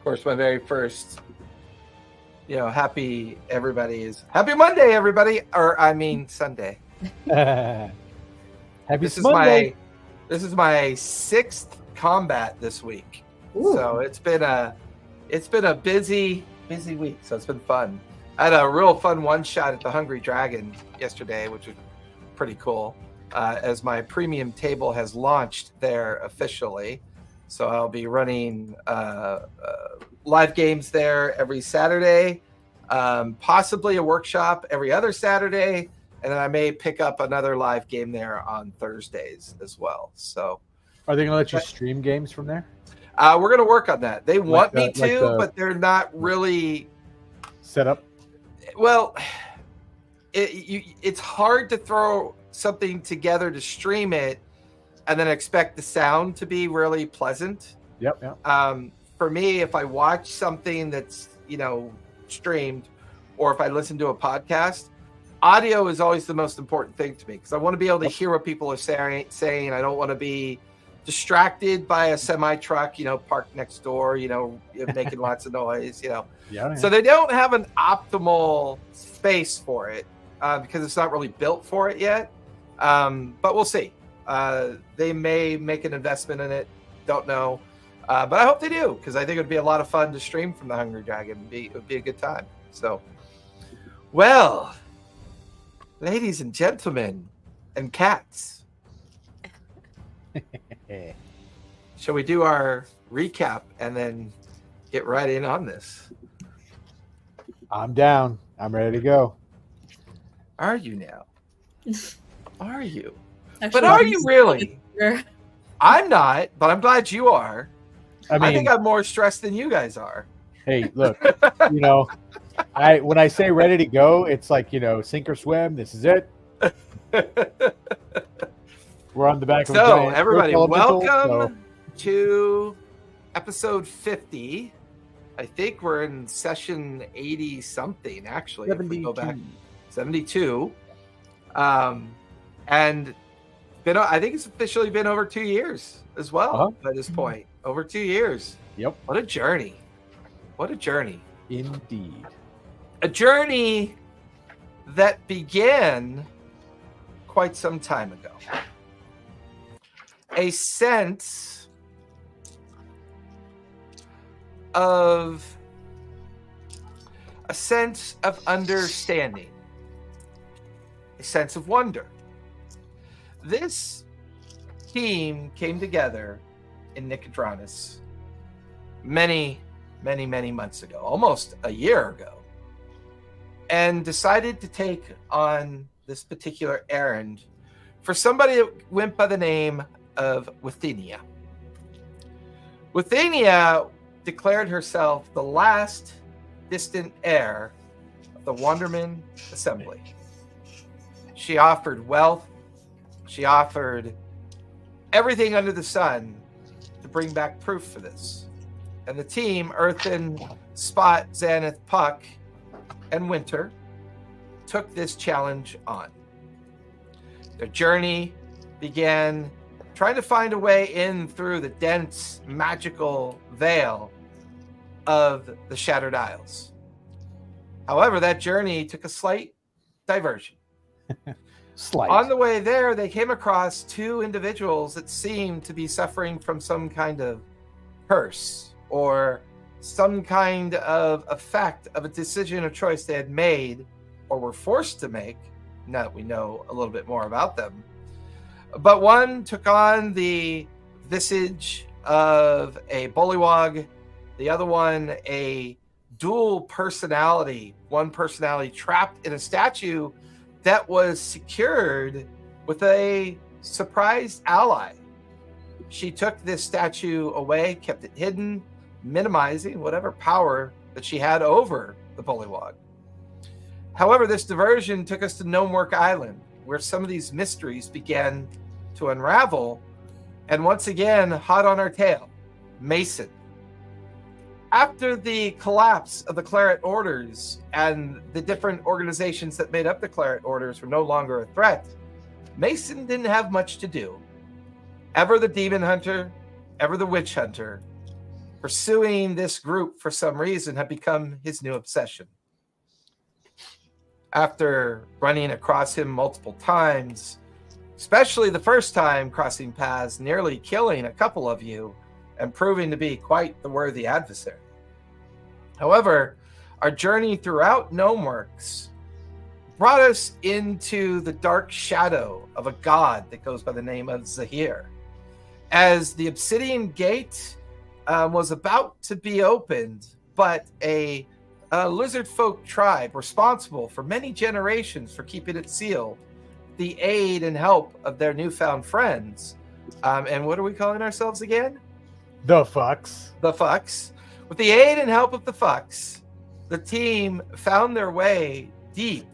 course, my very first, happy Monday, everybody. Or I mean Sunday. Happy This Monday. is my sixth combat this week. Ooh. So it's been a busy week. So it's been fun. I had a real fun one shot at the Hungry Dragon yesterday, which was pretty cool. As my premium table has launched there officially. So I'll be running live games there every Saturday, possibly a workshop every other Saturday, and then I may pick up another live game there on Thursdays as well. So, are they going to let you stream games from there? We're going to work on that. They want me to, but they're not really set up. Well, it's hard to throw something together to stream it and then expect the sound to be really pleasant. Yep. For me, if I watch something that's, streamed, or if I listen to a podcast, audio is always the most important thing to me because I want to be able to hear what people are saying. I don't want to be distracted by a semi-truck, parked next door, making lots of noise, Yeah. So they don't have an optimal space for it because it's not really built for it yet. But we'll see. They may make an investment in it. Don't know. But I hope they do because I think it would be a lot of fun to stream from the Hungry Dragon. It would be a good time. So, well, ladies and gentlemen and cats, shall we do our recap and then get right in on this? I'm down. I'm ready to go. Are you now? Are you? Actually, but are you really? I'm not, but I'm glad you are. I think I'm more stressed than you guys are. Hey, look, when I say ready to go, it's like, sink or swim. This is it. We're on the back of a giant everybody, welcome to episode 50. I think we're in session 80 something, actually. 72. If we go back 72. And I think it's officially been over 2 years as well by this point. Over 2 years. Yep. What a journey. What a journey. Indeed. A journey that began quite some time ago. A sense of understanding. A sense of wonder. This team came together in Nicodranus many months ago, almost a year ago, and decided to take on this particular errand for somebody that went by the name of Withenia. Withenia declared herself the last distant heir of the Wanderman Assembly. She offered wealth. She offered everything under the sun to bring back proof for this. And the team, Earthen, Spot, Xanath, Puck, and Winter, took this challenge on. Their journey began trying to find a way in through the dense, magical veil of the Shattered Isles. However, that journey took a slight diversion. On the way there, they came across two individuals that seemed to be suffering from some kind of curse or some kind of effect of a decision or choice they had made or were forced to make, now that we know a little bit more about them. But one took on the visage of a bullywog, the other one a dual personality, one personality trapped in a statue that was secured with a surprised ally. She took this statue away, kept it hidden, minimizing whatever power that she had over the bullywog. However, this diversion took us to Gnomework Island, where some of these mysteries began to unravel. And once again, hot on our tail, Mason. After the collapse of the Claret Orders and the different organizations that made up the Claret Orders were no longer a threat, Mason didn't have much to do. Ever the demon hunter, ever the witch hunter, Pursuing this group for some reason had become his new obsession. After running across him multiple times, especially the first time crossing paths, nearly killing a couple of you and proving to be quite the worthy adversary. However, our journey throughout Gnomeworks brought us into the dark shadow of a god that goes by the name of Zahir. As the Obsidian Gate was about to be opened, but a lizard folk tribe responsible for many generations for keeping it sealed, the aid and help of their newfound friends. And what are we calling ourselves again? The fucks. The fucks. With the aid and help of the fucks, the team found their way deep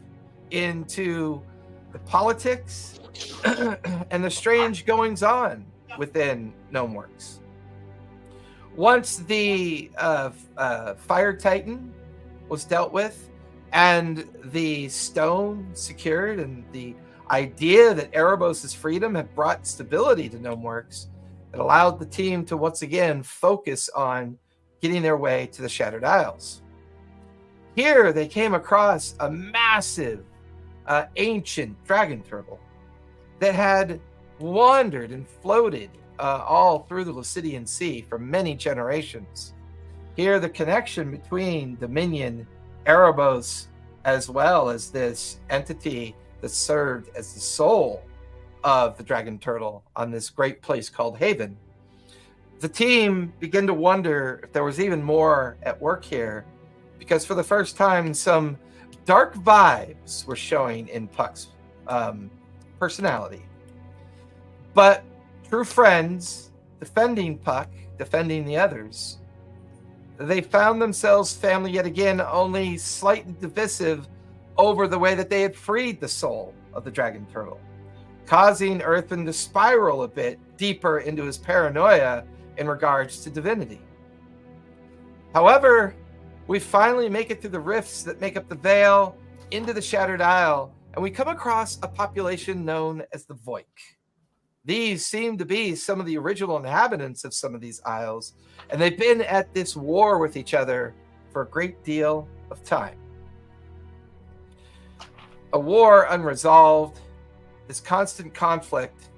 into the politics and the strange goings on within Gnomeworks. Once the Fire Titan was dealt with and the stone secured, and the idea that Erebos' freedom had brought stability to Gnomeworks, it allowed the team to once again focus on getting their way to the Shattered Isles. Here they came across a massive ancient dragon turtle that had wandered and floated all through the Lucidian Sea for many generations. Here the connection between Dominion, Erebos, as well as this entity that served as the soul of the dragon turtle on this great place called Haven. The team began to wonder if there was even more at work here, because for the first time, some dark vibes were showing in Puck's personality. But true friends, defending Puck, defending the others, they found themselves family yet again, only slightly divisive over the way that they had freed the soul of the dragon turtle, causing Earthman to spiral a bit deeper into his paranoia in regards to divinity. However, we finally make it through the rifts that make up the veil into the Shattered Isle, and we come across a population known as the Voik. These seem to be some of the original inhabitants of some of these isles, and they've been at this war with each other for a great deal of time. A war unresolved, this constant conflict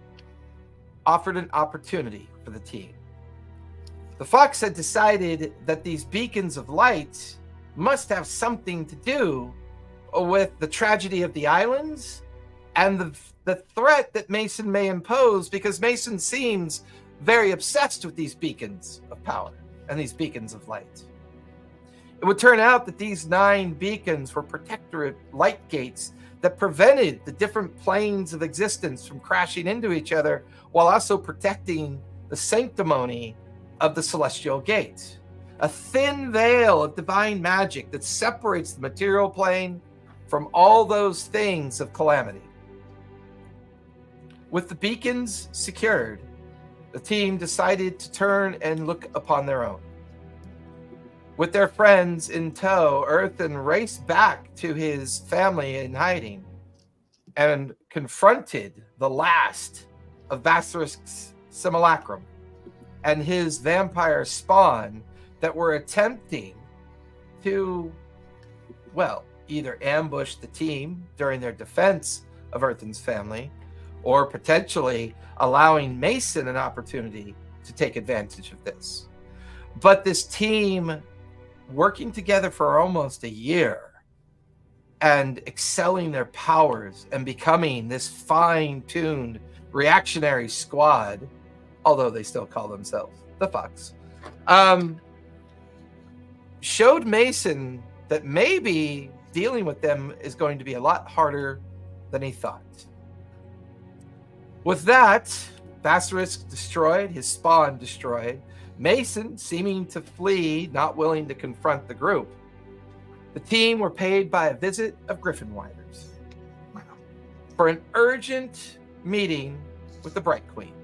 offered an opportunity for the team. The Fox had decided that these beacons of light must have something to do with the tragedy of the islands and the threat that Mason may impose, because Mason seems very obsessed with these beacons of power and these beacons of light. It would turn out that these 9 beacons were protectorate light gates that prevented the different planes of existence from crashing into each other, while also protecting the sanctimony of the celestial gate. A thin veil of divine magic that separates the material plane from all those things of calamity. With the beacons secured, the team decided to turn and look upon their own. With their friends in tow, Earthen raced back to his family in hiding and confronted the last of Basilisk's simulacrum and his vampire spawn that were attempting to, well, either ambush the team during their defense of Earthen's family, or potentially allowing Mason an opportunity to take advantage of this. But this team, working together for almost a year and excelling their powers and becoming this fine-tuned reactionary squad, although they still call themselves the Fox, showed Mason that maybe dealing with them is going to be a lot harder than he thought. With that, Basilisk destroyed, his spawn destroyed, Mason seeming to flee, not willing to confront the group, the team were paid by a visit of Griffin Winders for an urgent meeting with the Bright Queen.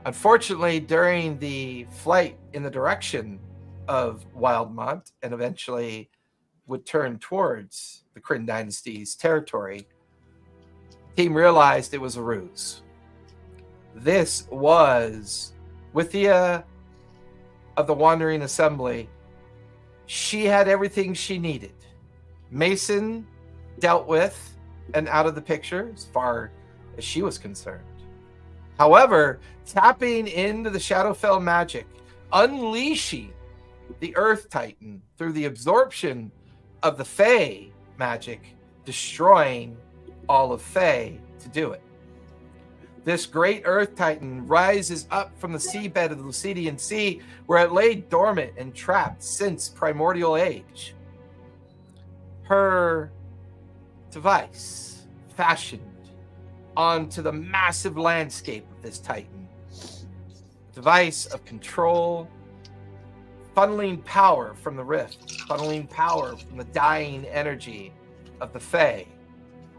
Unfortunately, during the flight in the direction of Wildmont, and eventually would turn towards the Kryn Dynasty's territory, the team realized it was a ruse. This was Withia of the Wandering Assembly, she had everything she needed. Mason dealt with and out of the picture as far as she was concerned. However, tapping into the Shadowfell magic, unleashing the Earth Titan through the absorption of the Fae magic, destroying all of Fae to do it. This great Earth Titan rises up from the seabed of the Lucidian Sea, where it lay dormant and trapped since primordial age. Her device fashioned onto the massive landscape of this Titan. A device of control, funneling power from the rift, funneling power from the dying energy of the Fae.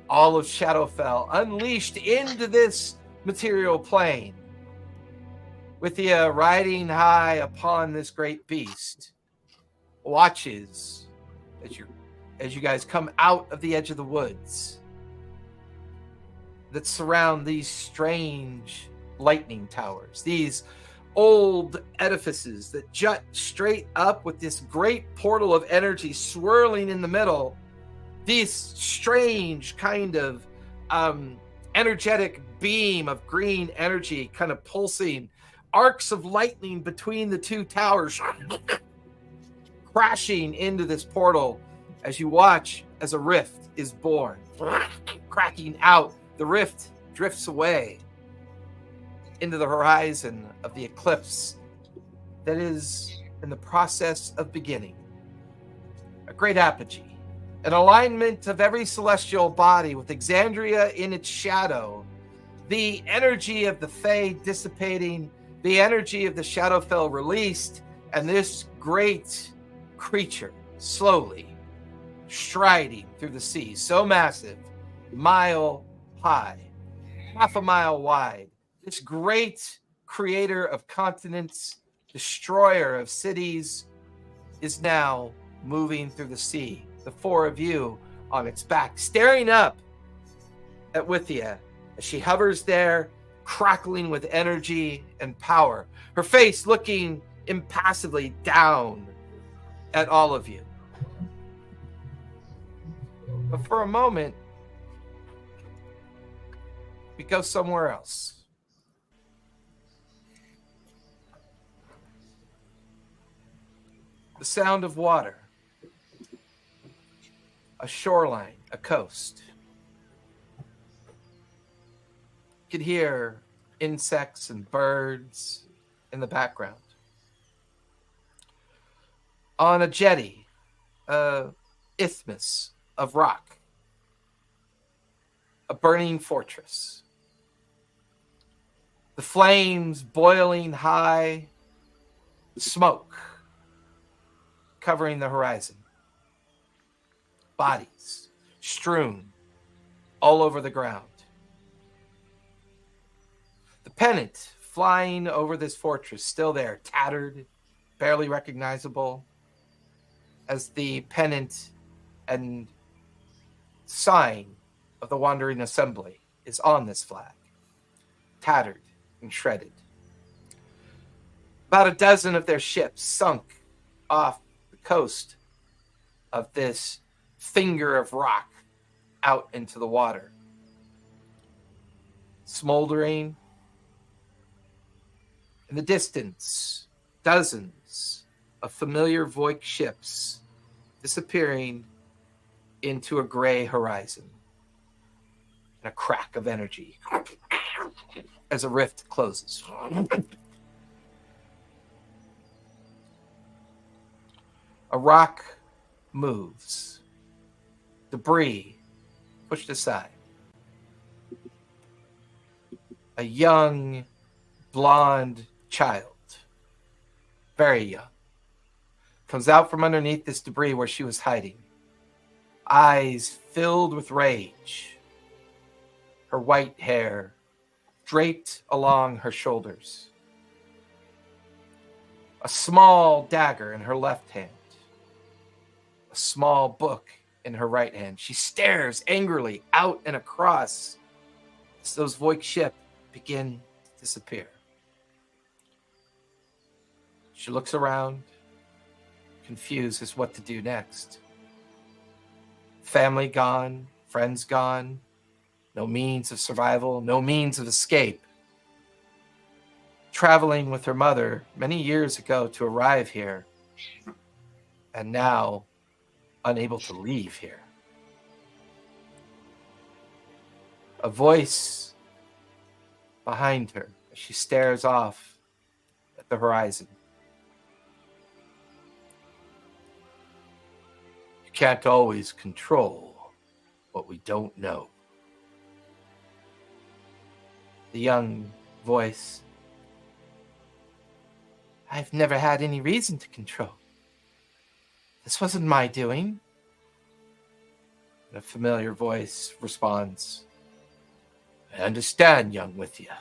All of Shadowfell unleashed into this material plane. With the riding high upon this great beast, watches as you guys come out of the edge of the woods that surround these strange lightning towers, these old edifices that jut straight up with this great portal of energy swirling in the middle, these strange kind of energetic beam of green energy kind of pulsing, arcs of lightning between the two towers crashing into this portal as you watch as a rift is born. Cracking out, the rift drifts away into the horizon of the eclipse that is in the process of beginning. A great apogee, an alignment of every celestial body with Exandria in its shadow, the energy of the Fae dissipating, the energy of the Shadowfell released, and this great creature slowly striding through the sea, so massive, mile high, half a mile wide. This great creator of continents, destroyer of cities, is now moving through the sea. The four of you on its back, staring up at Withia as she hovers there, crackling with energy and power, her face looking impassively down at all of you. But for a moment, we go somewhere else. The sound of water, a shoreline, a coast. You could hear insects and birds in the background. On a jetty, isthmus of rock, a burning fortress. The flames boiling high, smoke covering the horizon. Bodies strewn all over the ground. The pennant flying over this fortress, still there, tattered, barely recognizable, as the pennant and sign of the Wandering Assembly is on this flag, tattered and shredded. About a dozen of their ships sunk off the coast of this finger of rock out into the water. Smoldering. In the distance, dozens of familiar Voik ships disappearing into a gray horizon. And a crack of energy as a rift closes. A rock moves. Debris pushed aside. A young, blonde child, very young, comes out from underneath this debris where she was hiding. Eyes filled with rage. Her white hair draped along her shoulders. A small dagger in her left hand. A small book in her right hand. She stares angrily out and across as those Voik ships begin to disappear. She looks around, confused as what to do next. Family gone, friends gone, no means of survival, no means of escape. Traveling with her mother many years ago to arrive here, and now unable to leave here. A voice behind her as she stares off at the horizon. You can't always control what we don't know. The young voice. I've never had any reason to control. This wasn't my doing. And a familiar voice responds, I understand, young Withia,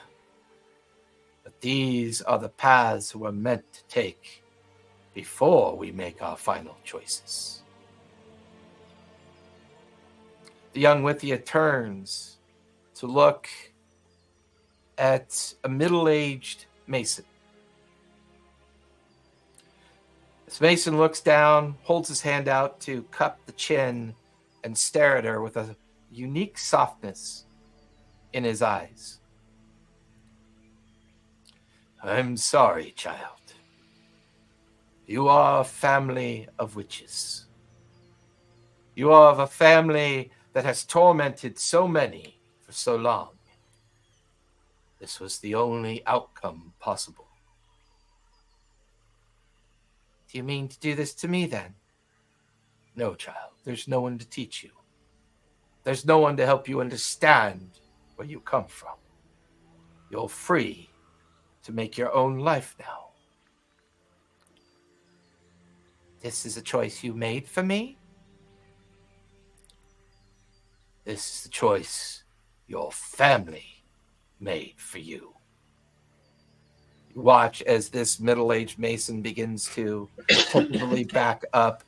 but these are the paths we're meant to take before we make our final choices. The young Withia turns to look at a middle-aged mason. As Mason looks down, holds his hand out to cup the chin and stare at her with a unique softness in his eyes. I'm sorry, child. You are a family of witches. You are of a family that has tormented so many for so long. This was the only outcome possible. Do you mean to do this to me, then? No, child. There's no one to teach you. There's no one to help you understand where you come from. You're free to make your own life now. This is a choice you made for me? This is the choice your family made for you. You watch as this middle-aged mason begins to tentatively back up.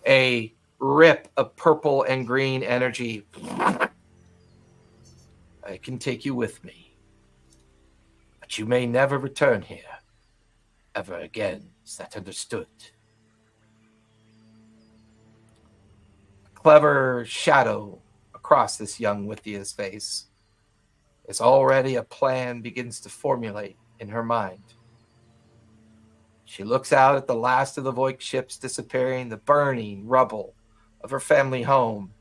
A rip of purple and green energy. I can take you with me, but you may never return here ever again. Is that understood? A clever shadow across this young Withia's face as already a plan begins to formulate in her mind. She looks out at the last of the Voigt ships disappearing, the burning rubble of her family home,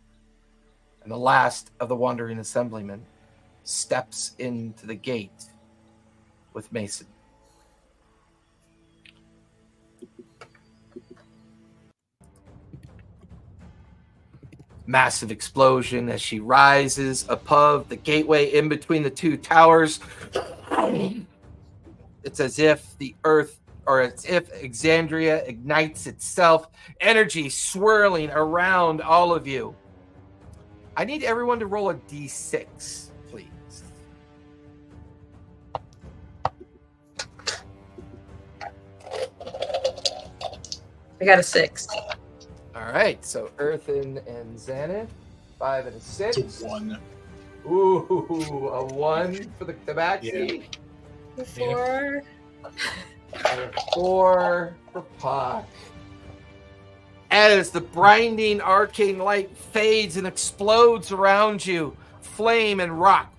and the last of the wandering assemblymen steps into the gate with Mason. Massive explosion as she rises above the gateway in between the two towers. It's as if the earth, or as if Exandria ignites itself, energy swirling around all of you. I need everyone to roll a d6, please. I got a 6. All right, so Earthen and Xanath, 5 and a 6. It's a 1. Ooh, a 1 for the tabaxi. A 4. And a 4 for Puck. As the blinding arcane light fades and explodes around you, flame and rock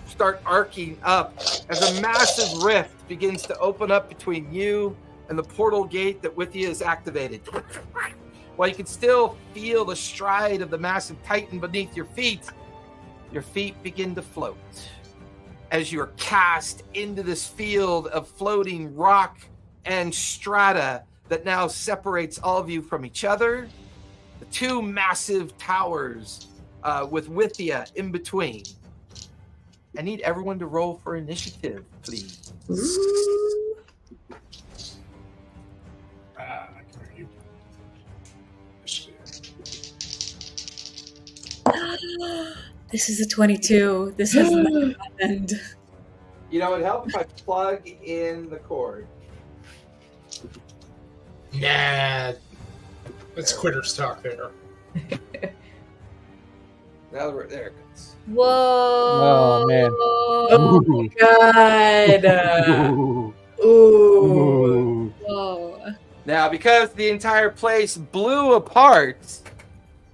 start arcing up as a massive rift begins to open up between you and the portal gate that Withia is activated. While you can still feel the stride of the massive titan beneath your feet begin to float as you're cast into this field of floating rock and strata that now separates all of you from each other. The two massive towers with Withia in between. I need everyone to roll for initiative, please. I can hear you. This is a 22. This has not happened. You know, it'd help if I plug in the cord. Nah. Let's quitters talk there. Now there it goes. Whoa. Oh, man. Oh, God. Ooh. Ooh. Ooh. Whoa. Now, because the entire place blew apart,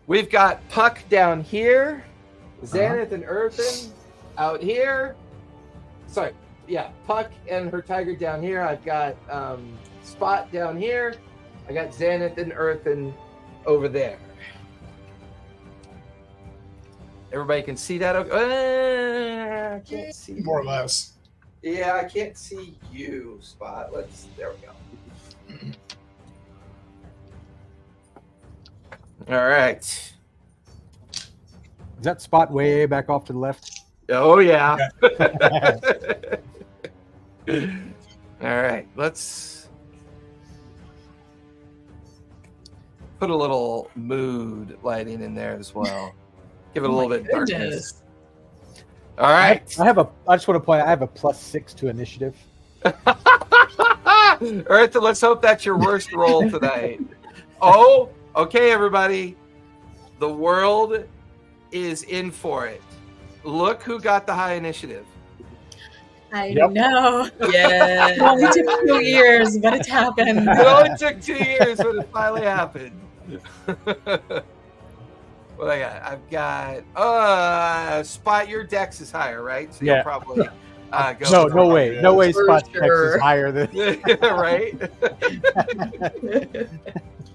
we've got Puck down here, Xanath and Earthen out here. Sorry, yeah, Puck and her tiger down here. I've got Spot down here. I got Xanath and Earthen over there. Everybody can see that? Okay. I can't see. More or less. Yeah, I can't see you, Spot. There we go. All right. Is that spot way back off to the left? Oh, yeah. All right. Let's put a little mood lighting in there as well. Give it a little bit of darkness. All right. I just want to point out I have a +6 to initiative. Earth, let's hope that's your worst roll tonight. Oh, okay, everybody. The world is in for it. Look who got the high initiative. I Yep. know. Yeah. It only took 2 years, but it happened. It only took 2 years, but it finally happened. What I got? I've got Spot. Your dex is higher, right? So Yeah. you'll probably go. No way. No way For spot sure. X is higher than. Right.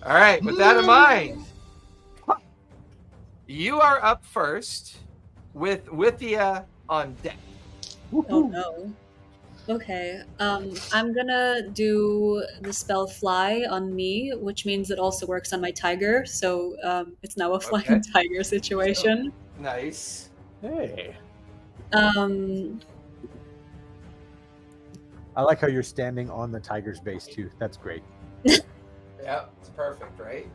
All right. With that in mind, you are up first with Withia on deck. Oh no. Okay. I'm gonna do the spell fly on me, which means it also works on my tiger. So it's now a flying Okay. tiger situation. Nice. Hey. Um, I like how you're standing on the tiger's base too. That's great. Yeah, it's perfect, right?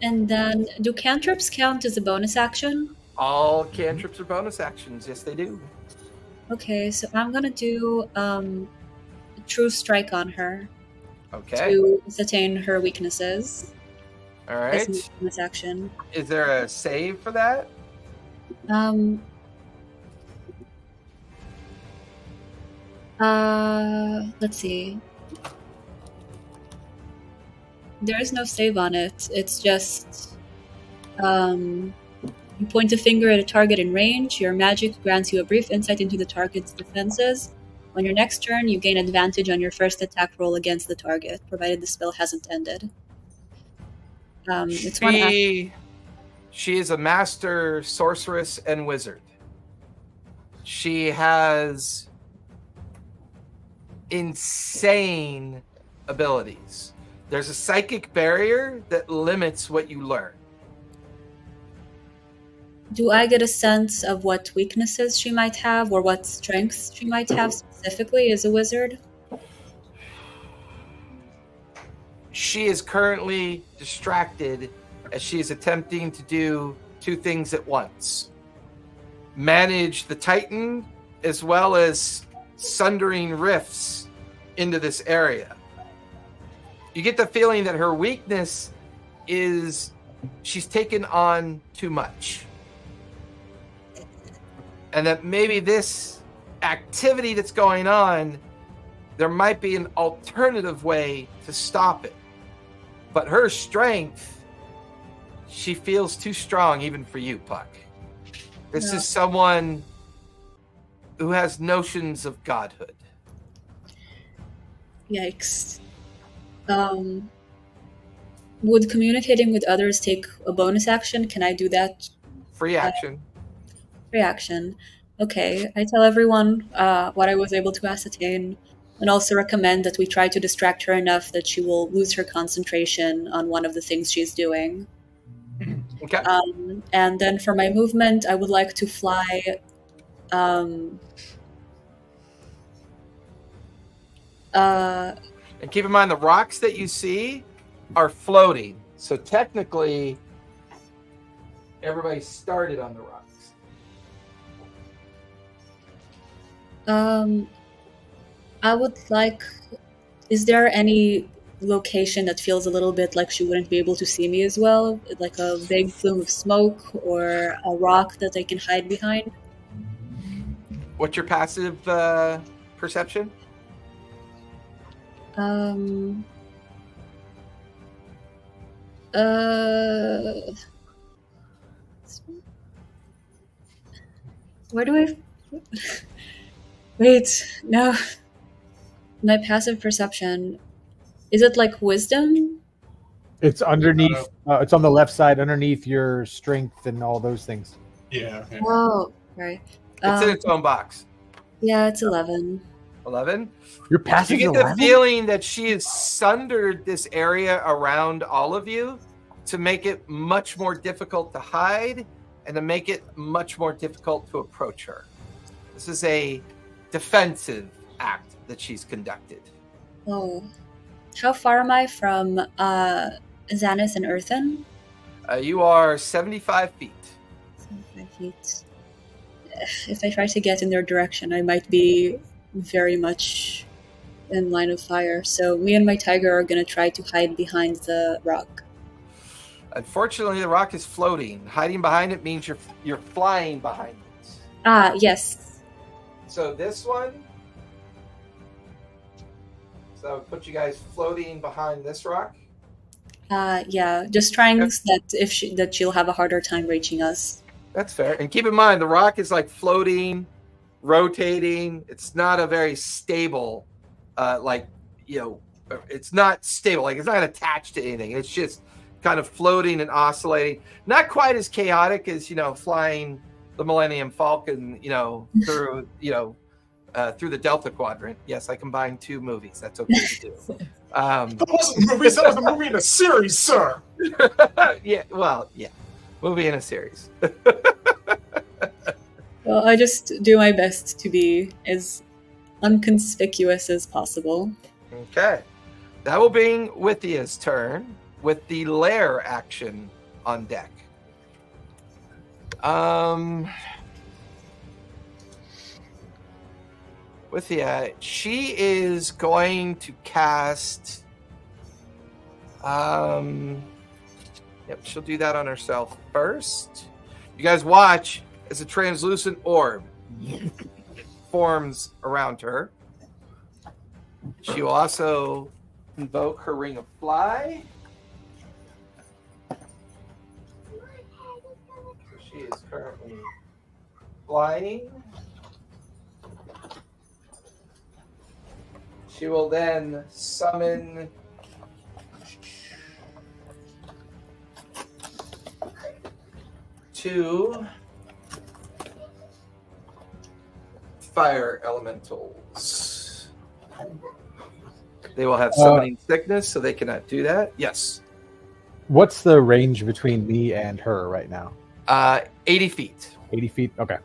and then do cantrips count as a bonus action? All cantrips are bonus actions. Yes, they do. Okay, so I'm gonna do a true strike on her Okay. to ascertain her weaknesses. All As right. a bonus action. Is there a save for that? Let's see. There is no save on it. It's just, you point a finger at a target in range. Your magic grants you a brief insight into the target's defenses. On your next turn, you gain advantage on your first attack roll against the target, provided the spell hasn't ended. It's one action. She is a master sorceress and wizard. She has insane abilities. There's a psychic barrier that limits what you learn. Do I get a sense of what weaknesses she might have or what strengths she might have specifically as a wizard? She is currently distracted as she is attempting to do two things at once. Manage the Titan as well as sundering rifts into this area. You get the feeling that her weakness is she's taken on too much. And that maybe this activity that's going on, there might be an alternative way to stop it. But her strength, she feels too strong even for you, Puck. This No. is someone who has notions of godhood. Yikes. Would communicating with others take a bonus action? Can I do that? Free action. Free action. Okay. I tell everyone what I was able to ascertain, and also recommend that we try to distract her enough that she will lose her concentration on one of the things she's doing. Okay. And then for my movement, I would like to fly. And keep in mind, the rocks that you see are floating. So technically, everybody started on the rocks. I would like. Is there any location that feels a little bit like she wouldn't be able to see me as well? Like a vague plume of smoke or a rock that I can hide behind? What's your passive perception? Um. Uh. Where do I? Wait. No. My passive perception. Is it like wisdom? It's underneath. It's on the left side, underneath your strength and all those things. Yeah. Oh, right. It's in its own box. Yeah, it's 11. 11. Your You passive get the 11? feeling that she has sundered this area around all of you to make it much more difficult to hide and to make it much more difficult to approach her. This is a defensive act that she's conducted. Oh. How far am I from Xanis and Earthen? You are 75 feet. 75 feet. If I try to get in their direction, I might be very much in line of fire. So me and my tiger are going to try to hide behind the rock. Unfortunately, the rock is floating. Hiding behind it means you're flying behind it. Ah, yes. So this one, so I would put you guys floating behind this rock. Yeah, just trying that she'll have a harder time reaching us. That's fair. And keep in mind, the rock is like floating, rotating. It's not a very stable, it's not stable. Like, it's not attached to anything. It's just kind of floating and oscillating. Not quite as chaotic as, flying the Millennium Falcon, through the Delta Quadrant. Yes, I combined two movies. That's okay to do. That wasn't movies. That was a movie in a series, sir. Yeah. Movie in a series. Well, I just do my best to be as unconspicuous as possible. Okay. That will bring Withia's turn with the lair action on deck. Withia, she is going to cast. She'll do that on herself first. You guys watch as a translucent orb forms around her. She will also invoke her Ring of Fly. So she is currently flying. She will then summon two fire elementals. They will have summoning sickness, so they cannot do that. Yes. What's the range between me and her right now? 80 feet. 80 feet? Okay.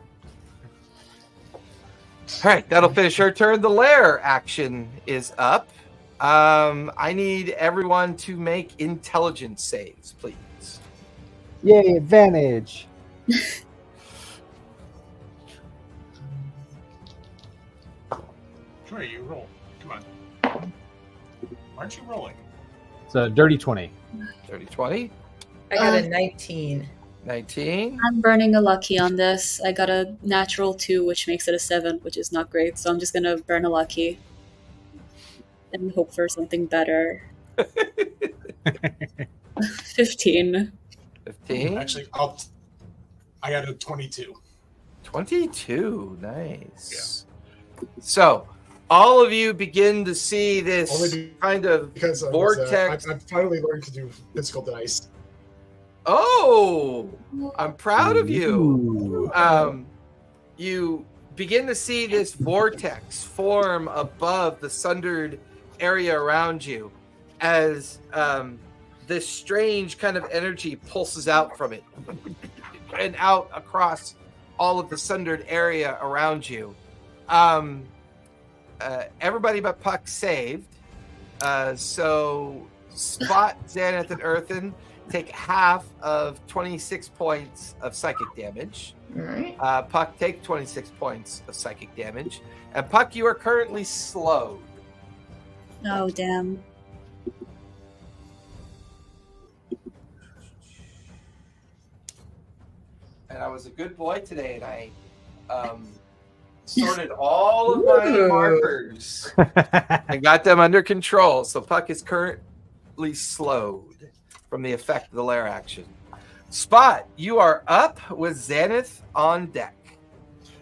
All right, that'll finish her turn. The lair action is up. I need everyone to make intelligence saves, please. Yay, advantage. Sure, you roll. Come on. Aren't you rolling? It's a dirty 20. Dirty 20. I got a 19. 19. I'm burning a lucky on this. I got a natural 2, which makes it a 7, which is not great. So I'm just going to burn a lucky and hope for something better. 15. 15. Actually, I got a 22. 22. Nice. Yeah. So, all of you begin to see this kind of Because vortex. I've finally learned to do physical dice. Oh, I'm proud of you. Ooh. You begin to see this vortex form above the sundered area around you as this strange kind of energy pulses out from it and out across all of the sundered area around you. Everybody but Puck saved. So Spot, Xanath, and Earthen take half of 26 points of psychic damage. All right. Puck, take 26 points of psychic damage. And Puck, you are currently slowed. Oh, damn. And I was a good boy today, and I sorted all of my Ooh. markers and got them under control. So Puck is currently slowed from the effect of the lair action. Spot, you are up with Xanath on deck.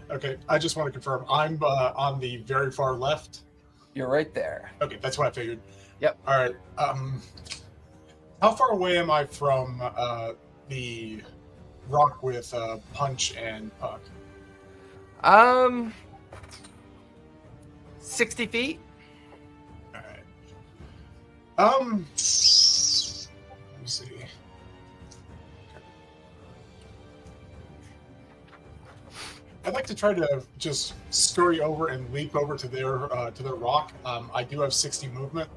Okay, I just want to confirm. I'm on the very far left. You're right there. Okay, that's what I figured. Yep. All right. How far away am I from the rock with Punch and Puck? 60 feet. All right. Let me see. I'd like to try to just scurry over and leap over to their rock. I do have 60 movement.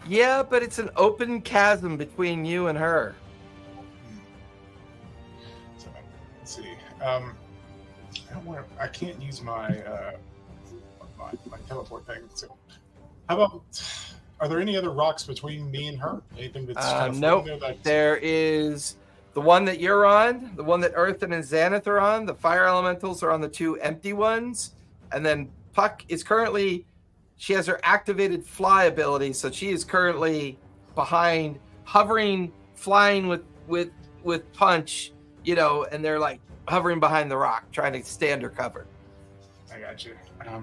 Yeah, but it's an open chasm between you and her. So, let's see. I can't use my my teleport thing. So, how about? Are there any other rocks between me and her? Anything that's kind of Nope. floating there? There is the one that you're on, the one that Earthen and Xanath are on. The fire elementals are on the two empty ones, and then Puck is currently. She has her activated fly ability, so she is currently behind, hovering, flying with Punch, and they're like hovering behind the rock, trying to stay under cover. I got you. I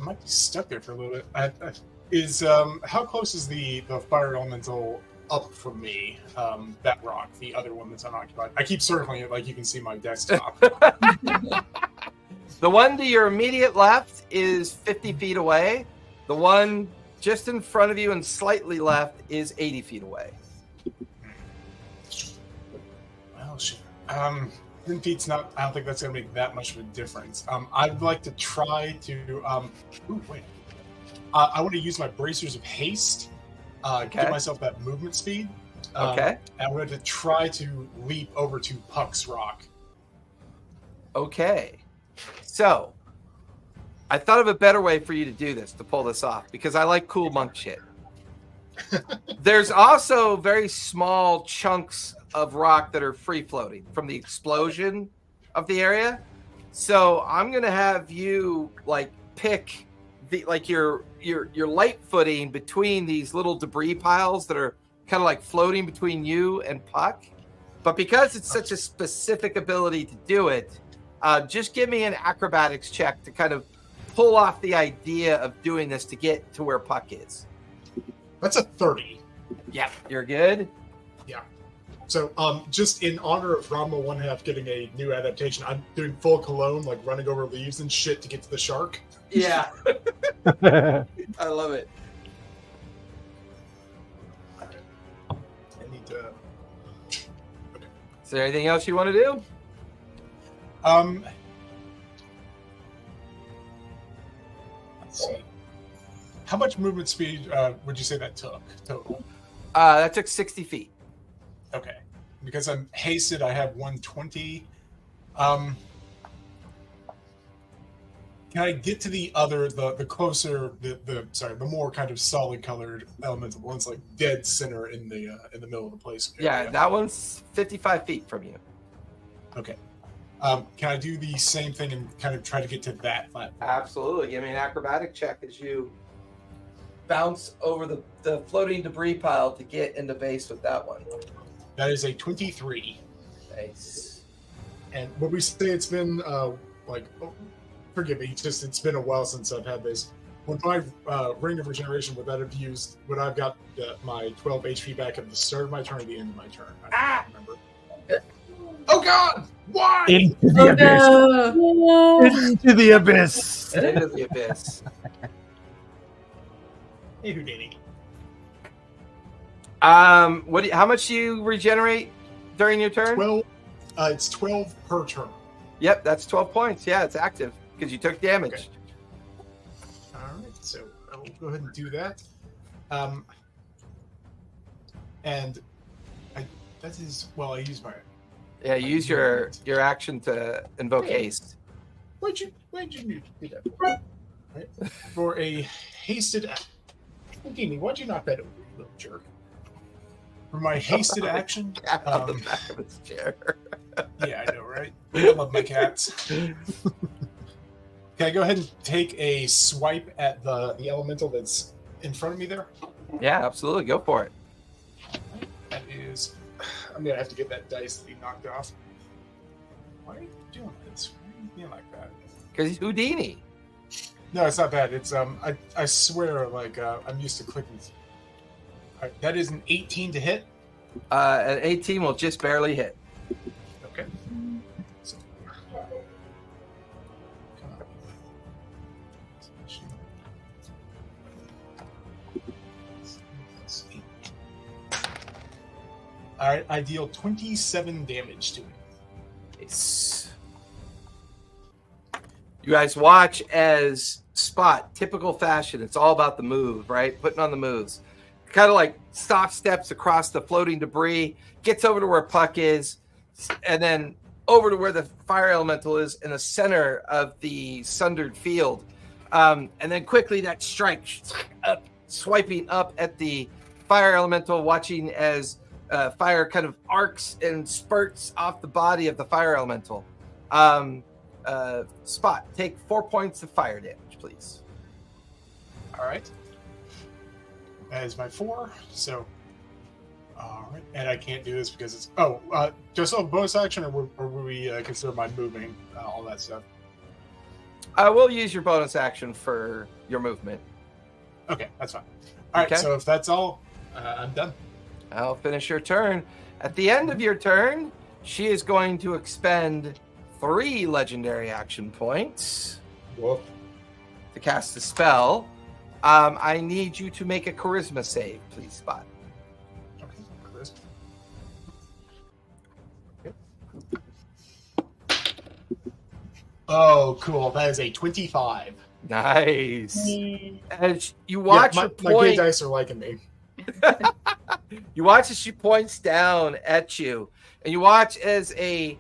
might be stuck there for a little bit. How close is the fire elemental up from me? That rock, the other one that's unoccupied. I keep circling it like you can see my desktop. The one to your immediate left is 50 feet away. The one just in front of you and slightly left is 80 feet away. Well, shit. 10 feet's not. I don't think that's going to make that much of a difference. I'd like to try to. Ooh, wait. I want to use my bracers of haste. Give myself that movement speed. Okay. And I'm going to try to leap over to Puck's rock. Okay. So, I thought of a better way for you to do this, to pull this off, because I like cool monk shit. There's also very small chunks of rock that are free floating from the explosion of the area. So I'm gonna have you pick your light footing between these little debris piles that are kind of floating between you and Puck. But because it's such a specific ability to do it, just give me an acrobatics check to kind of pull off the idea of doing this to get to where Puck is. That's a 30. Yeah, you're good. Yeah. So, just in honor of Rama 1/2 getting a new adaptation, I'm doing full cologne, running over leaves and shit to get to the shark. Yeah. I love it. I need to. Okay. Is there anything else you want to do? Let's see. How much movement speed would you say that took total? That took 60 feet. Okay. Because I'm hasted, I have 120. Can I get to the other, the closer, the more kind of solid colored elemental ones, dead center in the middle of the place? Yeah, that one's 55 feet from you. Okay. Can I do the same thing and kind of try to get to that platform? Absolutely. Give me an acrobatic check as you bounce over the floating debris pile to get into base with that one. That is a 23. Nice. And would we say it's been forgive me, it's been a while since I've had this. Would my ring of regeneration, would I have got my 12 HP back at the start of my turn or the end of my turn? I don't remember. Oh God! Why? Into the abyss. No. Into the abyss. Into the abyss. Hey, Houdini. How much do you regenerate during your turn? 12. It's 12 per turn. Yep, that's 12 points. Yeah, it's active because you took damage. Okay. All right, so I will go ahead and do that. And I use my. Yeah, use your action to invoke haste. Why'd you need to do that? Right. For a hasted Houdini, why'd you knock that over, you little jerk? For my hasted action, Out the back of his chair. yeah, I know, right? right. I love my cats. Can I go ahead and take a swipe at the elemental that's in front of me there? Yeah, absolutely. Go for it. That is... I'm going to have to get that dice to be knocked off. Why are you doing this? Why are you being like that? Because he's Houdini. No, it's not bad. It's I swear, like I'm used to clicking. All right, that is an 18 to hit. An 18 will just barely hit. Okay. So, all right, I deal 27 damage to it. Nice. You guys watch as Spot, typical fashion, it's all about the move, right? Putting on the moves. Kind of like soft steps across the floating debris, gets over to where Puck is, and then over to where the fire elemental is in the center of the sundered field. And then quickly that strike up, swiping up at the fire elemental, watching as fire kind of arcs and spurts off the body of the fire elemental. Spot, take 4 points of fire damage, please. All right. That is my 4. So, all right. And I can't do this because it's... just a bonus action, or will we consider my moving, all that stuff? I will use your bonus action for your movement. Okay, that's fine. All right, so if that's all, I'm done. I'll finish your turn. At the end of your turn, she is going to expend 3 legendary action points Whoa. to cast a spell. I need you to make a charisma save, please, Spot. Okay, charisma. Oh, cool. That is a 25. Nice. Mm. As you watch her my gay point, dice are liking me. you watch as she points down at you, and you watch as a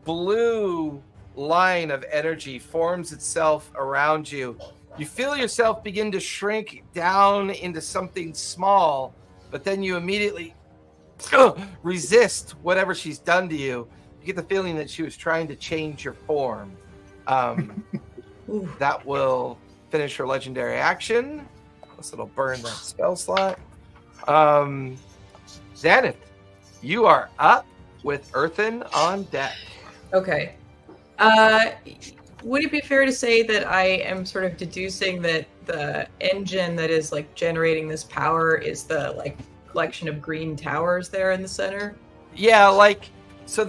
blue line of energy forms itself around you. You feel yourself begin to shrink down into something small, but then you immediately resist whatever she's done to you. You get the feeling that she was trying to change your form. That will finish her legendary action. Plus it'll burn that spell slot. Xanath, you are up with Earthen on deck. Okay. Would it be fair to say that I am sort of deducing that the engine that is like generating this power is the like collection of green towers there in the center? Yeah, like so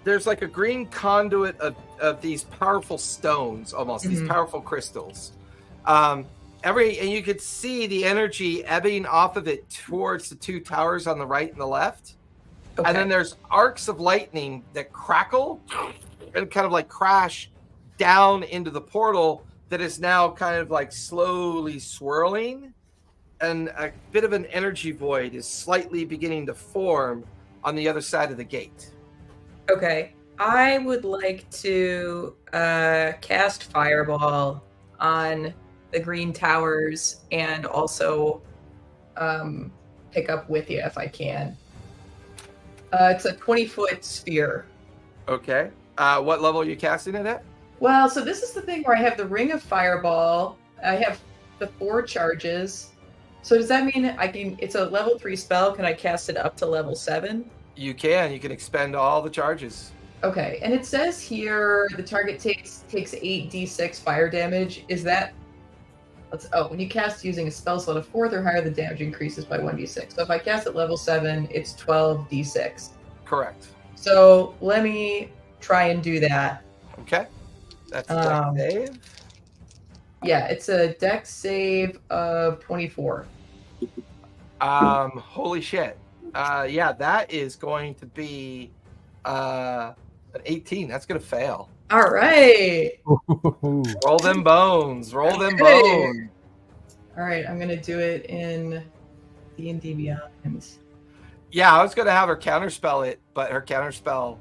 there's like a green conduit of these powerful stones, almost these powerful crystals. And you could see the energy ebbing off of it towards the 2 towers on the right and the left. Okay. And then there's arcs of lightning that crackle and kind of like crash down into the portal that is now kind of like slowly swirling, and a bit of an energy void is slightly beginning to form on the other side of the gate. Okay. I would like to cast Fireball on the green towers and also pick up with you if I can. It's a 20-foot sphere. Okay. What level are you casting it at? Well, so this is the thing where I have the Ring of Fireball. I have the 4 charges. So does that mean it's a level 3 spell? Can I cast it up to level 7? You can. You can expend all the charges. Okay. And it says here the target takes 8d6 fire damage. Is that... when you cast using a spell slot of 4th or higher, the damage increases by 1d6. So if I cast at level 7, it's 12d6. Correct. So let me try and do that. Okay. That's a dex save. Yeah, it's a dex save of 24. Holy shit. Yeah, that is going to be an 18. That's going to fail. All right. Roll them bones. Roll them bones. All right, I'm going to do it in D&D Beyond. Yeah, I was going to have her counterspell it, but her counterspell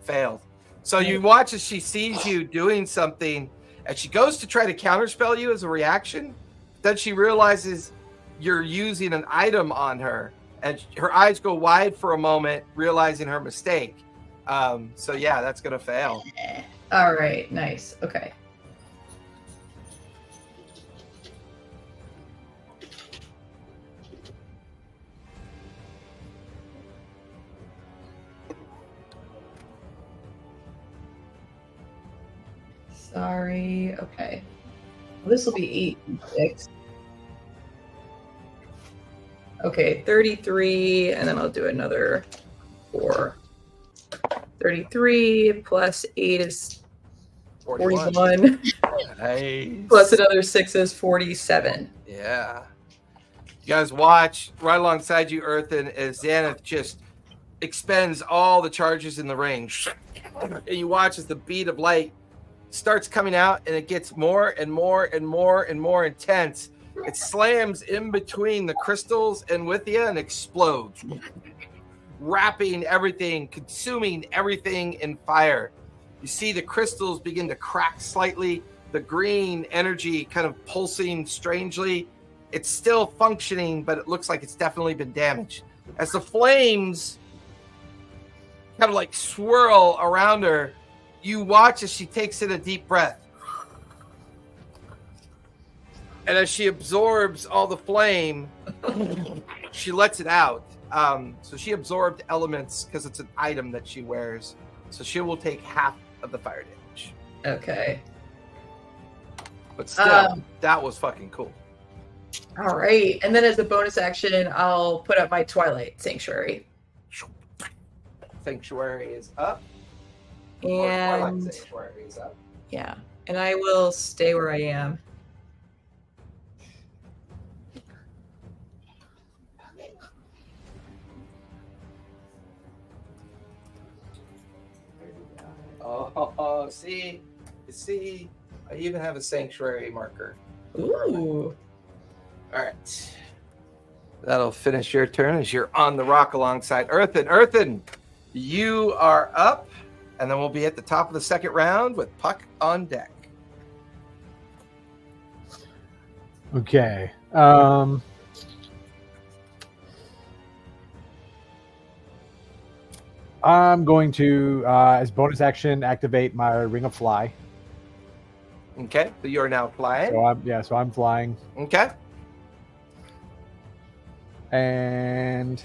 failed. So you watch as she sees you doing something, and she goes to try to counterspell you as a reaction. Then she realizes you're using an item on her, and her eyes go wide for a moment, realizing her mistake. So yeah, that's gonna fail. All right, nice. Okay. Sorry. Okay. Well, this will be 8 and 6. Okay, 33, and then I'll do another 4. 33 plus 8 is 41. Nice. Plus another 6 is 47. Yeah. You guys watch right alongside you, Earthen, as Xanath just expends all the charges in the range. And you watch as the bead of light starts coming out, and it gets more and more and more and more intense. It slams in between the crystals and with you and explodes, wrapping everything, consuming everything in fire. You see the crystals begin to crack slightly, the green energy kind of pulsing strangely. It's still functioning, but it looks like it's definitely been damaged. As the flames kind of like swirl around her, you watch as she takes in a deep breath. And as she absorbs all the flame, she lets it out. So she absorbed elements because it's an item that she wears. So she will take half of the fire damage. Okay. But still, that was fucking cool. All right. And then as a bonus action, I'll put up my Twilight Sanctuary. Sanctuary is up. And Twilight Sanctuary is up. yeah. And I will stay where I am. Oh, see, I even have a sanctuary marker. Ooh. All right. That'll finish your turn as you're on the rock alongside Earthen. Earthen, you are up, and then we'll be at the top of the second round with Puck on deck. Okay. I'm going to, as bonus action, activate my Ring of Fly. Okay, so you are now flying. So I'm flying, Okay. and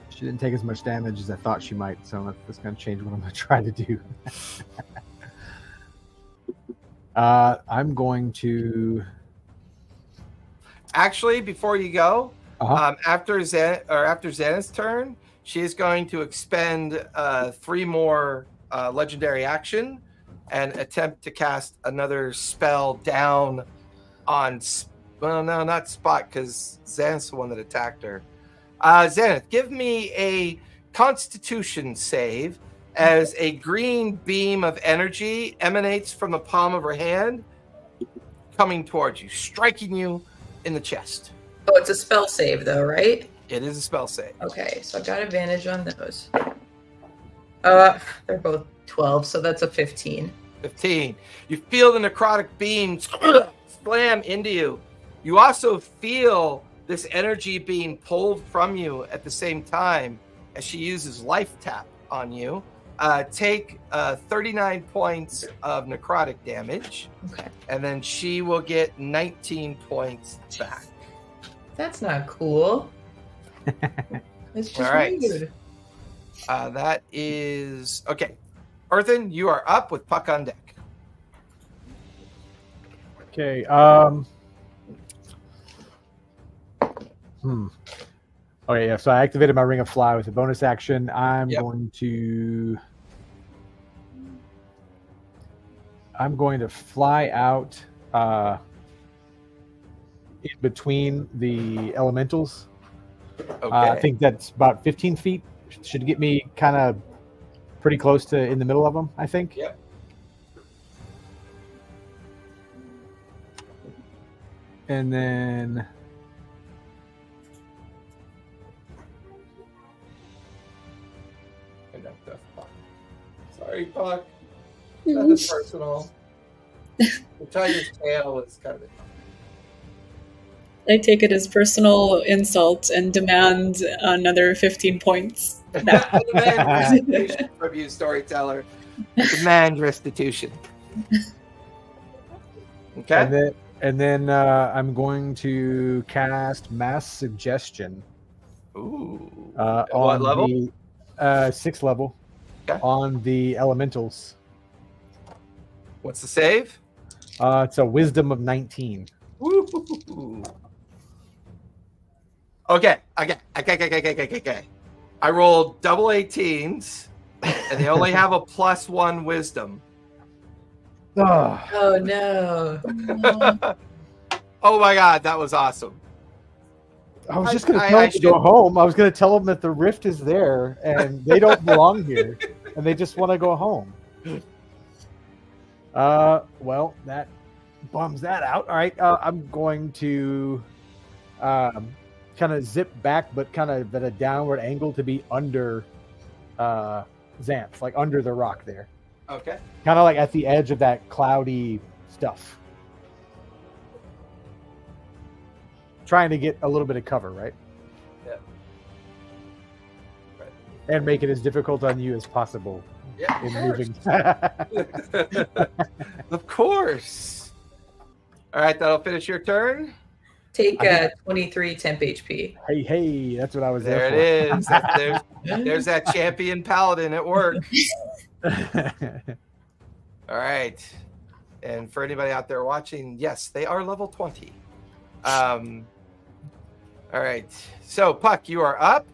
she didn't take as much damage as I thought she might. So that's going to change what I'm going to try to do. I'm going to. Actually, before you go, Uh-huh. after Xanath's turn, she is going to expend 3 more legendary action and attempt to cast another spell down on. Well, no, not Spot, because Xanath's the one that attacked her. Xanath, give me a Constitution save as a green beam of energy emanates from the palm of her hand, coming towards you, striking you in the chest. Oh, it's a spell save, though, right? It is a spell save. Okay, so I've got advantage on those. They're both 12, so that's a 15. 15. You feel the necrotic beams slam into you. You also feel this energy being pulled from you at the same time as she uses life tap on you. Take 39 points of necrotic damage. Okay. And then she will get 19 points back. That's not cool. It's just All right. rude. That is... Okay. Earthen, you are up with Puck on deck. Okay. Okay, yeah, so I activated my Ring of Fly with a bonus action. I'm going to fly out in between the elementals. Okay. I think that's about 15 feet. Should get me kind of pretty close to in the middle of them, I think. Yep. And then Sorry, Puck. Nothing personal. The tiger's tail is kind of I take it as personal insult and demand another 15 points. Demand restitution from you, storyteller. Demand restitution. Okay. And then I'm going to cast Mass Suggestion. Ooh. On what level? the 6th level. Okay. On the elementals. What's the save? It's a Wisdom of 19. Woo. Okay. I rolled double 18s, and they only have a +1 wisdom. Ugh. Oh no. Oh my god, that was awesome. I was just going to tell them to go home. I was going to tell them that the rift is there and they don't belong here and they just want to go home. Well, that bums that out. All right, I'm going to kind of zip back, but kind of at a downward angle to be under Xanth, like under the rock there. Okay. Kind of like at the edge of that cloudy stuff. Trying to get a little bit of cover, right? Yeah. Right. And make it as difficult on you as possible Yeah. in moving. Of course. All right, that'll finish your turn. Take 23 temp HP. Hey, that's what I was There there it is. There's that champion paladin at work. for. All right. And for anybody out there watching, yes, they are level 20. All right. So, Puck, you are up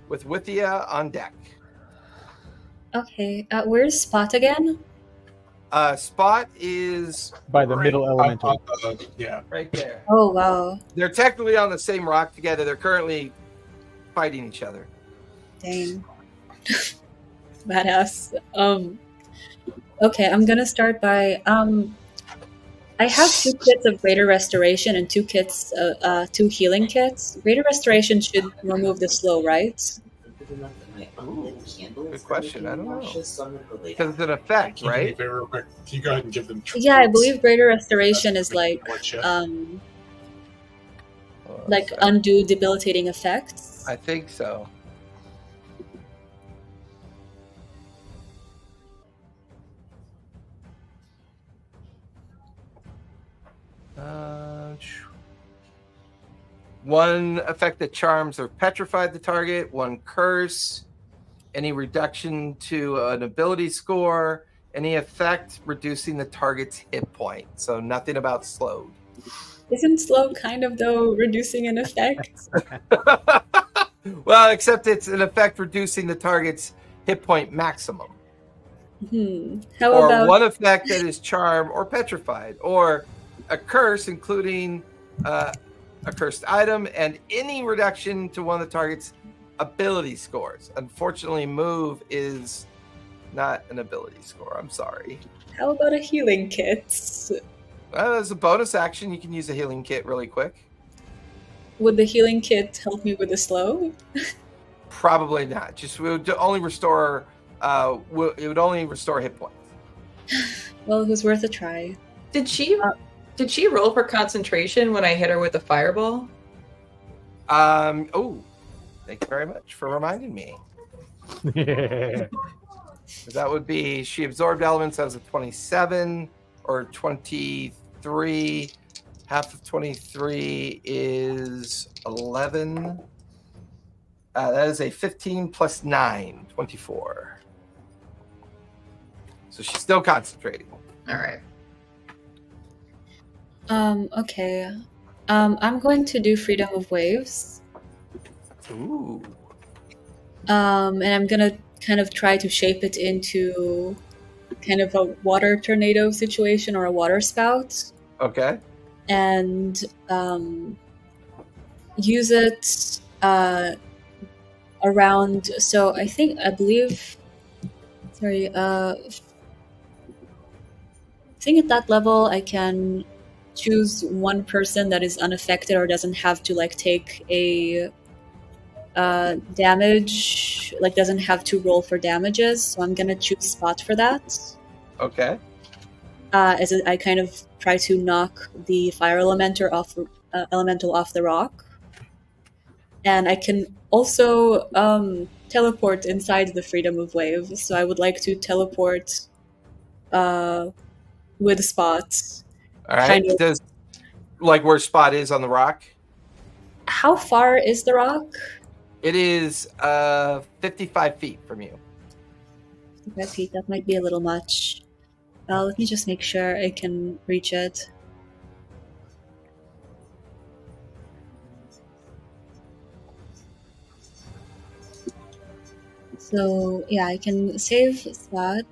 with Withia on deck. Okay, where's Spot again? Spot is By the middle elemental. Yeah. right there. Oh, wow. They're technically on the same rock together. They're currently fighting each other. Dang. Badass. Okay, I'm gonna start by I have 2 kits of Greater Restoration and 2 kits, 2 healing kits. Greater Restoration should remove the slow, right? Ooh, good question. I don't know. Because it's an effect, right? Can you go ahead and give them? Yeah, I believe Greater Restoration is like undo debilitating effects. I think so. One effect that charms or petrified the target, 1 curse, any reduction to an ability score, any effect reducing the target's hit point. So nothing about slowed. Isn't slow kind of, though, reducing an effect? Well, except it's an effect reducing the target's hit point maximum. How Or about one effect that is charm or petrified, or a curse including a cursed item and any reduction to one of the target's ability scores. Unfortunately, move is not an ability score. I'm sorry. how about a healing kit? As a bonus action, you can use a healing kit really quick. Would the healing kit help me with the slow? Probably not. Just we would only restore. It would only restore hit points. Well, it was worth a try. Did she roll for concentration when I hit her with a fireball? Oh, thank you very much for reminding me. That would be she absorbed elements as a 27 or 23. Half of 23 is 11. That is a 15 plus 9, 24. So she's still concentrating. All right. Okay. I'm going to do Freedom of Waves. Ooh. And I'm gonna kind of try to shape it into kind of a water tornado situation or a water spout. Okay. And use it around. So I believe. Sorry. I think at that level I can choose one person that is unaffected or doesn't have to take a damage, doesn't have to roll for damages. So I'm gonna choose Spot for that. Okay. I kind of try to knock the fire elementer off elemental off the rock. And I can also teleport inside the Freedom of Wave. So I would like to teleport with Spot. All right. Kind of. Does like where Spot is on the rock? How far is the rock? It is 55 feet from you. 5 feet, that might be a little much. Let me just make sure I can reach it. So yeah, I can save that.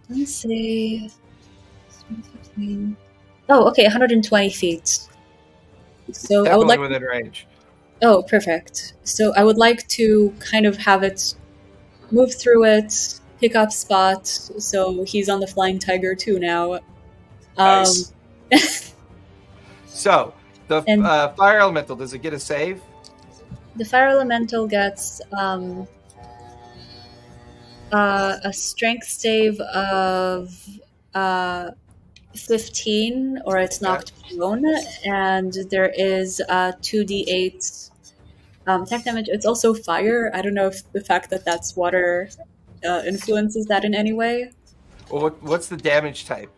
Let's say. Oh, okay, 120 feet. So Definitely I would like. within range. Oh, perfect. So I would like to kind of have it move through it, pick up Spot. So he's on the Flying Tiger too now. Nice. So the And- fire elemental, does it get a save? The fire elemental gets a strength save of 15, or it's knocked prone, and there is 2d8 attack damage. It's also fire. I don't know if the fact that that's water influences that in any way. Well, what's the damage type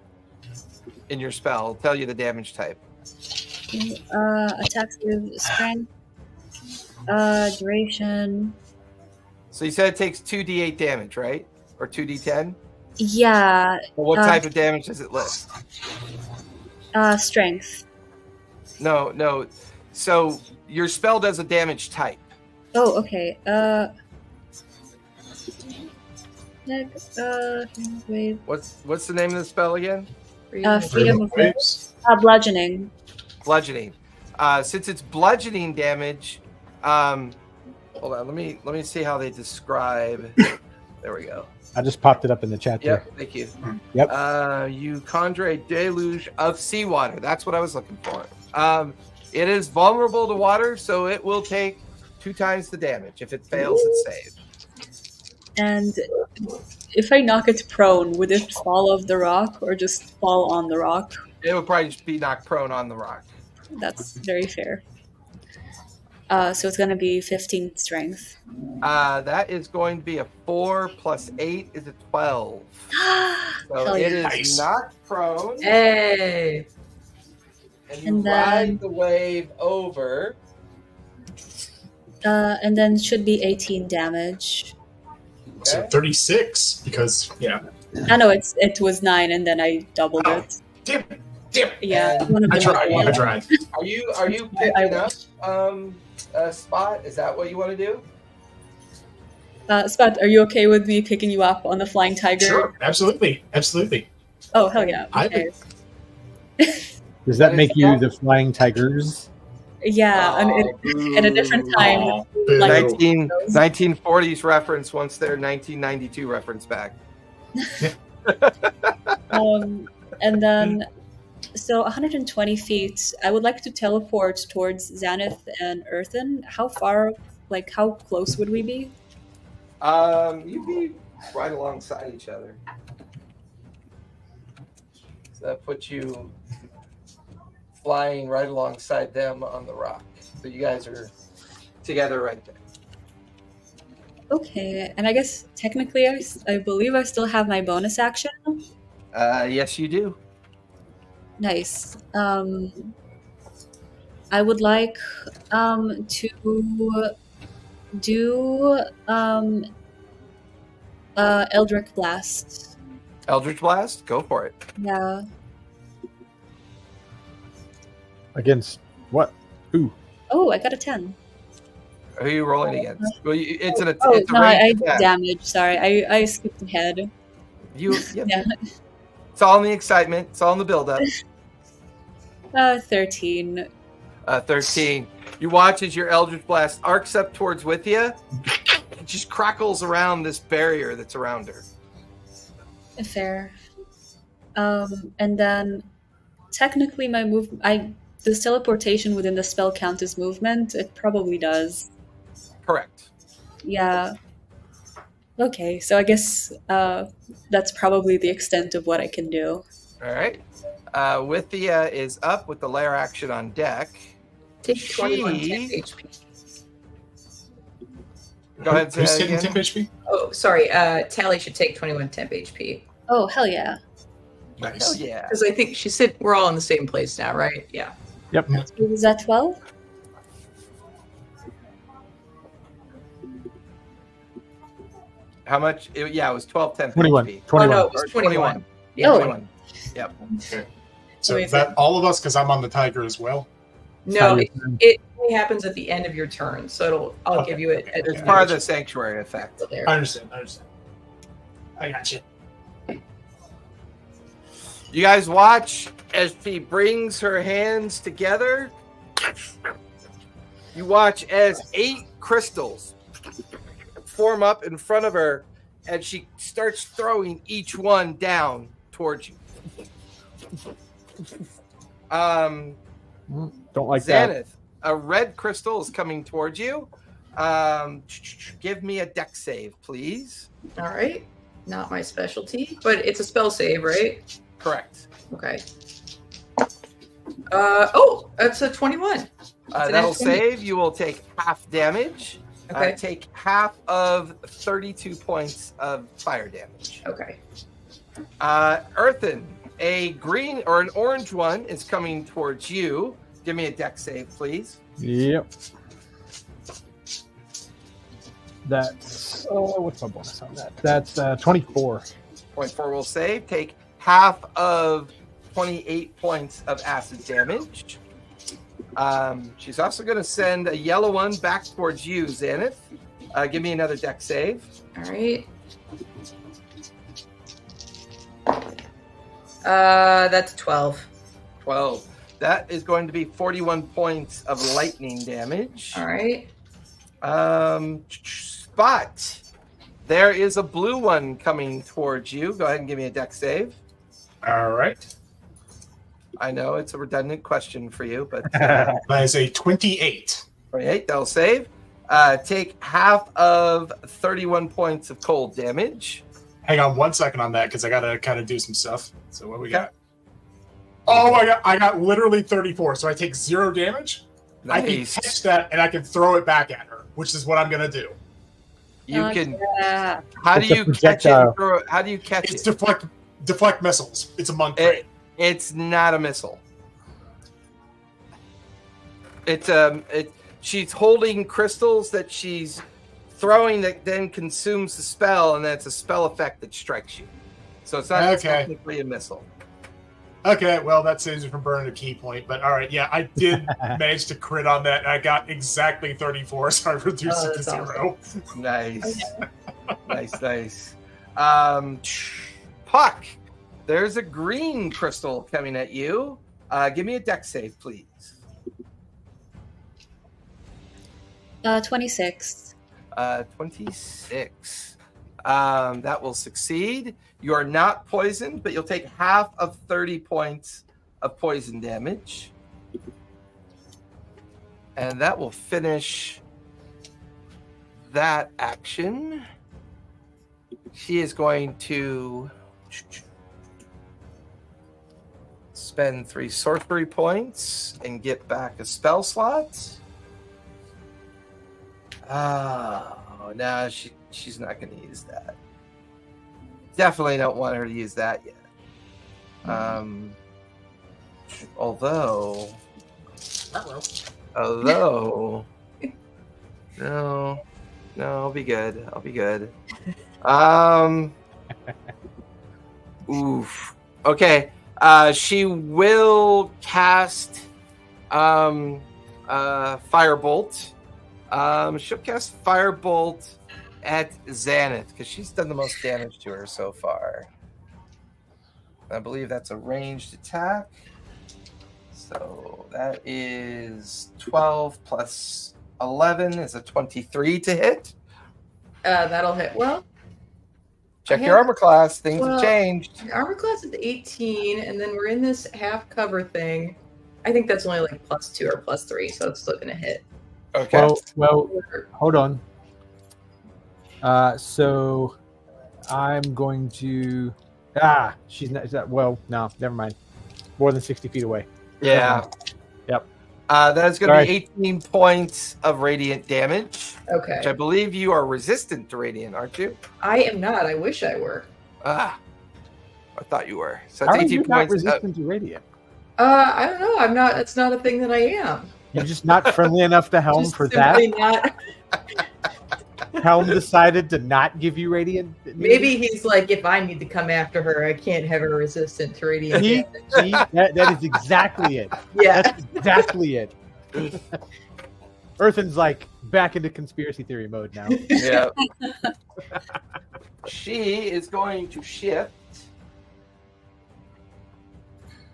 in your spell? I'll tell you the damage type. Attack save, strength, duration. So you said it takes 2d8 damage, right? Or 2d10? Yeah, Well, what type of damage does it list? strength. No. So your spell does a damage type. Oh, okay. Wave. What's the name of the spell again? Freedom of Wave. Waves. Bludgeoning. Bludgeoning. Since it's bludgeoning damage, hold on. Let me see how they describe. There we go. I just popped it up in the chat there. Yep. Thank you. Yep. You conjure a deluge of seawater. That's what I was looking for. It is vulnerable to water, so it will take 2 times the damage. If it fails, it's saved. And if I knock it prone, would it fall off the rock or just fall on the rock? It would probably just be knocked prone on the rock. That's very fair. So it's going to be 15 strength. That is going to be a 4 plus 8 is a 12. So Hell it yeah. is Nice. knocked prone, Hey. and you And then- ride the wave over. And then should be 18 damage. So Okay. 36, because, yeah. I know it was 9 and then I doubled Oh. it. Damn it. Yeah. And one of I them- tried. I tried. Are you picking up a spot? Is that what you want to do? Spot, are you okay with me picking you up on the Flying Tiger? Sure. Absolutely. Absolutely. Oh, hell yeah. I Okay. Does that make you the Flying Tigers? Yeah, and at a different time. Aw, Like- boo. 1940s reference once their 1992 reference back. And then, so 120 feet, I would like to teleport towards Xanith and Earthen. How far, like, how close would we be? You'd be right alongside each other. So that puts you flying right alongside them on the rock. So you guys are together right there. Okay, and I guess technically, I believe I still have my bonus action. Yes, you do. Nice. I would like to do Eldritch Blast. Eldritch Blast, go for it. Yeah. Against what? Who? Oh, I got a 10. Who are you rolling against? Well, it's an Oh, it's a no, I ranged did attack. damage. Sorry, I skipped ahead. Yep. Yeah. It's all in the excitement. It's all in the build-up. 13. 13. You watch as your Eldritch Blast arcs up towards Withia. It just crackles around this barrier that's around her. Fair. And then technically my does teleportation within the spell count as movement? It probably does. Correct. Yeah. Okay, so I guess that's probably the extent of what I can do. All right. Withia is up with the lair action on deck. Take 21 temp HP. Go ahead, say Who's that taking again. temp HP? Oh, sorry. Tally should take 21 temp HP. Oh, hell yeah. Nice. Hell yeah. Because I think she said we're all in the same place now, right? Yeah. Yep. Was that 12? How much? It was 12 temp 21. HP. 21. Oh, no, it was 21. Yeah, Oh. 21. Yep. Okay. So Wait, is that all of us? Because I'm on the tiger as well. No, it only happens at the end of your turn, so I'll Okay. give you it. At It's the part of end the sanctuary effect. there. I understand. I got you. You guys watch as she brings her hands together. You watch as 8 crystals form up in front of her, and she starts throwing each one down towards you. Don't like that. Xanath, a red crystal is coming towards you. Give me a deck save, please. All right. Not my specialty, but it's a spell save, right? Correct. Okay. Oh, that's a 21. It's an That'll F20. save. You will take half damage. Okay. Take half of 32 points of fire damage. Okay. Earthen, a green or an orange one is coming towards you. Give me a deck save, please. Yep. That's what's my bonus on that? That's 24. 0.4 will save. Take half of 28 points of acid damage. She's also going to send a yellow one back towards you, Xanath. Give me another deck save. All right. That's 12. 12. That is going to be 41 points of lightning damage. All right. Spot. There is a blue one coming towards you. Go ahead and give me a deck save. All right. I know it's a redundant question for you, but That is a 28. 28, that'll save. Take half of 31 points of cold damage. Hang on 1 second on that because I gotta kind of do some stuff. So what we Okay. got? Oh my god! I got literally 34, so I take 0 damage. I can Nice. catch that and I can throw it back at her, which is what I'm gonna do. You Oh, can. yeah. How do It's a you catch it? projectile. And throw it? How do you catch It's it? deflect missiles. It's a monk trait. It's not a missile. She's holding crystals that she's throwing that then consumes the spell, and then it's a spell effect that strikes you. So it's not Okay. technically a missile. Okay, well that saves me from burning a key point, but all right, yeah, I did manage to crit on that, and I got exactly 34, so I reduced Oh, it to that's 0. Nice. nice. Puck, there's a green crystal coming at you. Give me a deck save, please. 26. 26. That will succeed. You are not poisoned, but you'll take half of 30 points of poison damage. And that will finish that action. She is going to spend 3 sorcery points and get back a spell slot. Oh, no, she's not going to use that. Definitely don't want her to use that yet. Although, no, I'll be good. Oof. Okay. She will cast Firebolt. She'll cast Firebolt at Xanath because she's done the most damage to her so far. I believe that's a ranged attack. So that is 12 plus 11 is a 23 to hit. That'll hit. Well, Check I your have- armor class. Things well, have changed. your armor class is 18, and then we're in this half cover thing. I think that's only like +2 or +3, so it's still gonna hit. Okay. Well, hold on. So I'm going to. She's not. Is that, well, no, never mind. more than 60 feet away. Yeah. Yep. That is going to be Sorry. 18 points of radiant damage, which I Okay. believe you are resistant to radiant, aren't you? I am not. I wish I were. Ah, I thought you were. So How that's are you 18 not points. resistant to radiant? I don't know. I'm not. It's not a thing that I am. You're just not friendly enough to Helm Just for that? simply not. Helm decided to not give you radiant? Maybe he's like, if I need to come after her, I can't have her resistant to radiant See? damage. See? That is exactly it. Yeah. That's exactly it. Earthen's like back into conspiracy theory mode now. Yeah. She is going to shift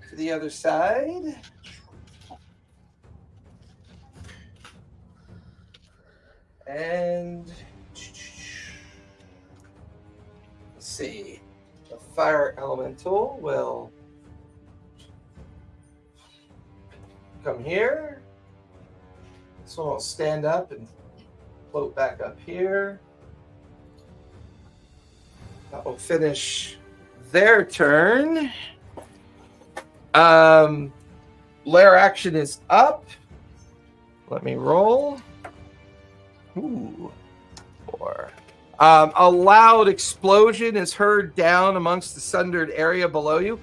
to the other side. And let's see. The fire elemental will come here. This one will stand up and float back up here. That will finish their turn. Lair action is up. Let me roll. Ooh, 4. A loud explosion is heard down amongst the sundered area below you.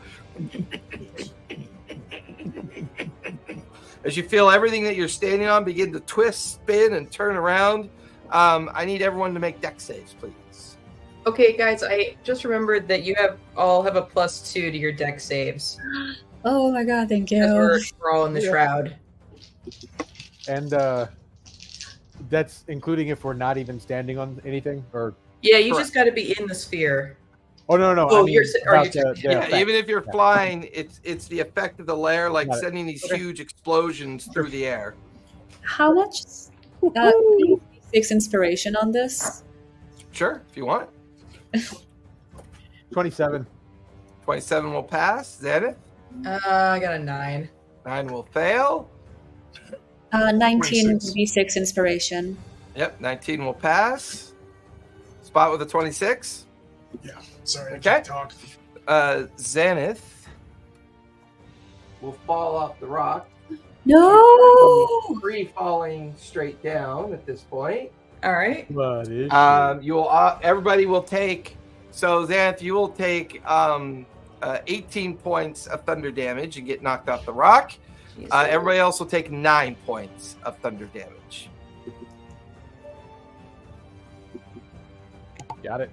As you feel everything that you're standing on begin to twist, spin, and turn around. I need everyone to make dex saves, please. Okay, guys. I just remembered that you all have a +2 to your deck saves. Oh my god, thank Because you. we're all in the shroud. And that's including if we're not even standing on anything? Or Yeah, you Correct. just got to be in the sphere. Oh, no. Oh, I mean, you're- or about you're- the Yeah, effect. even if you're flying, it's the effect of the lair, like Got it. sending these Okay. huge explosions through the air. How much? 6 inspiration on this? Sure, if you want. 27. 27 will pass. Zenith, I got a 9. 9 will fail. 19 26. V6 inspiration. Yep, 19 will pass. Spot with a 26. Yeah. Sorry, I Okay. can't talk. Zenith will fall off the rock. No! Free falling straight down at this point. All right. What is You will. Everybody will take. So Xanth, you will take 18 points of thunder damage and get knocked off the rock. Everybody else will take 9 points of thunder damage. Got it.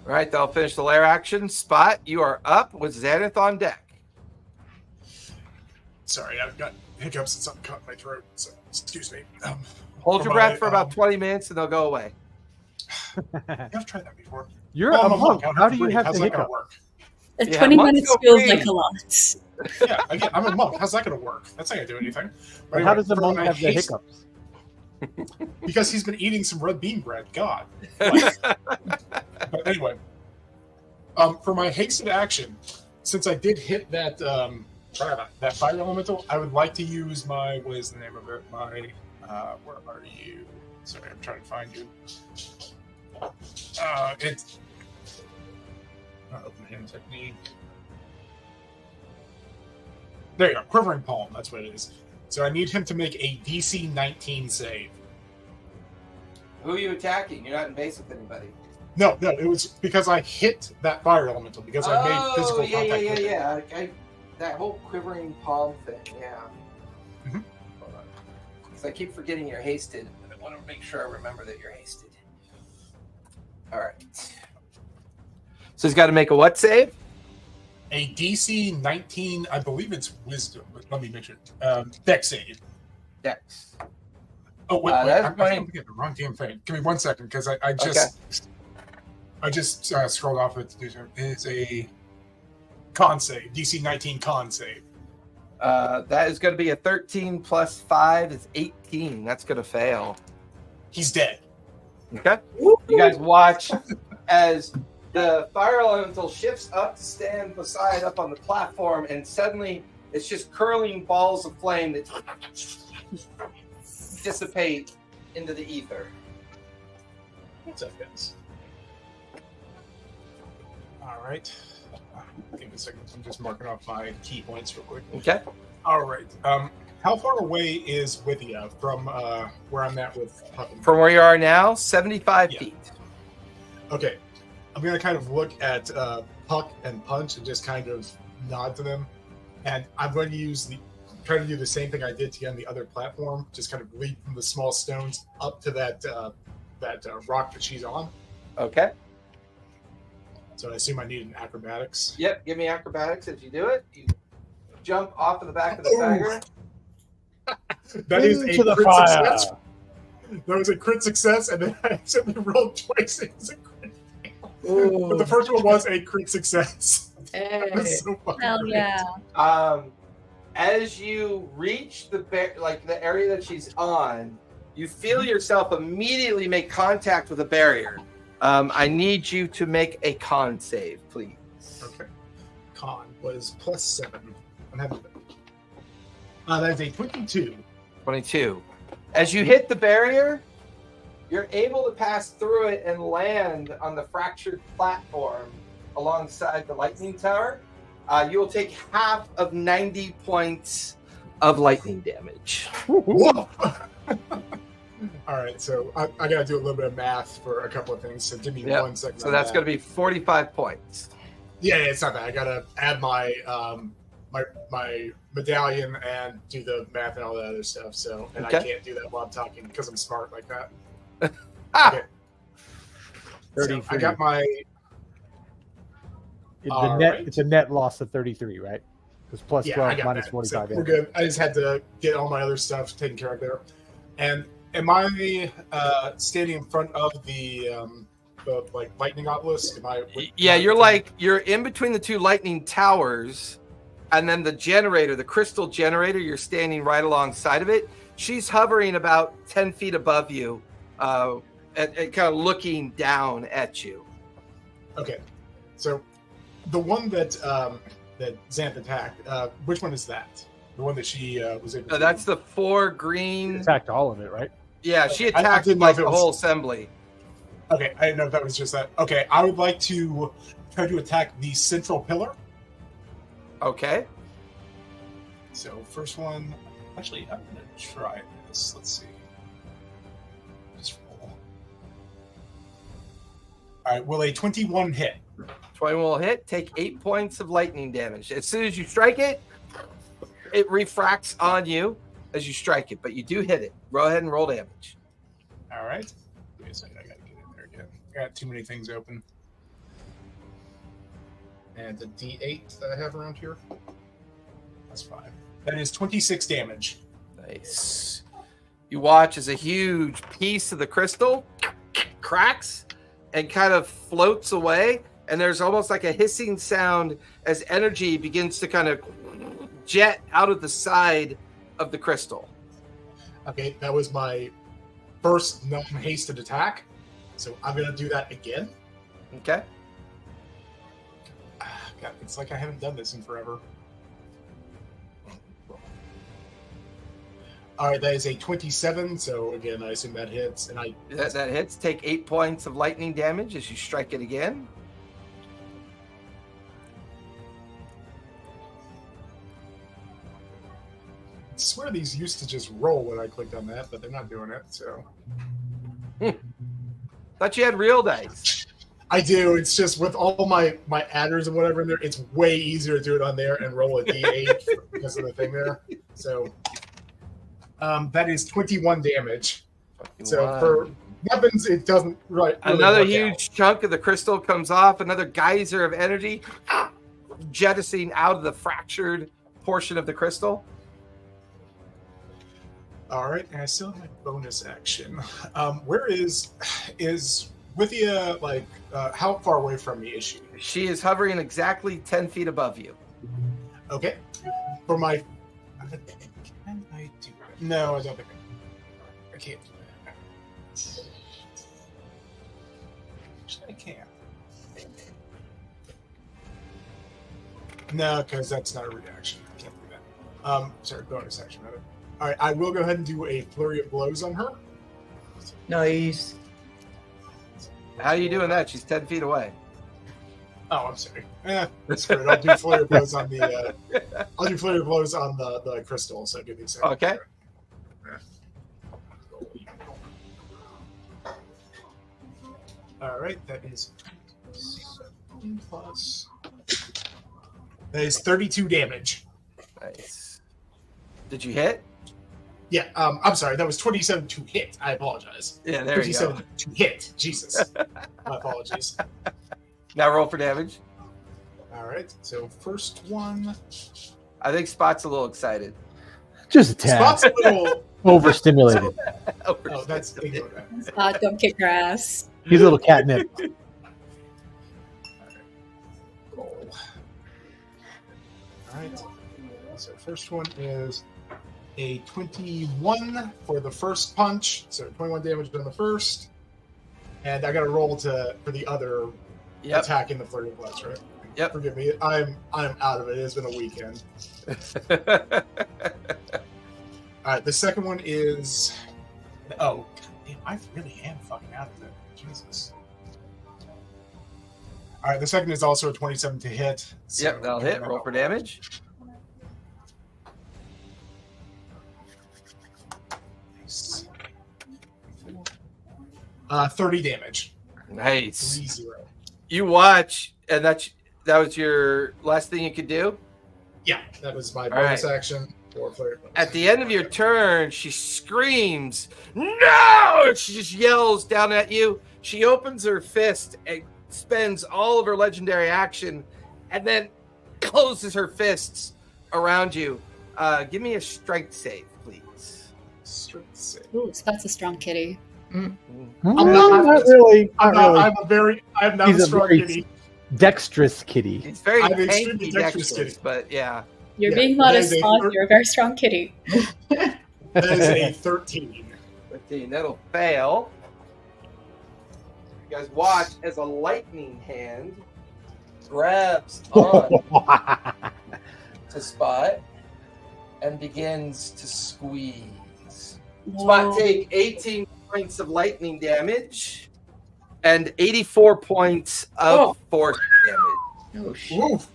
All right, that'll finish the lair action. Spot, you are up with Xanth on deck. Sorry, I've got hiccups and something caught in my throat. So excuse me. Hold For your my, breath for about 20 minutes and they'll go away. I've tried that before. You're Well, a I'm monk. I'm How do you free. have How's the that gonna hiccup? work? Yeah, 20 monks minutes go feels free. like a lot. Yeah, again, I'm a monk. How's that going to work? That's not going to do anything. But How anyway, does the for monk my have the haste- hiccups? Because he's been eating some red bean bread. God. Like, but anyway, for my hasted action, since I did hit that that fire elemental, I would like to use my, what is the name of it? My where are you? Sorry, I'm trying to find you. It's open hand technique. There you go, quivering palm. That's what it is. So I need him to make a DC 19 save. Who are you attacking? You're not in base with anybody. No, it was because I hit that fire elemental because I made physical contact with it. yeah. That whole quivering palm thing, yeah. Mhm. Hold on. Because I keep forgetting you're hasted. I want to make sure I remember that you're hasted. All right. So he's got to make a what save? A DC 19, I believe it's wisdom, but let me make sure. Dex save. Dex. Oh, wait, that's I'm funny. looking at the wrong damn thing. Give me 1 second, because I just scrolled off it to do something. It's a con save, DC 19 con save. That is going to be a 13 plus 5 is 18. That's going to fail. He's dead. Okay. You guys watch as the fire elemental shifts up to stand beside up on the platform, and suddenly it's just curling balls of flame that dissipate into the ether. What's up, guys? All right. Give me a second. I'm just marking off my key points real quick. Okay. All right. How far away is Withia from where I'm at with Puffin? From where you are now, 75 Yeah. feet. Okay. I'm going to kind of look at Puck and Punch and just kind of nod to them. And I'm going to try to do the same thing I did to get on the other platform. Just kind of leap from the small stones up to that rock that she's on. Okay. So I assume I need an acrobatics. Yep. Give me acrobatics as you do it. You jump off of the back of the Ooh. tiger. That is Into a the crit fire. success. That was a crit success, and then I accidentally rolled twice. It was a crit fail. But the first one was a crit success. Hey. That was so fucking Hell great. yeah. As you reach the the area that she's on, you feel yourself immediately make contact with a barrier. I need you to make a con save, please. Okay. Con was +7. I'm having that is a 22. 22. As you hit the barrier, you're able to pass through it and land on the fractured platform alongside the lightning tower. You will take half of 90 points of lightning damage. Whoa! All right, so I got to do a little bit of math for a couple of things. So give me Yep. 1 second. So that's going to be 45 points. Yeah, it's not bad. I got to add my my medallion and do the math and all that other stuff. So, and Okay. I can't do that while I'm talking because I'm smart like that. Ah! Okay. So 33. I got my. All net, right. It's a net loss of 33, right? It's plus Yeah, 12 I got minus that. 45. So we're good. I just had to get all my other stuff taken care of there. And am I standing in front of the like lightning obelisk? Am I? Yeah, you're in between the two lightning towers, and then the generator, the crystal generator, you're standing right alongside of it. She's hovering about 10 feet above you, and kind of looking down at you. Okay, so the one that that Xanth attacked, which one is that? The one that she was able to... That's the 4 You green. attacked all of it, right? Yeah, she I attacked didn't know like if it the was- whole assembly. Okay, I didn't know if that was just that. Okay, I would like to try to attack the central pillar. Okay. So first one, actually, I'm gonna try this. Let's see. Just roll. All right, will a 21 hit? 20 will hit. Take 8 points of lightning damage. As soon as you strike it, it refracts on you as you strike it, but you do hit it. Go ahead and roll damage. All right. Wait a second, I gotta get in there again. I got too many things open. And the D8 that I have around here. That's 5. That is 26 damage. Nice. You watch as a huge piece of the crystal cracks and kind of floats away, and there's almost like a hissing sound as energy begins to kind of jet out of the side of the crystal. Okay, that was my first non-hasted attack. So I'm gonna do that again. Okay. God, it's like I haven't done this in forever. All right, that is a 27. So again, I assume that hits, and I That hits. Take 8 points of lightning damage as you strike it again. swear these used to just roll when I clicked on that, but they're not doing it. So Thought you had real dice. I do. It's just with all my adders and whatever in there, it's way easier to do it on there and roll a d8 because of the thing there. So that is 21 damage. So Wow. for weapons, it doesn't really Another work huge chunk of the crystal comes off, another geyser of energy jettisoning out of the fractured portion of the crystal. All right, and I still have my bonus action. Where is Withia, like, how far away from me is she? She is hovering exactly 10 feet above you. Okay. For my... Can I do it? No, I don't think I can't do that. Actually, I can. No, because that's not a reaction. I can't do that. Sorry, bonus action, rather. All right, I will go ahead and do a flurry of blows on her. Nice. How are you doing that? She's 10 feet away. Oh, I'm sorry. Screw it. I'll do flurry blows on the. I'll do flurry blows on the crystal. So give me a second. Okay. All right, that is 7 plus. That is 32 damage. Nice. Did you hit? Yeah, I'm sorry. That was 27 to hit. I apologize. Yeah, there you go. 57 to hit. Jesus. My apologies. Now roll for damage. All right, so first one. I think Spot's a little excited. Just a tad. Spot's a little overstimulated. Oh, that's ignore that. Spot, don't kick her ass. He's a little catnip. Roll. All right. So first one is a 21 for the first punch. So 21 damage on the first, and I got to roll for the other attack in the flurry of blows, right? Yep. Forgive me. I'm out of it. It has been a weekend. All right. The second one is. Oh, damn, I really am fucking out of it. Jesus. All right. The second is also a 27 to hit. So Yep, that'll hit. Roll for damage. Nice. 30 damage. Nice. 3-0. You watch, and that was your last thing you could do? Yeah, that was my All bonus right. action. At the end of your turn, she screams, "No!" And she just yells down at you. She opens her fist and spends all of her legendary action and then closes her fists around you. Give me a strength save, please. Strength save. Ooh, Spot's a strong kitty. I'm Not really. I'm not He's a a strong very kitty. dexterous kitty. It's very I'm painfully extremely dexterous dexterous, kitty. but yeah. You're Yeah, being that modest, is a Spot. third- You're a very strong kitty. That is a 13. 15. That'll fail. You guys watch as a lightning hand grabs on to Spot and begins to squeeze. Spot Whoa. take 18 points of lightning damage and 84 points of force damage. Oh shit. Oof.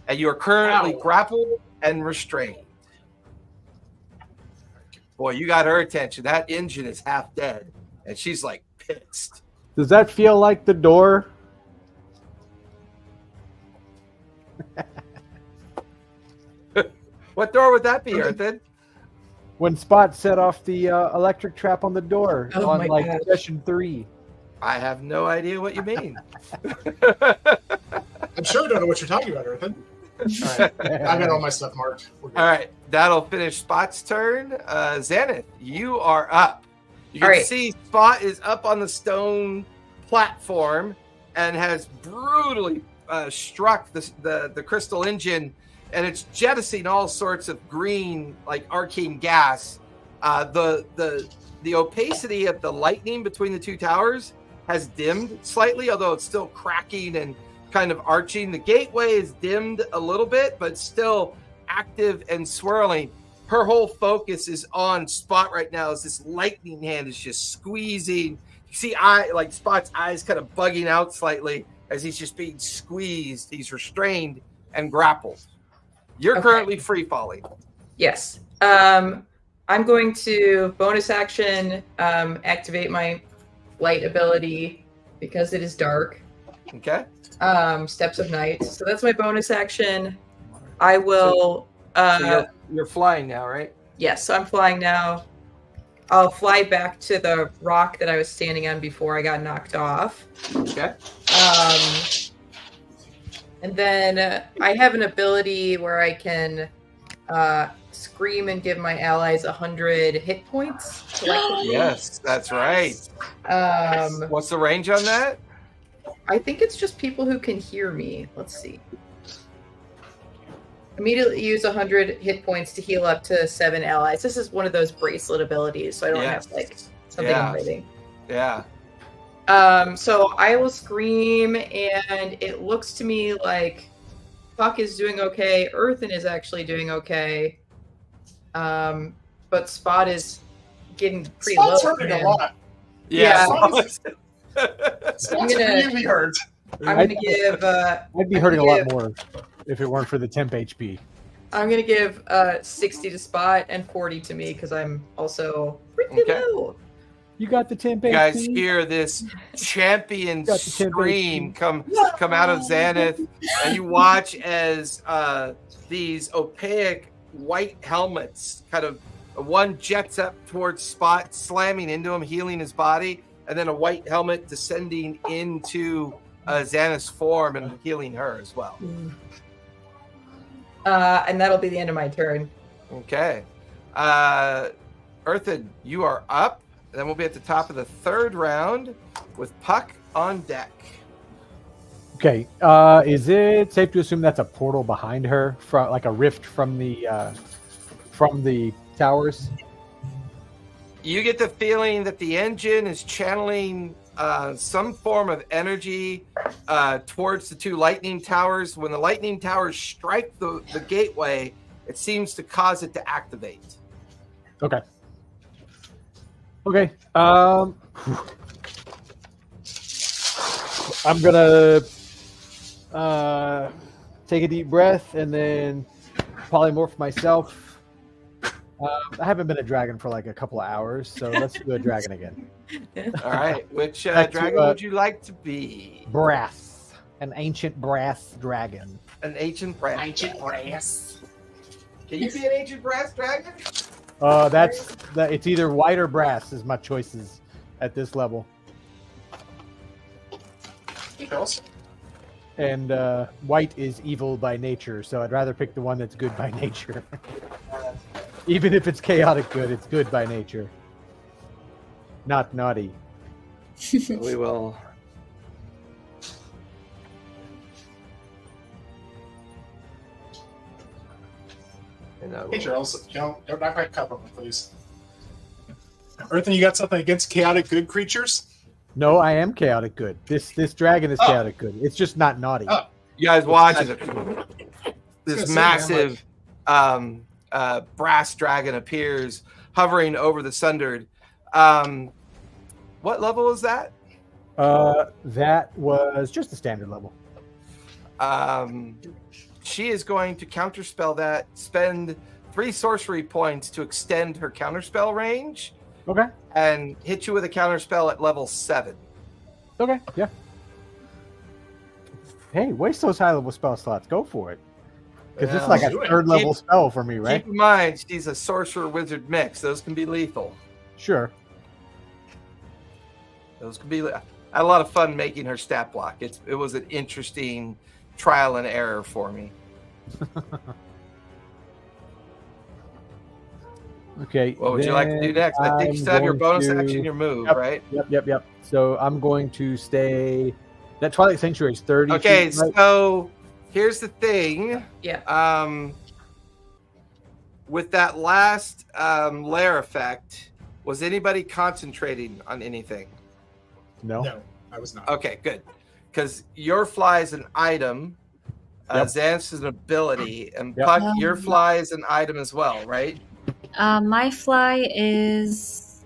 And you are currently Ow. grappled and restrained. Boy, you got her attention. That engine is half dead, and she's like pissed. Does that feel like the door? What door would that be, Earthen? When Spot set off the electric trap on the door Oh on my like gosh. session 3. I have no idea what you mean. I'm sure I don't know what you're talking about, Earthen. All right. I got all my stuff marked. We're good. All right, that'll finish Spot's turn. Xaneth, you are up. You can All right. see Spot is up on the stone platform and has brutally struck the crystal engine, and it's jettisoning all sorts of green, like arcane gas. The opacity of the lightning between the two towers has dimmed slightly, although it's still cracking and kind of arching. The gateway is dimmed a little bit, but still active and swirling. Her whole focus is on Spot right now as this lightning hand is just squeezing. You see Spot's eyes kind of bugging out slightly as he's just being squeezed. He's restrained and grappled. You're Okay. currently free falling. Yes. I'm going to bonus action activate my light ability because it is dark. Okay. Steps of Night. So that's my bonus action. I will. So you're flying now, right? Yes, so I'm flying now. I'll fly back to the rock that I was standing on before I got knocked off. Okay. And then I have an ability where I can scream and give my allies 100 hit points. collectively. Yes, that's right. What's the range on that? I think it's just people who can hear me. Let's see. Immediately use 100 hit points to heal up to 7 allies. This is one of those bracelet abilities, so I don't have something Yeah. in writing. Yeah. So I will scream, and it looks to me like Puck is doing okay. Earthen is actually doing okay. But Spot is getting pretty Spot's low. hurting a man. lot. Yeah. I'm Spot's gonna- really hurt. I'm going to give. I'd be hurting a lot more if it weren't for the temp HP. I'm going to give 60 to Spot and 40 to me because I'm also pretty low. You got the temp HP. You guys hear this champion scream come out of Xanath, and you watch as these opaque white helmets kind of one jets up towards Spot, slamming into him, healing his body, and then a white helmet descending into Xanath's form and healing her as well. And that'll be the end of my turn. Okay. Earthen, you are up. Then we'll be at the top of the third round with Puck on deck. Okay. Is it safe to assume that's a portal behind her, from like a rift from the towers? You get the feeling that the engine is channeling some form of energy towards the two lightning towers. When the lightning towers strike the gateway, it seems to cause it to activate. Okay. Okay. I'm gonna take a deep breath and then polymorph myself. I haven't been a dragon for like a couple of hours, so let's do a dragon again. All right. Which Back to, dragon would you like to be? Brass. An ancient brass dragon. An ancient brass. Ancient brass. Can you be an ancient brass dragon? It's either white or brass is my choices at this level. And white is evil by nature, so I'd rather pick the one that's good by nature. Even if it's chaotic good, it's good by nature. Not naughty. So we will. Hey, Charles, don't knock my cup over, please. Earthen, you got something against chaotic good creatures? No, I am chaotic good. This dragon is chaotic good. It's just not naughty. Oh. You guys watch this massive brass dragon appears, hovering over the Sundered. What level is that? That was just the standard level. She is going to counterspell that, spend 3 sorcery points to extend her counterspell range. Okay. And hit you with a counterspell at level 7. Okay, yeah. Hey, waste those high level spell slots. Go for it. Because it's like a third level spell for me, right? Keep in mind, she's a sorcerer wizard mix. Those can be lethal. Sure. Those can be. I had a lot of fun making her stat block. It was an interesting trial and error for me. Okay. What would you like to do next? I think you still have your bonus action, your move, right? Yep. So I'm going to stay. That Twilight Sanctuary is 30. Okay, feet, right? so here's the thing. Yeah. With that last lair effect, was anybody concentrating on anything? No, I was not. Okay, good. Because your fly is an item, Xanth's is an ability, and Puck, your fly is an item as well, right? My fly is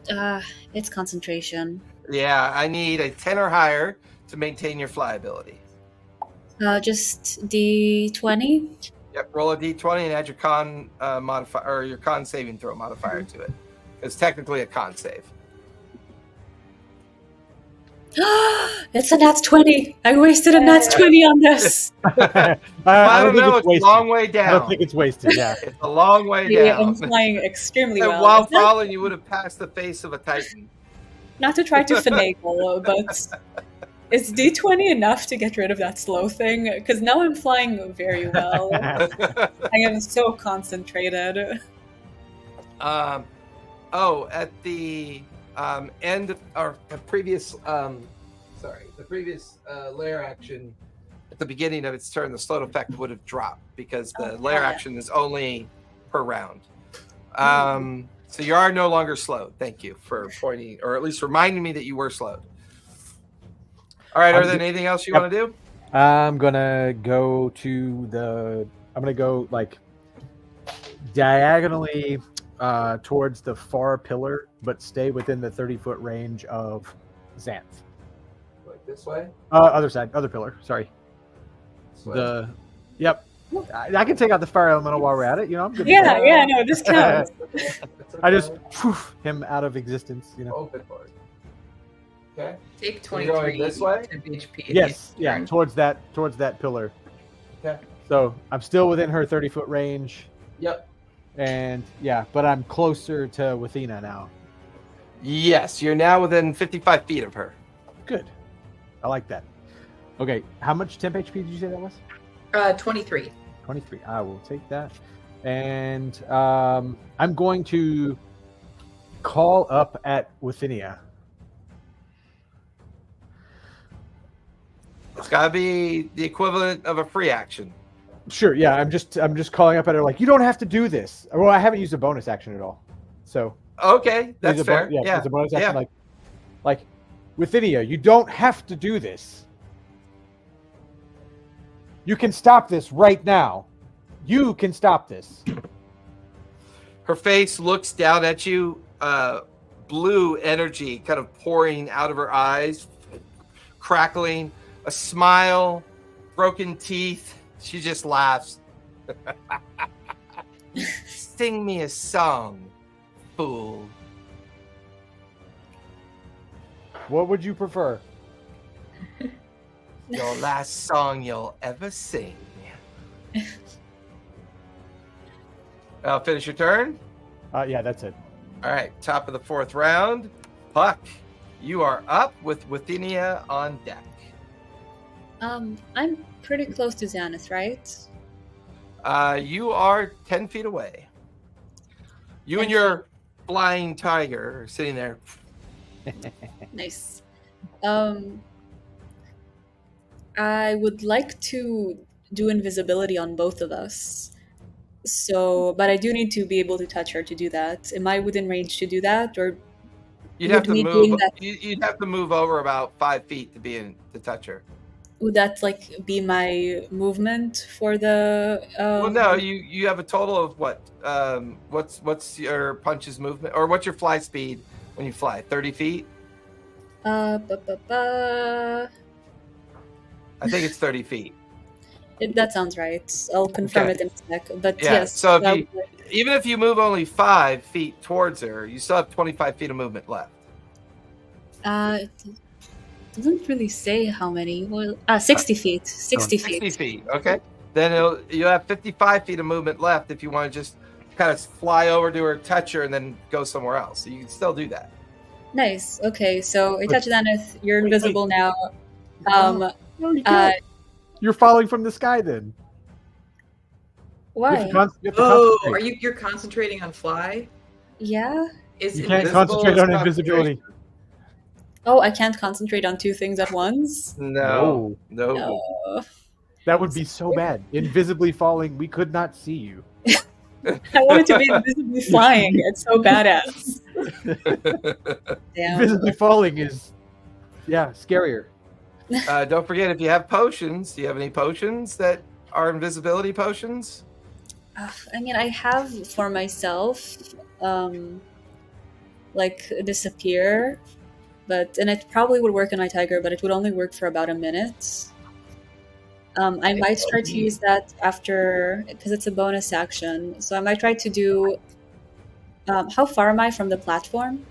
it's concentration. Yeah, I need a 10 or higher to maintain your fly ability. Just D20. Yep, roll a d20 and add your con modifier or your con saving throw modifier to it. It's technically a con save. It's a nat 20. I wasted a nat 20 on this. I don't know. It's a long way down. I don't think it's wasted. Yeah, it's a long way Yeah, down. I'm flying extremely And well. while falling, you would have passed the face of a Titan. Not to try to finagle, but is D20 enough to get rid of that slow thing? Because now I'm flying very well. I am so concentrated. At the end of our previous, the previous lair action at the beginning of its turn, the slowed effect would have dropped because the lair action is only per round. So you are no longer slowed. Thank you for pointing, or at least reminding me that you were slowed. All right, are there anything else you want to do? I'm gonna go to the. I'm gonna go like diagonally towards the far pillar, but stay within the 30-foot range of Xanth. This way? Other side, other pillar. Sorry. This way. Yep. I can take out the fire elemental while we're at it. I'm good. Yeah, no, this counts. I just poof him out of existence. Open for it. Okay. Take So you're going 23 this way? temp HP. Yes, yeah, towards that pillar. Okay. So I'm still within her 30-foot range, Yep. and yeah, but I'm closer to Wathena now. Yes, you're now within 55 feet of her. Good. I like that. Okay, how much temp HP did you say that was? 23. 23. I will take that. And I'm going to call up at Wathenia. It's got to be the equivalent of a free action. Sure, yeah, I'm just calling up at her like, you don't have to do this. Well, I haven't used a bonus action at all. So Okay, that's use a fair. yeah, it's a bonus action yeah. like Wathenia, you don't have to do this. You can stop this right now. You can stop this. Her face looks down at you, blue energy kind of pouring out of her eyes, crackling, a smile, broken teeth. She just laughs. Sing me a song, fool. What would you prefer? Your last song you'll ever sing. I'll finish your turn. Yeah, that's it. All right, top of the fourth round. Puck, you are up with Wathenia on deck. I'm pretty close to Xanath, right? You are 10 feet away. You 10 and your flying tiger are sitting there. Nice. I would like to do invisibility on both of us. So, but I do need to be able to touch her to do that. Am I within range to do that, or You'd have would to me doing move. that- You'd have to move over about 5 feet to touch her. would that like be my movement for the? Well, no, you have a total of what? What's your punches movement, or what's your fly speed when you fly? 30 feet. Uh, I think it's 30 feet. that sounds right. I'll confirm Okay. it in a sec. But Yeah, yes. so if that you- would- Even if you move only 5 feet towards her, you still have 25 feet of movement left. it doesn't really say how many. Well, 60 feet. 60 feet. 60 feet. Okay. Then you'll have 55 feet of movement left if you want to just kind of fly over to her, touch her, and then go somewhere else. So you can still do that. Nice. Okay, so I touch Xanath. You're Wait, invisible now. No, you Uh, can't. You're falling from the sky then. You have why? to you have to Oh, concentrate. you're concentrating on fly? Yeah. Is You can't invisible concentrate is on invisibility. Oh, I can't concentrate on two things at once. No. No. That would be so bad. Invisibly falling, we could not see you. I wanted to be invisibly flying. It's so badass. Damn. Invisibly falling is, yeah, scarier. Don't forget, if you have potions, do you have any potions that are invisibility potions? I mean, I have for myself, like disappear, and it probably would work on my tiger, but it would only work for about a minute. I might try to use that after, because it's a bonus action. So I might try to do. How far am I from the platform?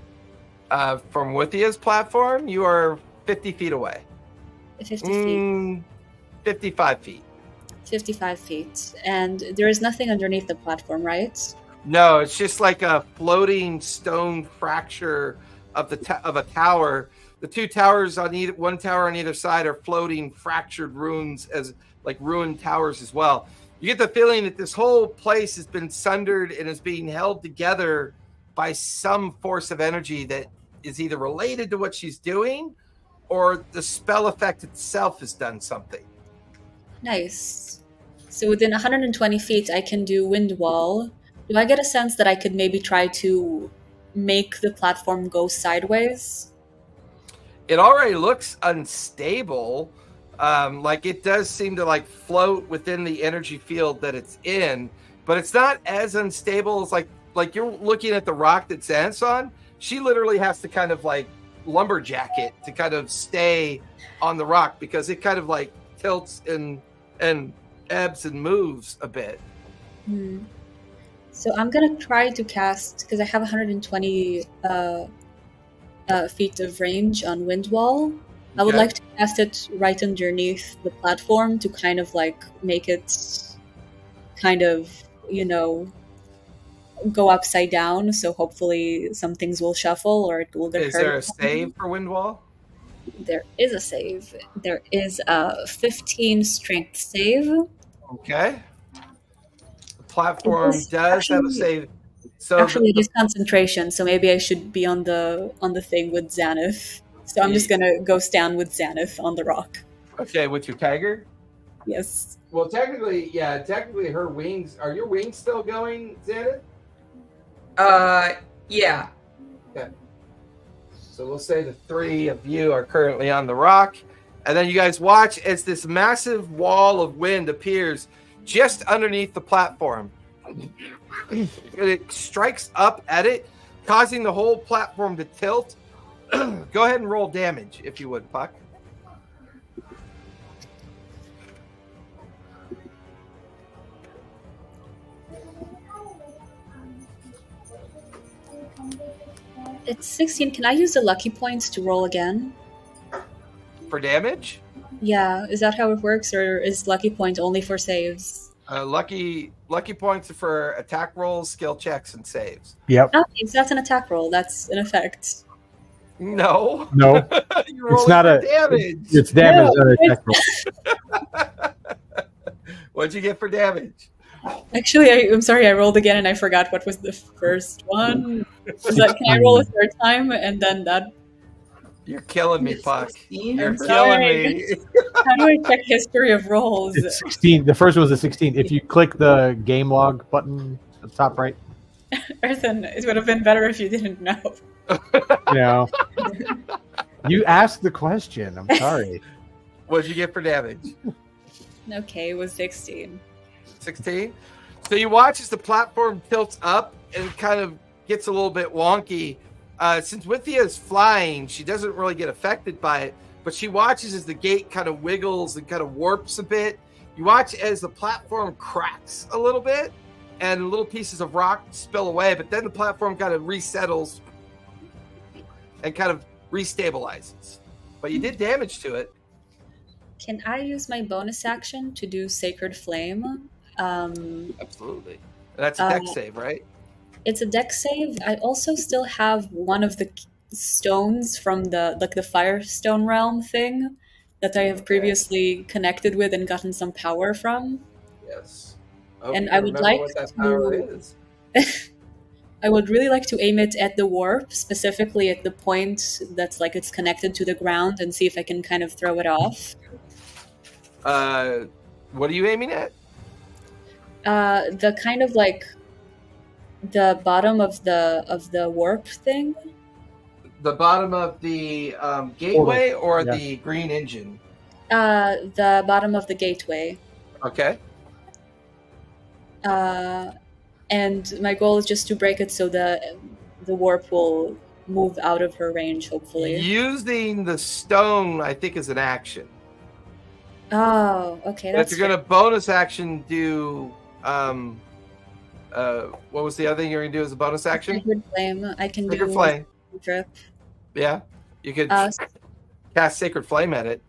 From Withia's platform, you are 50 feet away. 50 feet. 55 feet. 55 feet. And there is nothing underneath the platform, right? No, it's just like a floating stone fracture of of a tower. The two towers on one tower on either side are floating fractured ruins as like ruined towers as well. You get the feeling that this whole place has been sundered and is being held together by some force of energy that is either related to what she's doing or the spell effect itself has done something. Nice. So within 120 feet, I can do wind wall. Do I get a sense that I could maybe try to make the platform go sideways? It already looks unstable. Like it does seem to like float within the energy field that it's in, but it's not as unstable as like you're looking at the rock that Xanth's on. She literally has to kind of like lumberjack it to kind of stay on the rock because it kind of like tilts and ebbs and moves a bit. So I'm gonna try to cast, because I have 120 feet of range on wind wall. I would Okay. like to cast it right underneath the platform to kind of like make it kind of, go upside down. So hopefully some things will shuffle or it will get Is hurt. there a save for wind wall? There is a save. There is a 15 strength save. Okay. The platform This does have a actually- save. So Actually, it is concentration, so maybe I should be on the thing with Xanath. So I'm just gonna go stand with Xanath on the rock. okay, with your tiger? Yes. Well, technically her wings, are your wings still going, Xanet? Yeah. So we'll say the three of you are currently on the rock. And then you guys watch as this massive wall of wind appears just underneath the platform. It strikes up at it, causing the whole platform to tilt. Go ahead and roll damage, if you would, Puck. It's 16. Can I use the lucky points to roll again? For damage? Yeah, is that how it works, or is lucky point only for saves? Lucky points are for attack rolls, skill checks, and saves. Yep. Okay, so that's an attack roll. That's an effect. No. No, You're rolling not for a- damage. it's damage. No, Not a attack roll. What'd you get for damage? Actually, I'm sorry, I rolled again and I forgot what was the first one. Was that, can I roll a third time and then that? You're killing me, Puck. 16? You're I'm killing sorry. me. How do I check history of rolls? It's 16. The first one was a 16. If you click the game log button at the top right, Earthen, it would have been better if you didn't know. you know. You asked the question. I'm sorry. What'd you get for damage? Okay, it was 16. 16. So you watch as the platform tilts up and kind of gets a little bit wonky. Since Withia is flying, she doesn't really get affected by it, but she watches as the gate kind of wiggles and kind of warps a bit. You watch as the platform cracks a little bit and little pieces of rock spill away, but then the platform kind of resettles and kind of restabilizes. But you did damage to it. Can I use my bonus action to do Sacred Flame? Absolutely. And that's a dex save, right? It's a dex save. I also still have one of the stones from the Firestone Realm thing that I have previously connected with and gotten some power from. Yes. And you I would remember like what that power to- is. I would really like to aim it at the warp, specifically at the point that's like it's connected to the ground, and see if I can kind of throw it off. What are you aiming at? The kind of like the bottom of the warp thing. The bottom of the gateway or Yeah. the green engine? The bottom of the gateway. Okay. And my goal is just to break it so the warp will move out of her range, hopefully. Using the stone, I think, is an action. Oh, okay. But That's if you're going to bonus action do, what was the other thing you're going to do as a bonus action? Sacred Flame. I can Sacred do Flame. Drip. Yeah. You could Uh, cast Sacred Flame at it.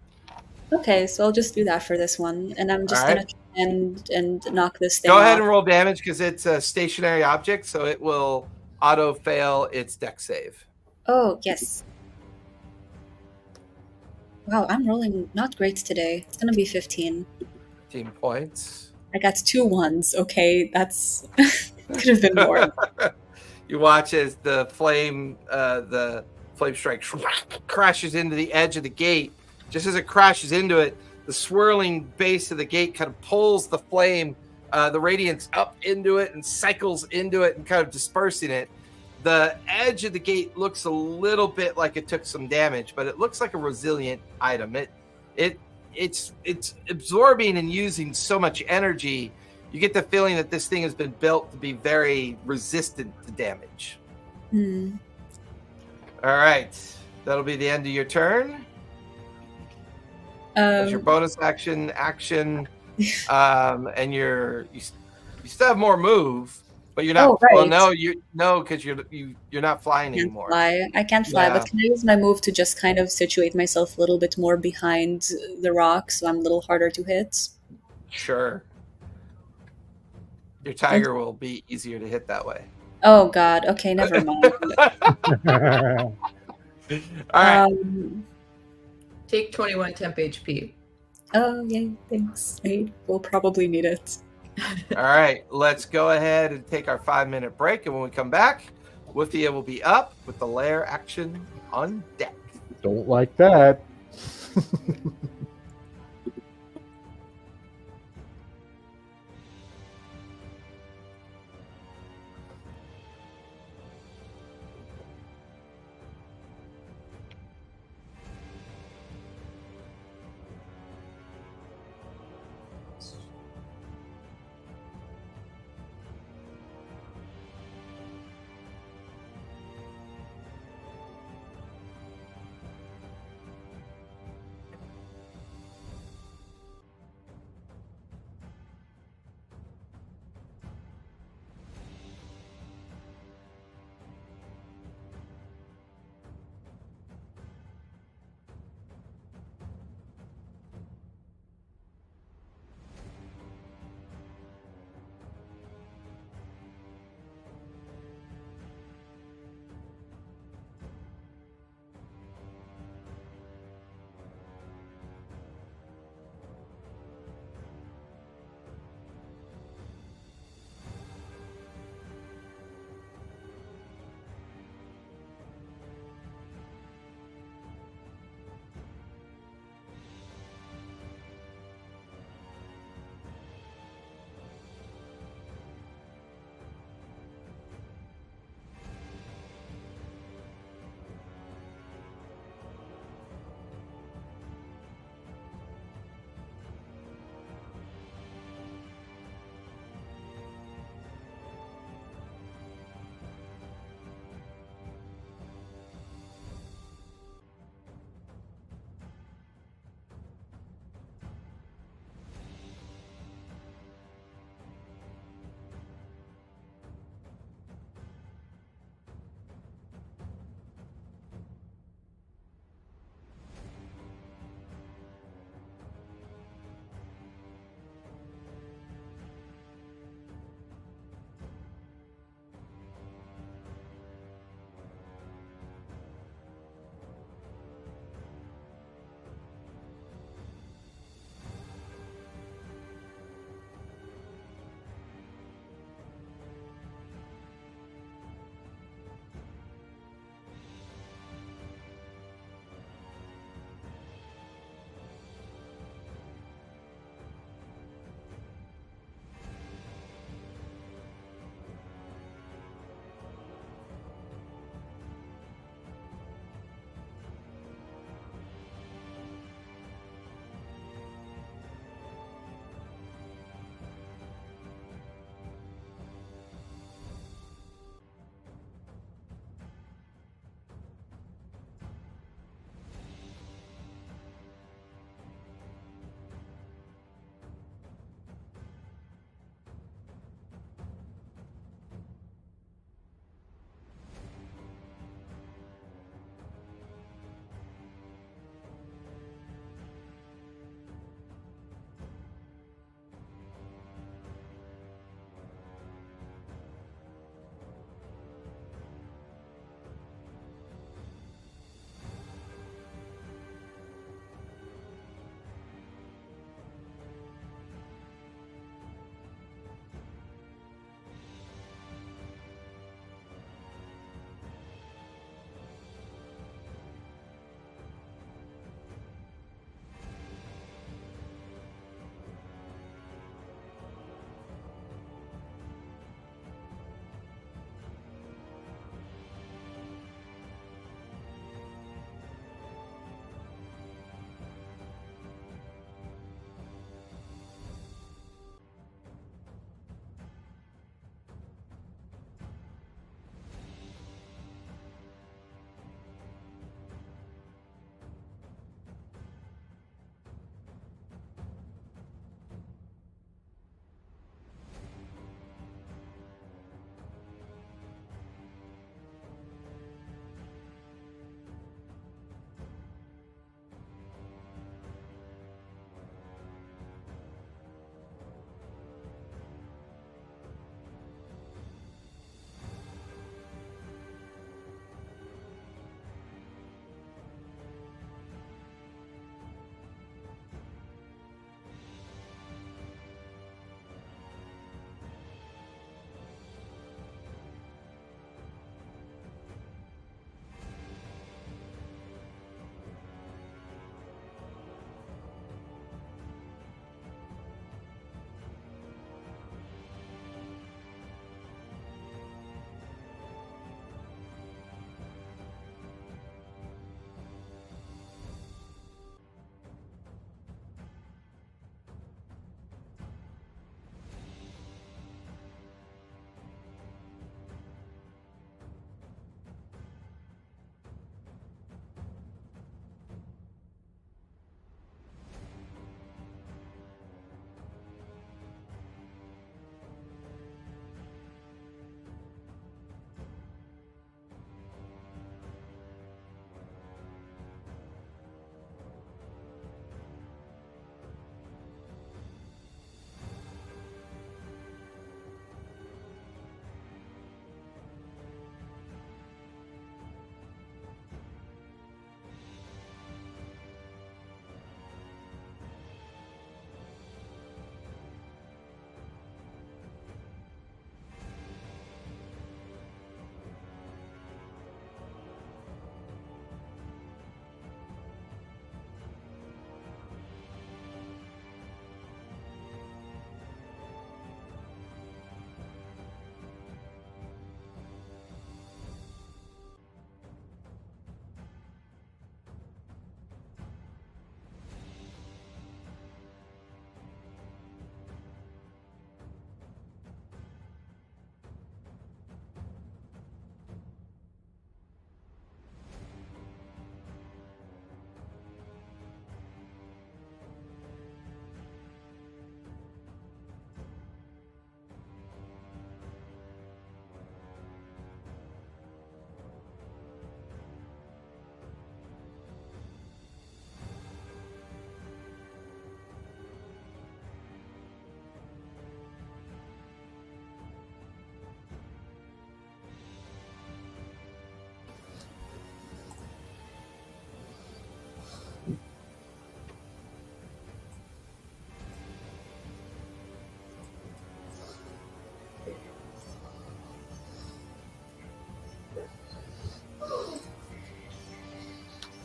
okay, so I'll just do that for this one, and I'm just All gonna try and knock this thing Go ahead off. and roll damage because it's a stationary object, so it will auto fail its dex save. Oh yes. Wow, I'm rolling not great today. It's gonna be 15. 15 points. I got 2 ones. Okay, that's could have been more. You watch as the flame strike crashes into the edge of the gate. Just as it crashes into it, the swirling base of the gate kind of pulls the flame, the radiance up into it and cycles into it and kind of dispersing it. The edge of the gate looks a little bit like it took some damage, but it looks like a resilient item. It's absorbing and using so much energy. You get the feeling that this thing has been built to be very resistant to damage. Hmm. All right. That'll be the end of your turn. That's your bonus action, and you still have more move, but you're not. Oh, right. Well, no, because you're not flying Can't anymore. fly. I can't fly, Yeah. but can I use my move to just kind of situate myself a little bit more behind the rock so I'm a little harder to hit? Sure. Your tiger will be easier to hit that way. Oh god. Okay, never mind. All right. Take 21 temp HP. Oh yay, thanks. I will probably need it. All right. Let's go ahead and take our 5-minute break, and when we come back, Withia will be up with the lair action on deck. Don't like that.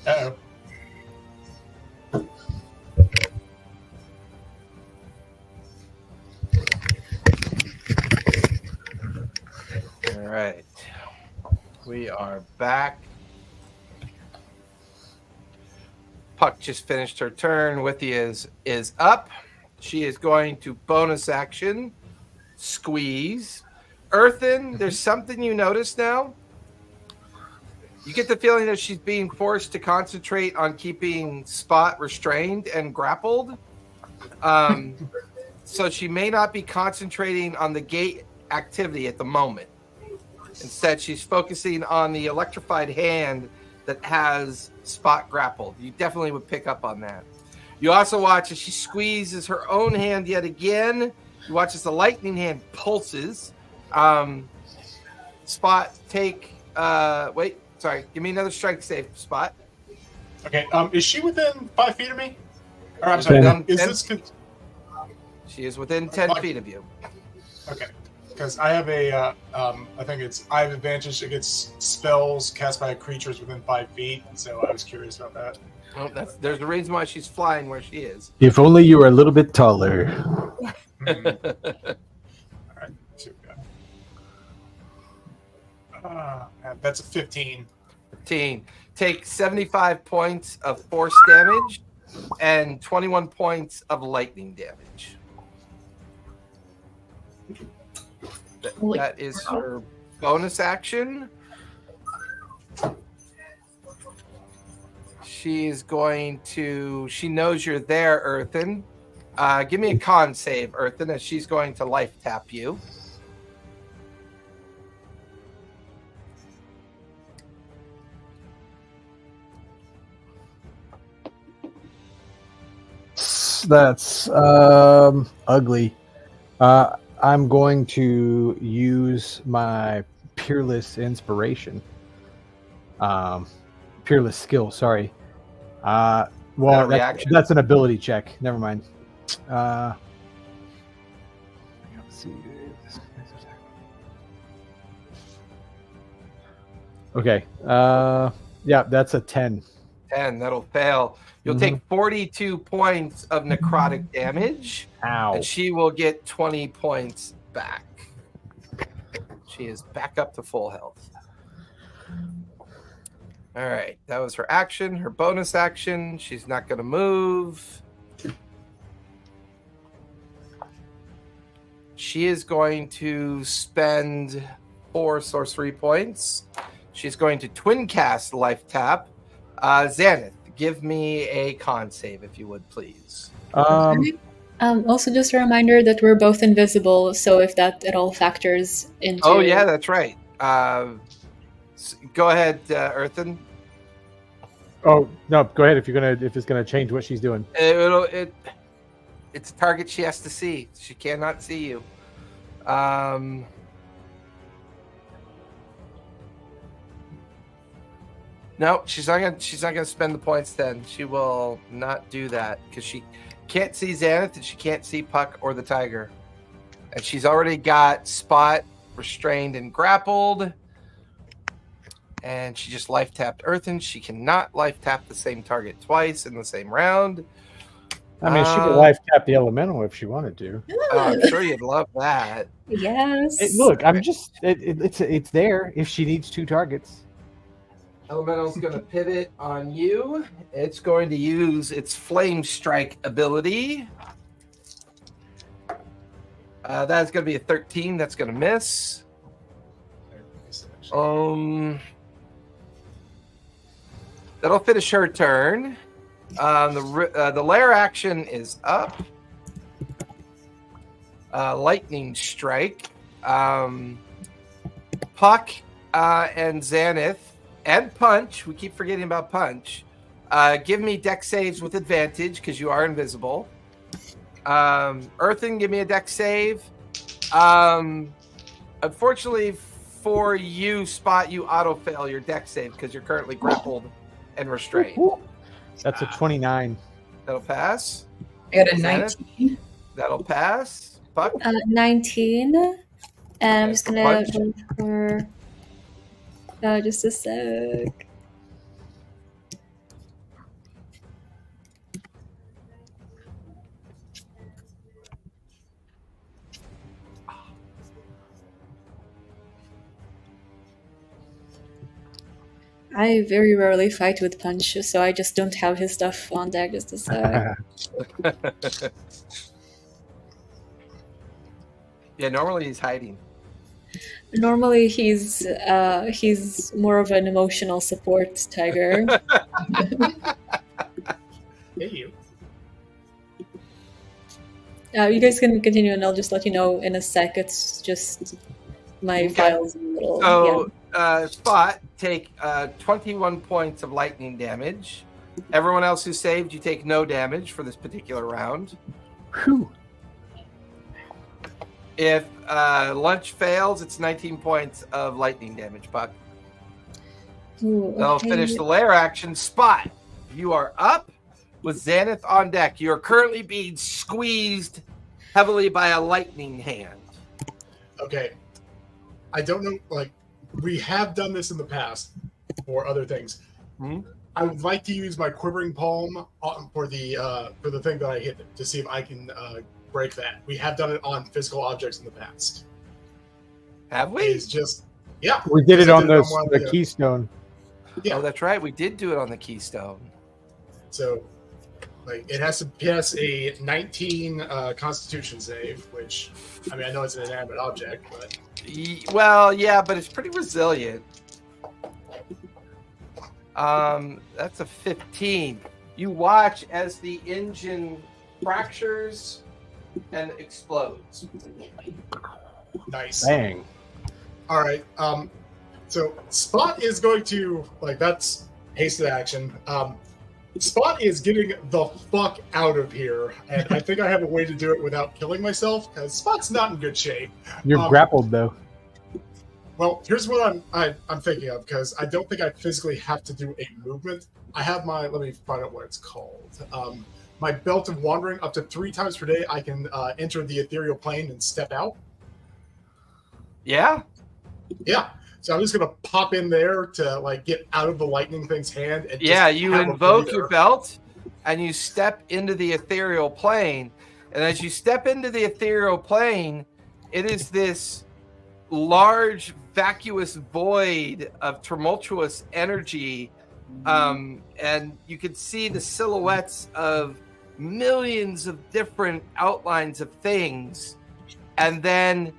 Uh-oh. All right. We are back. Puck just finished her turn. Withy is up. She is going to bonus action, squeeze. Earthen, there's something you notice now. You get the feeling that she's being forced to concentrate on keeping Spot restrained and grappled. So she may not be concentrating on the gate activity at the moment. Instead, she's focusing on the electrified hand that has Spot grappled. You definitely would pick up on that. You also watch as she squeezes her own hand yet again. You watch as the lightning hand pulses. Spot, take... wait, sorry. Give me another strength save, Spot. Okay, is she within 5 feet of me? Or I'm sorry, is this... She is within 10 feet of you. Okay. Because I have I have advantage against spells cast by creatures within 5 feet, so I was curious about that. Well, there's a reason why she's flying where she is. If only you were a little bit taller. Alright, so that's a 15. 15. Take 75 points of force damage and 21 points of lightning damage. That is her bonus action. She's going to... She knows you're there, Earthen. Give me a con save, Earthen, as she's going to life tap you. That's ugly. I'm going to use my peerless inspiration. Peerless skill, sorry. Well, that's an ability check. Never mind. Let's see. Okay. Yeah, that's a 10. 10, that'll fail. You'll take 42 points of necrotic damage. Ow. And she will get 20 points back. She is back up to full health. All right, that was her action. Her bonus action, she's not going to move. She is going to spend 4 sorcery points. She's going to twin cast life tap. Xaneth, give me a con save, if you would, please. Also, just a reminder that we're both invisible, so if that at all factors into... Oh, yeah, that's right. Go ahead, Earthen. Oh, no, go ahead if it's gonna change what she's doing. It's a target she has to see. She cannot see you. No, she's not gonna spend the points then. She will not do that because she can't see Xaneth and she can't see Puck or the tiger. And she's already got Spot restrained and grappled. And she just life tapped Earthen. She cannot life tap the same target twice in the same round. I mean, she could life tap the elemental if she wanted to. I'm sure you'd love that. Yes. Look, I'm just it's there if she needs 2 targets. Elemental's going to pivot on you. It's going to use its Flame Strike ability. That's going to be a 13. That's going to miss. That'll finish her turn. The lair action is up. Lightning Strike. Puck and Xaneth. And Punch. We keep forgetting about Punch. Give me dex saves with advantage because you are invisible. Earthen, give me a dex save. Unfortunately for you, Spot, you auto-fail your dex save because you're currently grappled and restrained. That's a 29. That'll pass. I got a 19. That'll pass. Puck? 19. And I'm just going to Punch. go for... just a sec. I very rarely fight with Punch, so I just don't have his stuff on deck just a sec. Yeah, normally he's hiding. Normally, he's more of an emotional support tiger. Hey, you. You guys can continue, and I'll just let you know in a sec. It's just my files a little. So, Spot, take 21 points of lightning damage. Everyone else who saved, you take no damage for this particular round. Whew. If lunch fails, it's 19 points of lightning damage, Buck. Ooh, They'll okay. finish the lair action. Spot, you are up with Xanath on deck. You are currently being squeezed heavily by a lightning hand. Okay. I don't know, like, we have done this in the past for other things. Hmm? I would like to use my quivering palm for the thing that I hit to see if I can break that. We have done it on physical objects in the past. Have we? It's just, yeah. We did it on one the of the- Keystone. Yeah. Oh, that's right. We did do it on the Keystone. So, like, it has to pass a 19 Constitution save, which, I mean, I know it's an inanimate object, but Well, yeah, but it's pretty resilient. That's a 15. You watch as the engine fractures and explodes. nice. Bang. All right. So Spot is going to, like, that's hasted action. Spot is getting the fuck out of here, and I think I have a way to do it without killing myself, because Spot's not in good shape. You're grappled though. Well, here's what I'm thinking of, because I don't think I physically have to do a movement. I have my, let me find out what it's called. My belt of wandering, up to 3 times per day, I can enter the ethereal plane and step out. Yeah? Yeah. So I'm just gonna pop in there to, like, get out of the lightning thing's hand. And Yeah, just you have a invoke breather. your belt and you step into the ethereal plane. And as you step into the ethereal plane, it is this large, vacuous void of tumultuous energy. And you can see the silhouettes of millions of different outlines of things. And then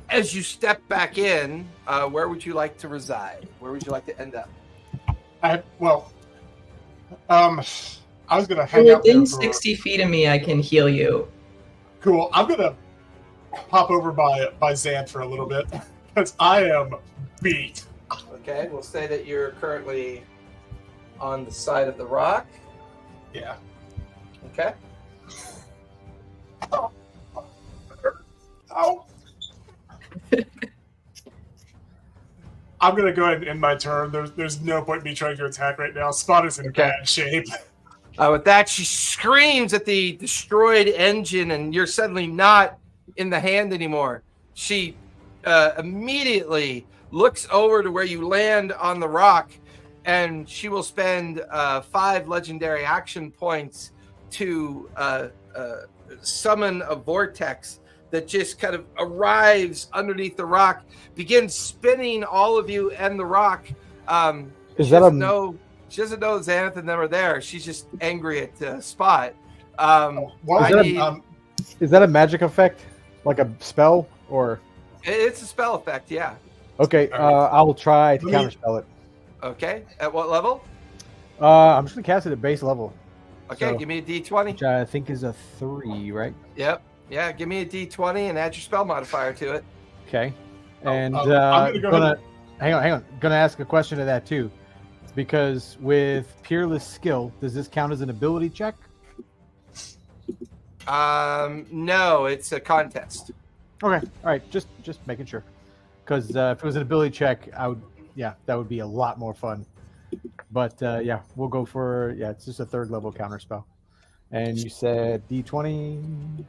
as you step back in, where would you like to reside? Where would you like to end up? I was gonna hang out there Within for, 60 feet of me, I can heal you. Cool. I'm gonna pop over by Xanth for a little bit because I am beat. Okay, we'll say that you're currently on the side of the rock. Yeah. Okay. Oh. I'm gonna go ahead and end my turn. There's no point in me trying to attack right now. Spot is in bad shape. With that, she screams at the destroyed engine, and you're suddenly not in the hand anymore. She immediately looks over to where you land on the rock, and she will spend 5 legendary action points to summon a vortex that just kind of arrives underneath the rock, begins spinning all of you and the rock. Is she that doesn't know Xanath and them are there. She's just angry at Spot. Is that a magic effect, like a spell, or? It's a spell effect, yeah. Okay, I will try to counterspell it. Okay, at what level? I'm just gonna cast it at base level. Okay, So- give me a D20. Which I think is a 3, right? Yep. Yeah, give me a D20 and add your spell modifier to it. Okay. And I'm gonna go ahead hang on. Gonna ask a question to that too, because with peerless skill, does this count as an ability check? No, it's a contest. Okay. All right. Just making sure, because if it was an ability check, that would be a lot more fun. But yeah, we'll go for it's just a 3rd level counter spell. And you said D20.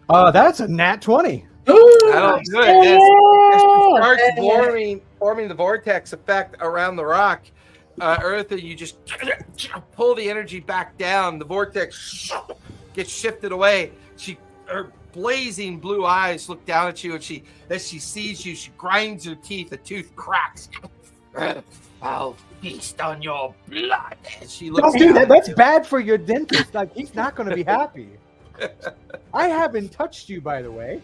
That's a nat 20. That'll do it. As she starts forming the vortex effect around the rock, Eartha, you just pull the energy back down. The vortex gets shifted away. Her blazing blue eyes look down at you, and as she sees you, she grinds her teeth. A tooth cracks. I'll feast on your blood. And she looks Don't do down that. at That's you. bad for your dentist. Like, he's not going to be happy. I haven't touched you, by the way.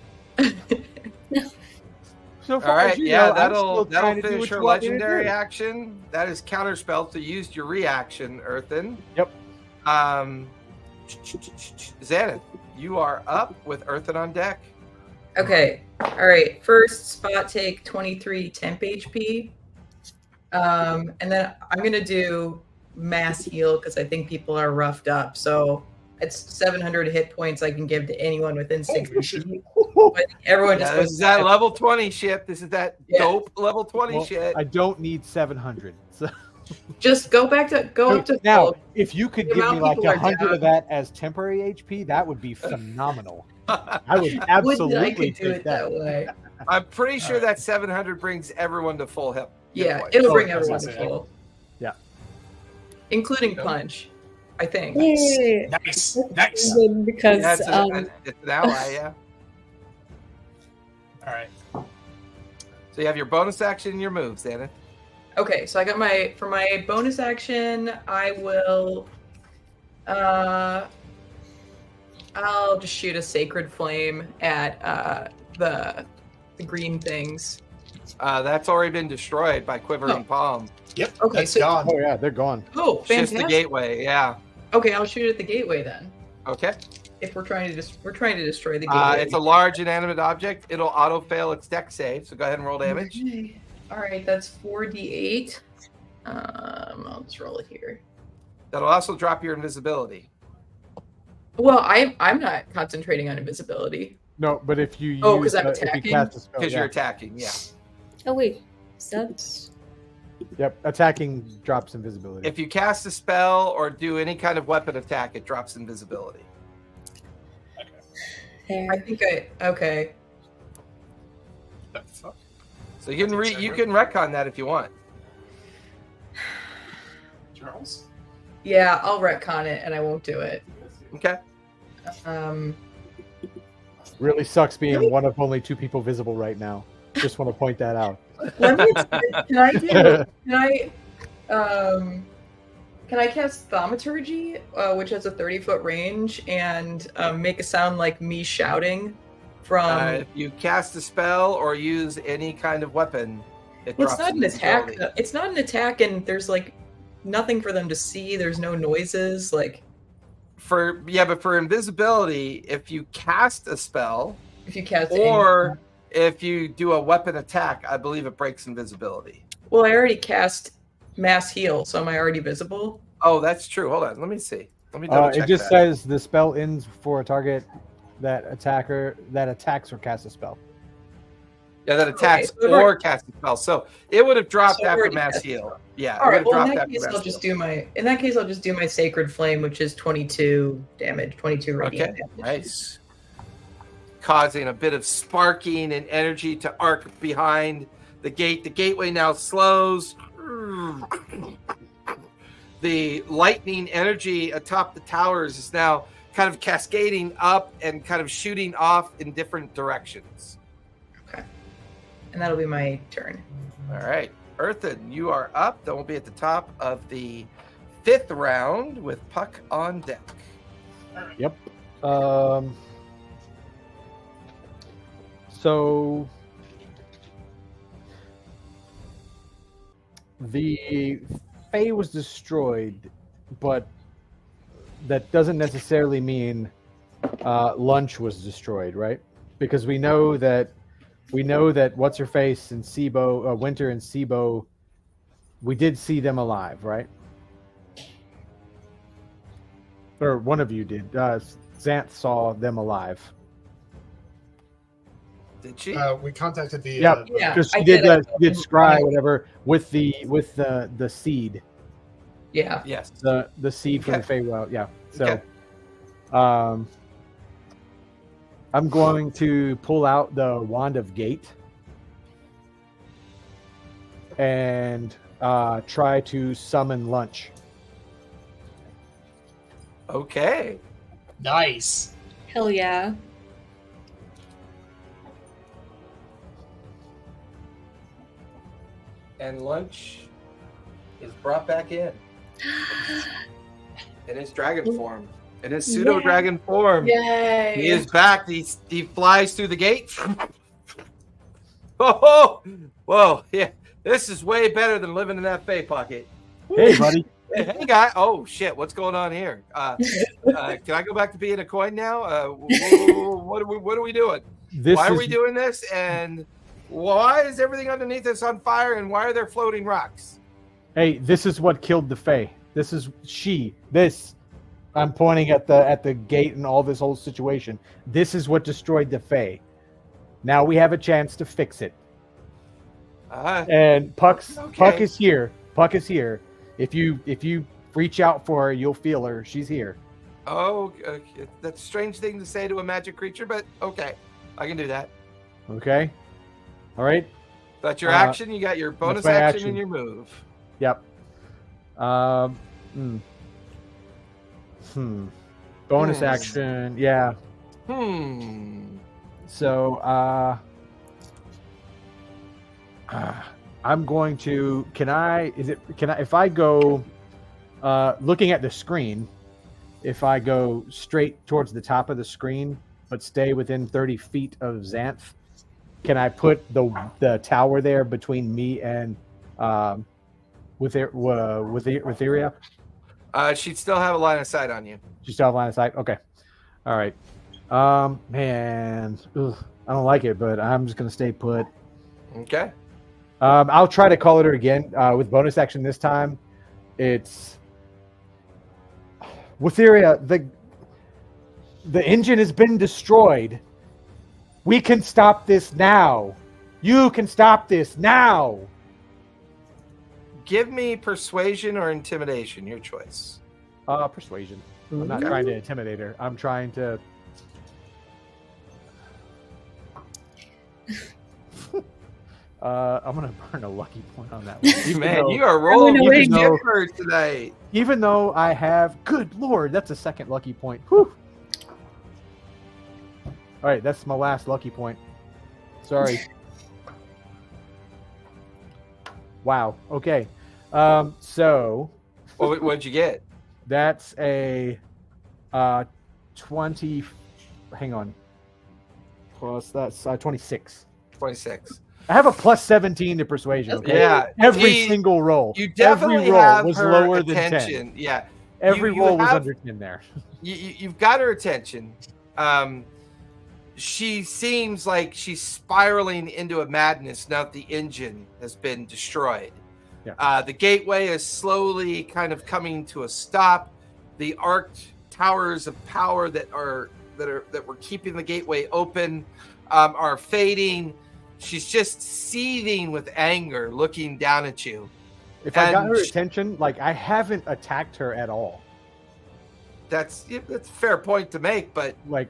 So far All right, as you yeah, know, I'm still that'll trying to do finish what her you want me to legendary do. action. That is counterspell, so you used your reaction, Earthen. Yep. Xanath, you are up with Earthen on deck. Okay. All right. First spot take 23 temp HP. And then I'm gonna do mass heal because I think people are roughed up. So it's 700 hit points I can give to anyone within 60 Holy shit. feet. I think everyone just Yeah, this goes is that level 20 ship. This is that Yeah. dope level 20 Well, shit. I don't need 700. So just go up to now, full. if you could The give me amount like people are 100 down. of that as temporary HP, that would be phenomenal. I would Would that absolutely I could do take it that way. I'm pretty sure that 700 brings everyone to full hit. Yeah, points. it'll Oh, bring that's everyone to insane. full. Yeah. Including Yep. punch, I think. Yay! Nice. Nice. Good, because Yeah, it's an ally, yeah. All right. So you have your bonus action and your moves, Xanath. Okay, so I got for my bonus action, I will I'll just shoot a sacred flame at the green things. That's already been destroyed by Quivering Palm. Yep. Okay, That's so- gone. Oh yeah, they're gone. Oh, It's just fantastic. the gateway, yeah. Okay, I'll shoot it at the gateway then. Okay. If we're trying to destroy the gateway. It's a large inanimate object. It'll auto fail its dex save, so go ahead and roll damage. Okay. All right, that's 4d8. I'll just roll it here. That'll also drop your invisibility. Well, I'm not concentrating on invisibility. No, but if you Oh, use, 'cause I'm if you attacking? cast a spell, Because yeah. you're attacking, yeah. oh wait, is that Yep, attacking drops invisibility. If you cast a spell or do any kind of weapon attack, it drops invisibility. there? I think okay. The fuck? So you can retcon that if you want. Charles? Yeah, I'll retcon it and I won't do it. Okay. Really sucks being one of only 2 people visible right now. Just want to point that out. Let me. Can I cast Thaumaturgy, which has a 30-foot range, and make a sound like me shouting from? If you cast a spell or use any kind of weapon, it Well, drops it's not an attack. invisibility. It's not an attack, and there's like nothing for them to see. There's no noises. Like But for invisibility, if you cast a spell if you cast. or if you do a weapon attack, I believe it breaks invisibility. Well, I already cast Mass Heal, so am I already visible? Oh, that's true. Hold on. Let me see. Let me double check It just that. says the spell ends for a target that attacks or casts a spell. Yeah, that attacks so I've or already- casts a spell. So it would have dropped So I've after already mass cast a heal. spell. Yeah, All it right. would Well, have in dropped that after case, mass I'll just heal. do my Sacred Flame, which is 22 damage, 22 radiant Okay, damage. nice. Causing a bit of sparking and energy to arc behind the gate. The gateway now slows. The lightning energy atop the towers is now kind of cascading up and kind of shooting off in different directions. And that'll be my turn. All right, Earthen, you are up. That will be at the top of the 5th round with Puck on deck. Yep. So the Fae was destroyed, but that doesn't necessarily mean lunch was destroyed, right? Because we know that what's her face and Sibo, Winter and Sibo, we did see them alive, right? Or one of you did. Xanth saw them alive. Did she? We contacted the. Yeah. Yeah, Because I she did, did. she did scry whatever with the seed, Yeah. Yes. the seed from the Okay. Feywild. Yeah. So, Okay. I'm going to pull out the Wand of Gate and try to summon lunch. Okay. Nice. Hell yeah! and lunch is brought back in his dragon form, in his pseudo dragon form. Yay! He is back. He flies through the gate. Oh, whoa! Yeah, this is way better than living in that Fey pocket. Hey, buddy. Hey, guy. Oh shit! What's going on here? Can I go back to being a coin now? What are we doing? Why are we doing this? And why is everything underneath us on fire? And why are there floating rocks? Hey, this is what killed the Fae. This is this. I'm pointing at the gate and all this whole situation. This is what destroyed the Fae. Now we have a chance to fix it. And Puck is here. Puck is here. If you reach out for her, you'll feel her. She's here. Oh, okay. That's a strange thing to say to a magic creature, but okay, I can do that. Okay. All right. That's your action. You got your bonus action and your move. Yep. Bonus action. Yeah. So, I'm going to. If I go, looking at the screen, if I go straight towards the top of the screen, but stay within 30 feet of Xanth, can I put the tower there between me and Etheria? She'd still have a line of sight on you. She still have a line of sight? Okay. All right. Man. Ugh, I don't like it, but I'm just going to stay put. Okay. I'll try to call it her again with bonus action this time. It's Witheria, the engine has been destroyed. We can stop this now. You can stop this now. Give me persuasion or intimidation, your choice. Persuasion. I'm not trying to intimidate her. I'm trying to. I'm gonna burn a lucky point on that one. Man, you are rolling with different tonight. Even though I have, good lord, that's a second lucky point. Whew. All right, that's my last lucky point. Sorry. Wow. Okay. So. What'd you get? That's a 20. Hang on. Plus that's 26. 26. I have a plus 17 to persuasion. Okay? Yeah. Every single roll. You definitely every roll have was her lower attention. than 10. Yeah. Every roll was under 10 there. You've got her attention. She seems like she's spiraling into a madness now that the engine has been destroyed. Yeah. The gateway is slowly kind of coming to a stop. The arced towers of power that were keeping the gateway open are fading. She's just seething with anger, looking down at you. If I got her attention, like I haven't attacked her at all. That's a fair point to make, but like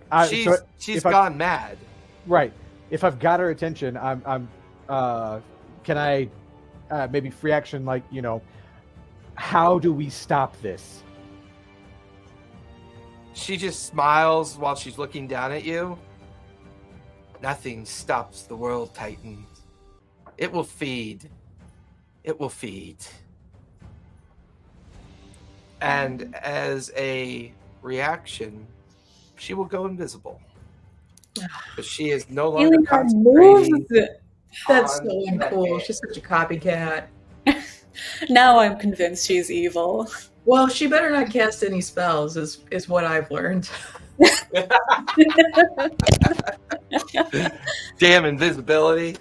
she's gone mad. Right. If I've got her attention, I'm can I maybe free action, like, how do we stop this? She just smiles while she's looking down at you. Nothing stops the world, Titan. It will feed. It will feed. And as a reaction, she will go invisible. But she is no longer concentrating. That's so uncool. She's such a copycat. Now I'm convinced she's evil. Well, she better not cast any spells, is what I've learned. Damn invisibility.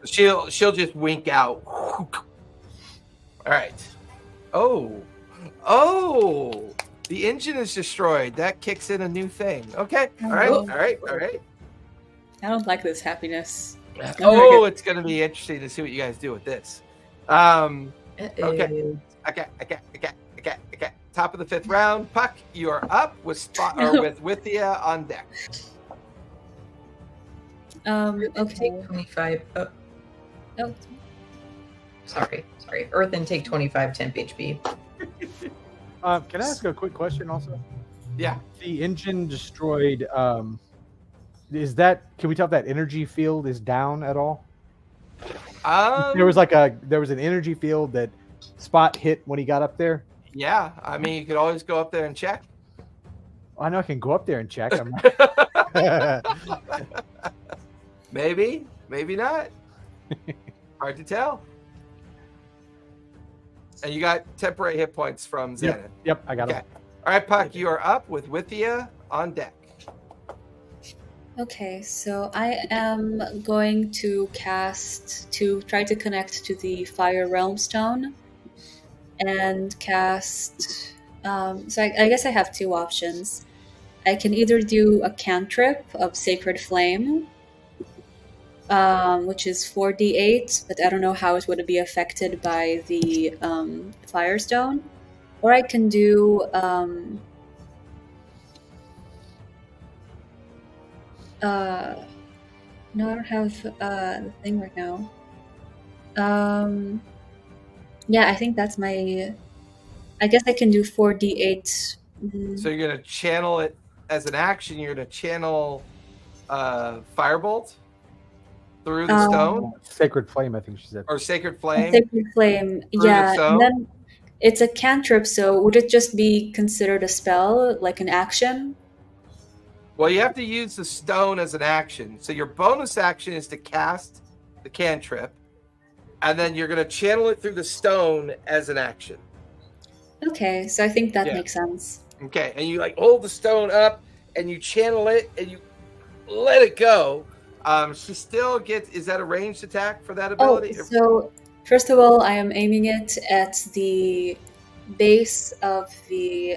She'll just wink out. All right. Oh, the engine is destroyed. That kicks in a new thing. Okay. All right. I don't like this happiness. Oh, it's going to be interesting to see what you guys do with this. Okay. Top of the 5th round. Puck, you are up with Withia on deck. Okay. Take 25. Oh. Sorry. Earth and take 25 temp HP. Can I ask a quick question also? Yeah. The engine destroyed. Can we tell if that energy field is down at all? There was an energy field that Spot hit when he got up there. Yeah, I mean, you could always go up there and check. I know I can go up there and check. Maybe not. Hard to tell. And you got temporary hit points from Zenith. Yep, I got it. All right, Puck, you are up with Withia on deck. Okay, so I am going to try to connect to the Fire Realm Stone and cast. So I guess I have two options. I can either do a cantrip of Sacred Flame, which is 4d8, but I don't know how it would be affected by the Firestone. Or I can do no, I don't have the thing right now. Yeah, I think that's my. I guess I can do 4d8. So you're gonna channel it as an action. You're gonna channel Firebolt through the stone. Sacred Flame, I think she said. Or Sacred Flame. Sacred Flame, yeah. And then it's a cantrip, so would it just be considered a spell, like an action? Well, you have to use the stone as an action. So your bonus action is to cast the cantrip, and then you're going to channel it through the stone as an action. Okay, so I think that makes sense. Okay, and you like hold the stone up, and you channel it, and you let it go. She still gets. Is that a ranged attack for that ability? Oh, so first of all, I am aiming it at the base of the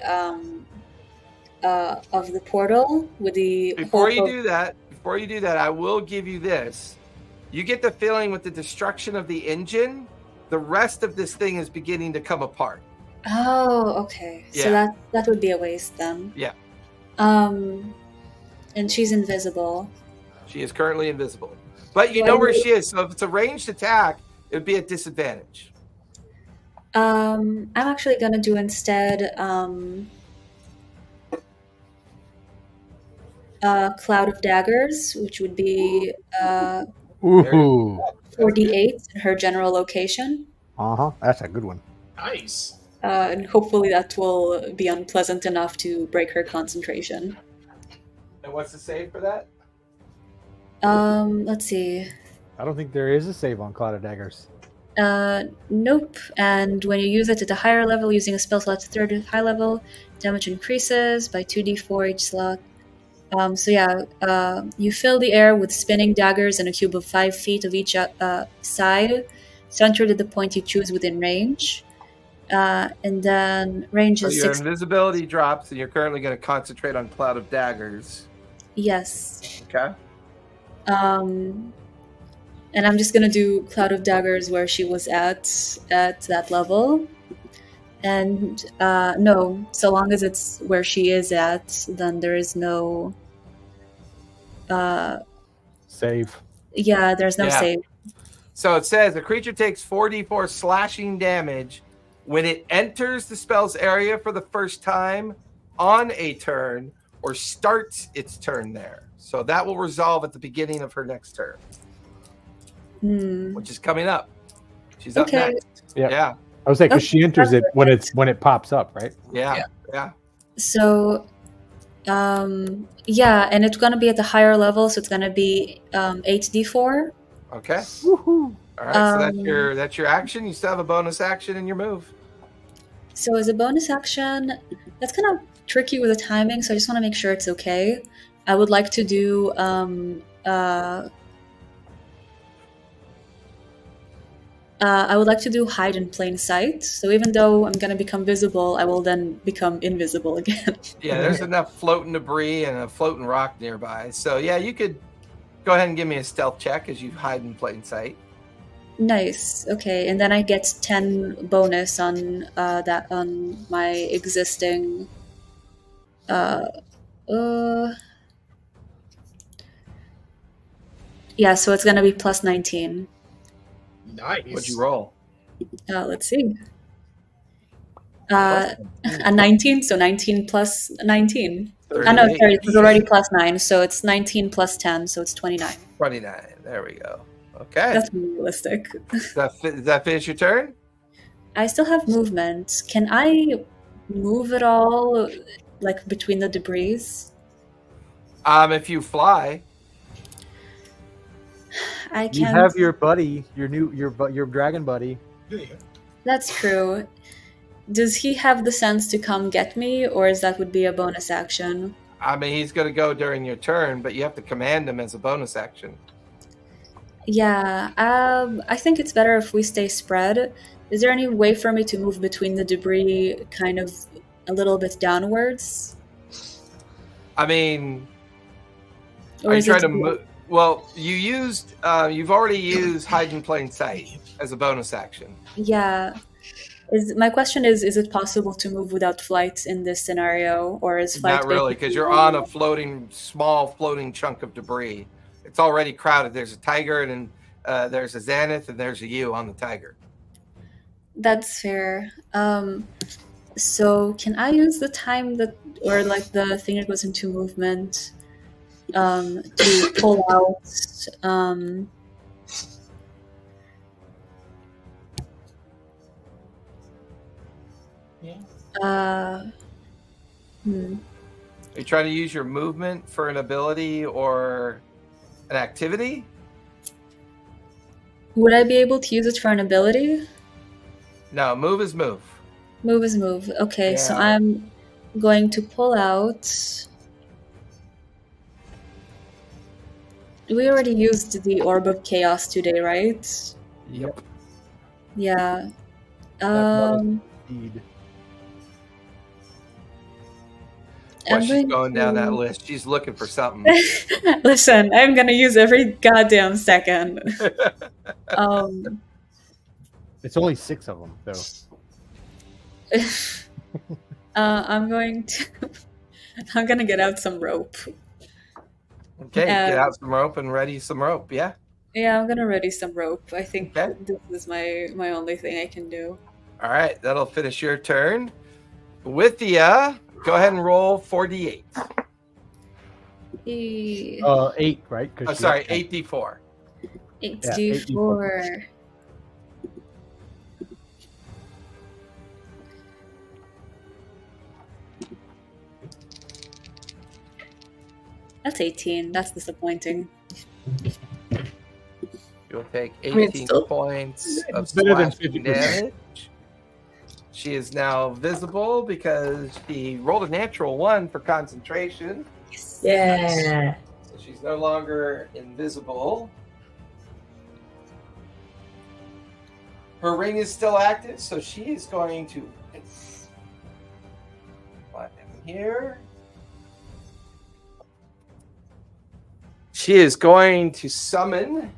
portal with the. Before you do that, I will give you this. You get the feeling with the destruction of the engine, the rest of this thing is beginning to come apart. Oh, okay. Yeah. So that would be a waste then. Yeah. And she's invisible. She is currently invisible. But you know where she is, so if it's a ranged attack, it would be at disadvantage. I'm actually gonna do instead Cloud of Daggers, which would be 4d8 in her general location. That's a good one. Nice. And hopefully that will be unpleasant enough to break her concentration. And what's the save for that? Let's see. I don't think there is a save on Cloud of Daggers. Nope. And when you use it at a higher level, using a spell slot at third high level, damage increases by 2d4 each slot. So yeah, you fill the air with spinning daggers in a cube of 5 feet of each side, centered at the point you choose within range. And then range is your invisibility drops, and you're currently going to concentrate on Cloud of Daggers. Yes. Okay. And I'm just gonna do Cloud of Daggers where she was at that level. And no, so long as it's where she is at, then there is no save. Yeah, there's no save. So it says a creature takes 4d4 slashing damage when it enters the spell's area for the first time on a turn or starts its turn there. So that will resolve at the beginning of her next turn, which is coming up. She's up next. Yeah. I was saying because she enters it when it pops up, right? Yeah. So, yeah, and it's gonna be at the higher level, so it's gonna be 8d4. Okay. Woohoo! All right. So that's your action. You still have a bonus action in your move. So as a bonus action, that's kind of tricky with the timing. So I just want to make sure it's okay. I would like to do hide in plain sight. So even though I'm going to become visible, I will then become invisible again. Yeah, there's enough floating debris and a floating rock nearby. So yeah, you could go ahead and give me a stealth check as you hide in plain sight. Nice. Okay, and then I get 10 bonus on on my existing. Yeah, so it's gonna be plus 19. Nice. What'd you roll? Let's see. A 19, so 19 plus 19. Oh no, sorry, it was already plus 9, so it's 19 plus 10, so it's 29. 29. There we go. Okay. That's realistic. Does that finish your turn? I still have movement. Can I move at all, like between the debris? If you fly. I You can't. have your buddy, your dragon buddy. Yeah. That's true. Does he have the sense to come get me, or is that would be a bonus action? I mean, he's going to go during your turn, but you have to command him as a bonus action. Yeah, I think it's better if we stay spread. Is there any way for me to move between the debris kind of a little bit downwards? I mean, Or are you is trying it to move? Well, you've already used hide in plain sight as a bonus action. Yeah. My question is it possible to move without flight in this scenario, or is flight Not really, because you're on a small floating chunk of debris. It's already crowded. There's a tiger, and there's a Xanath, and there's a you on the tiger. That's fair. So can I use the time or like the thing that goes into movement, to pull out, Are you trying to use your movement for an ability or an activity? Would I be able to use it for an ability? No, move is move. Move is move. Okay, so Yeah. I'm going to pull out. We already used the Orb of Chaos today, right? Yep. Yeah. Indeed. Well, I'm she's going going down to- that list. She's looking for something. Listen, I'm gonna use every goddamn second. It's only 6 of them, though. I'm gonna get out some rope. Okay, get out some rope and ready some rope. Yeah. Yeah, I'm gonna ready some rope. I think Okay. this is my only thing I can do. All right, that'll finish your turn. Withia, go ahead and roll 4d8. 8, right? I'm sorry, 8d4. 8d4. That's 18. That's disappointing. You'll take mean, it's 18 still- points of It's better than slashing 50%. damage. She is now visible because she rolled a natural 1 for concentration. Yeah. So she's no longer invisible. Her ring is still active, so she is going to put him here. She is going to summon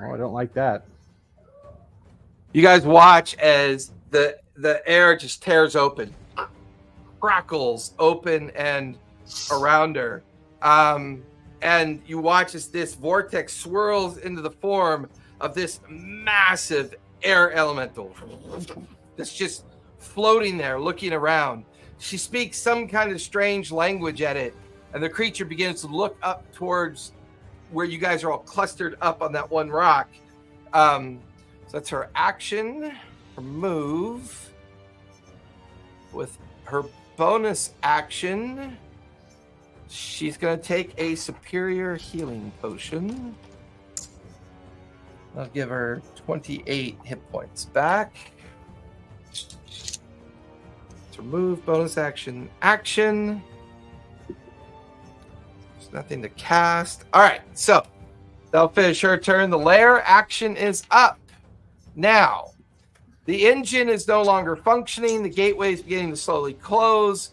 Oh, I don't like that. You guys watch as the air just tears open, crackles open and around her, and you watch as this vortex swirls into the form of this massive air elemental that's just floating there, looking around. She speaks some kind of strange language at it, and the creature begins to look up towards where you guys are all clustered up on that one rock. So that's her action, her move. With her bonus action, she's going to take a superior healing potion. I'll give her 28 hit points back. It's her move, bonus action, action. There's nothing to cast. All right, so that'll finish her turn. The lair action is up. Now, the engine is no longer functioning. The gateway is beginning to slowly close,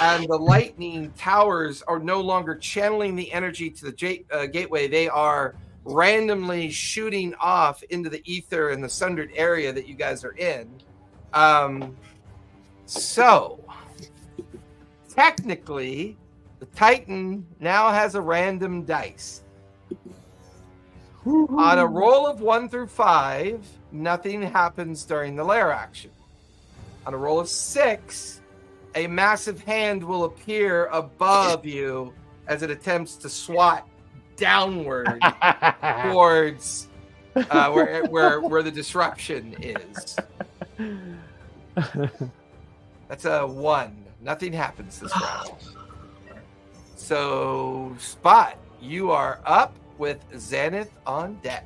and the lightning towers are no longer channeling the energy to the gateway. They are randomly shooting off into the ether and the sundered area that you guys are in. So, technically, the Titan now has a random dice. On a roll of 1 through 5, nothing happens during the lair action. On a roll of 6, a massive hand will appear above you as it attempts to swat downward towards where the disruption is. That's a 1. Nothing happens this round. So, Spot, you are up with Xaneth on deck.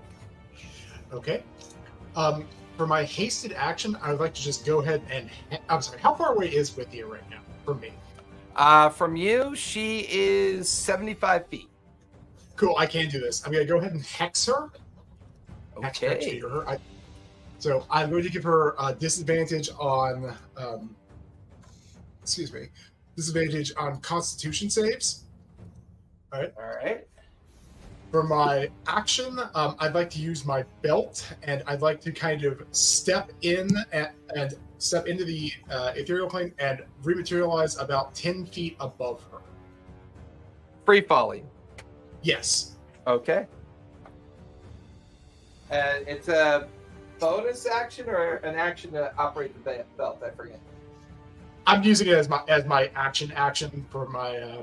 Okay. For my hasted action, I would like to just go ahead and... I'm sorry, how far away is Withia right now from me? From you, she is 75 feet. Cool, I can do this. I'm going to go ahead and hex her. Okay. So I'm going to give her a disadvantage on... disadvantage on Constitution saves. All right. For my action, I'd like to use my belt, and I'd like to kind of step in and step into the ethereal plane and rematerialize about 10 feet above her. Free falling. Yes. Okay. And it's a bonus action or an action to operate the belt? I forget. I'm using it as my action for my...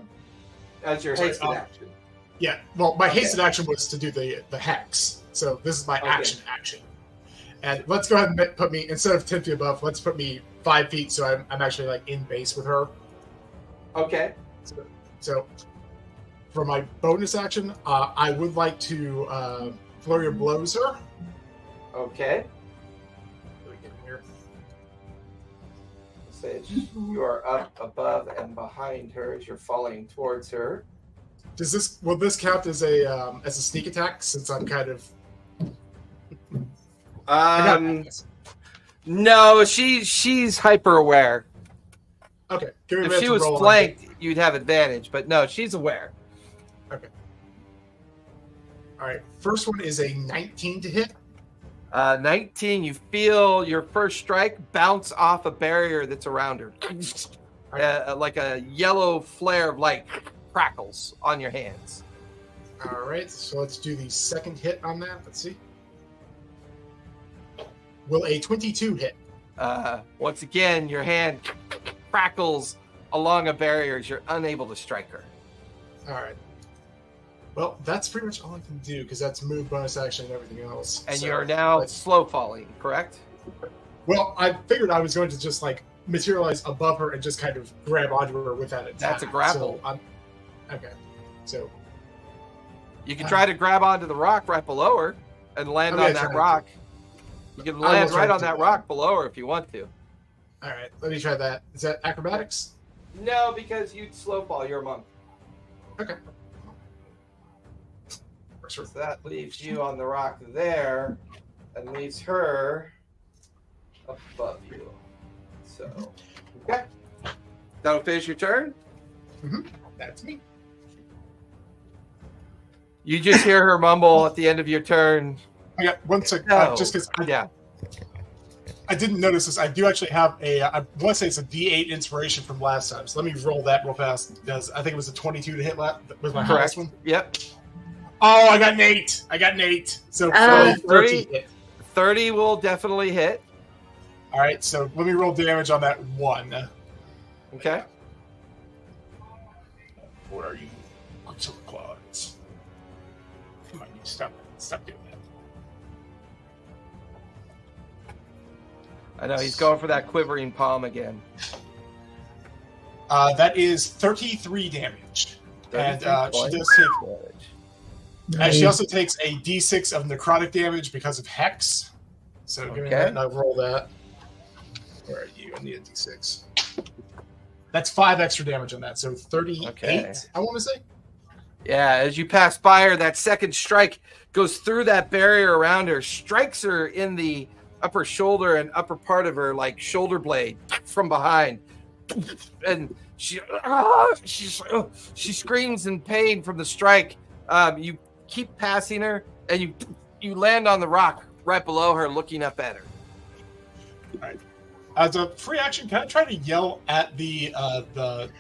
As your hasted action. Yeah, well, my hasted action was to do the hex, so this is my action. And let's go ahead and put me, instead of 10 feet above, let's put me 5 feet, so I'm actually like in base with her. Okay. So for my bonus action, I would like to flurry of blows her. Okay. Let me get in here. Sage, you are up above and behind her as you're falling towards her. Will this count as a sneak attack, since I'm kind of... No, she's hyper aware. Okay. If she was flanked, you'd have advantage, but no, she's aware. Okay. All right. First one is a 19 to hit. 19, you feel your first strike bounce off a barrier that's around her. Like a yellow flare of light crackles on your hands. All right, so let's do the second hit on that. Let's see. Will a 22 hit? Once again, your hand crackles along a barrier as you're unable to strike her. All right. Well, that's pretty much all I can do, because that's move, bonus action, and everything else. And you are now slow falling, correct? Well, I figured I was going to just like materialize above her and just kind of grab onto her with that attack. That's a grapple. So okay. So you can try to grab onto the rock right below her and land on that rock. You can land right on that rock below her if you want to. All right, let me try that. Is that acrobatics? No, because you'd slow fall. You're a monk. Okay. So that leaves you on the rock there and leaves her above you. So, okay. That'll finish your turn? Mm-hmm. That's me. You just hear her mumble at the end of your turn. I got one second. Just because I didn't notice this. I do actually have I want to say it's a D8 inspiration from last time. So let me roll that real fast, because I think it was a 22 to hit was my highest one. Yep. Oh, I got an 8. So 30 will definitely hit. All right, so let me roll damage on that 1. Okay. Where are you? Until claws. Come on, you stop doing that. I know, he's going for that quivering palm again. That is 33 damage. And she does take damage. And she also takes a d6 of necrotic damage because of Hex. So give me that, and I'll roll that. Where are you? I need a d6. That's 5 extra damage on that, so 38, I want to say. Yeah, as you pass by her, that second strike goes through that barrier around her, strikes her in the upper shoulder and upper part of her, like shoulder blade from behind. And she screams in pain from the strike. You keep passing her, and you land on the rock right below her, looking up at her. All right. As a free action, can I try to yell at the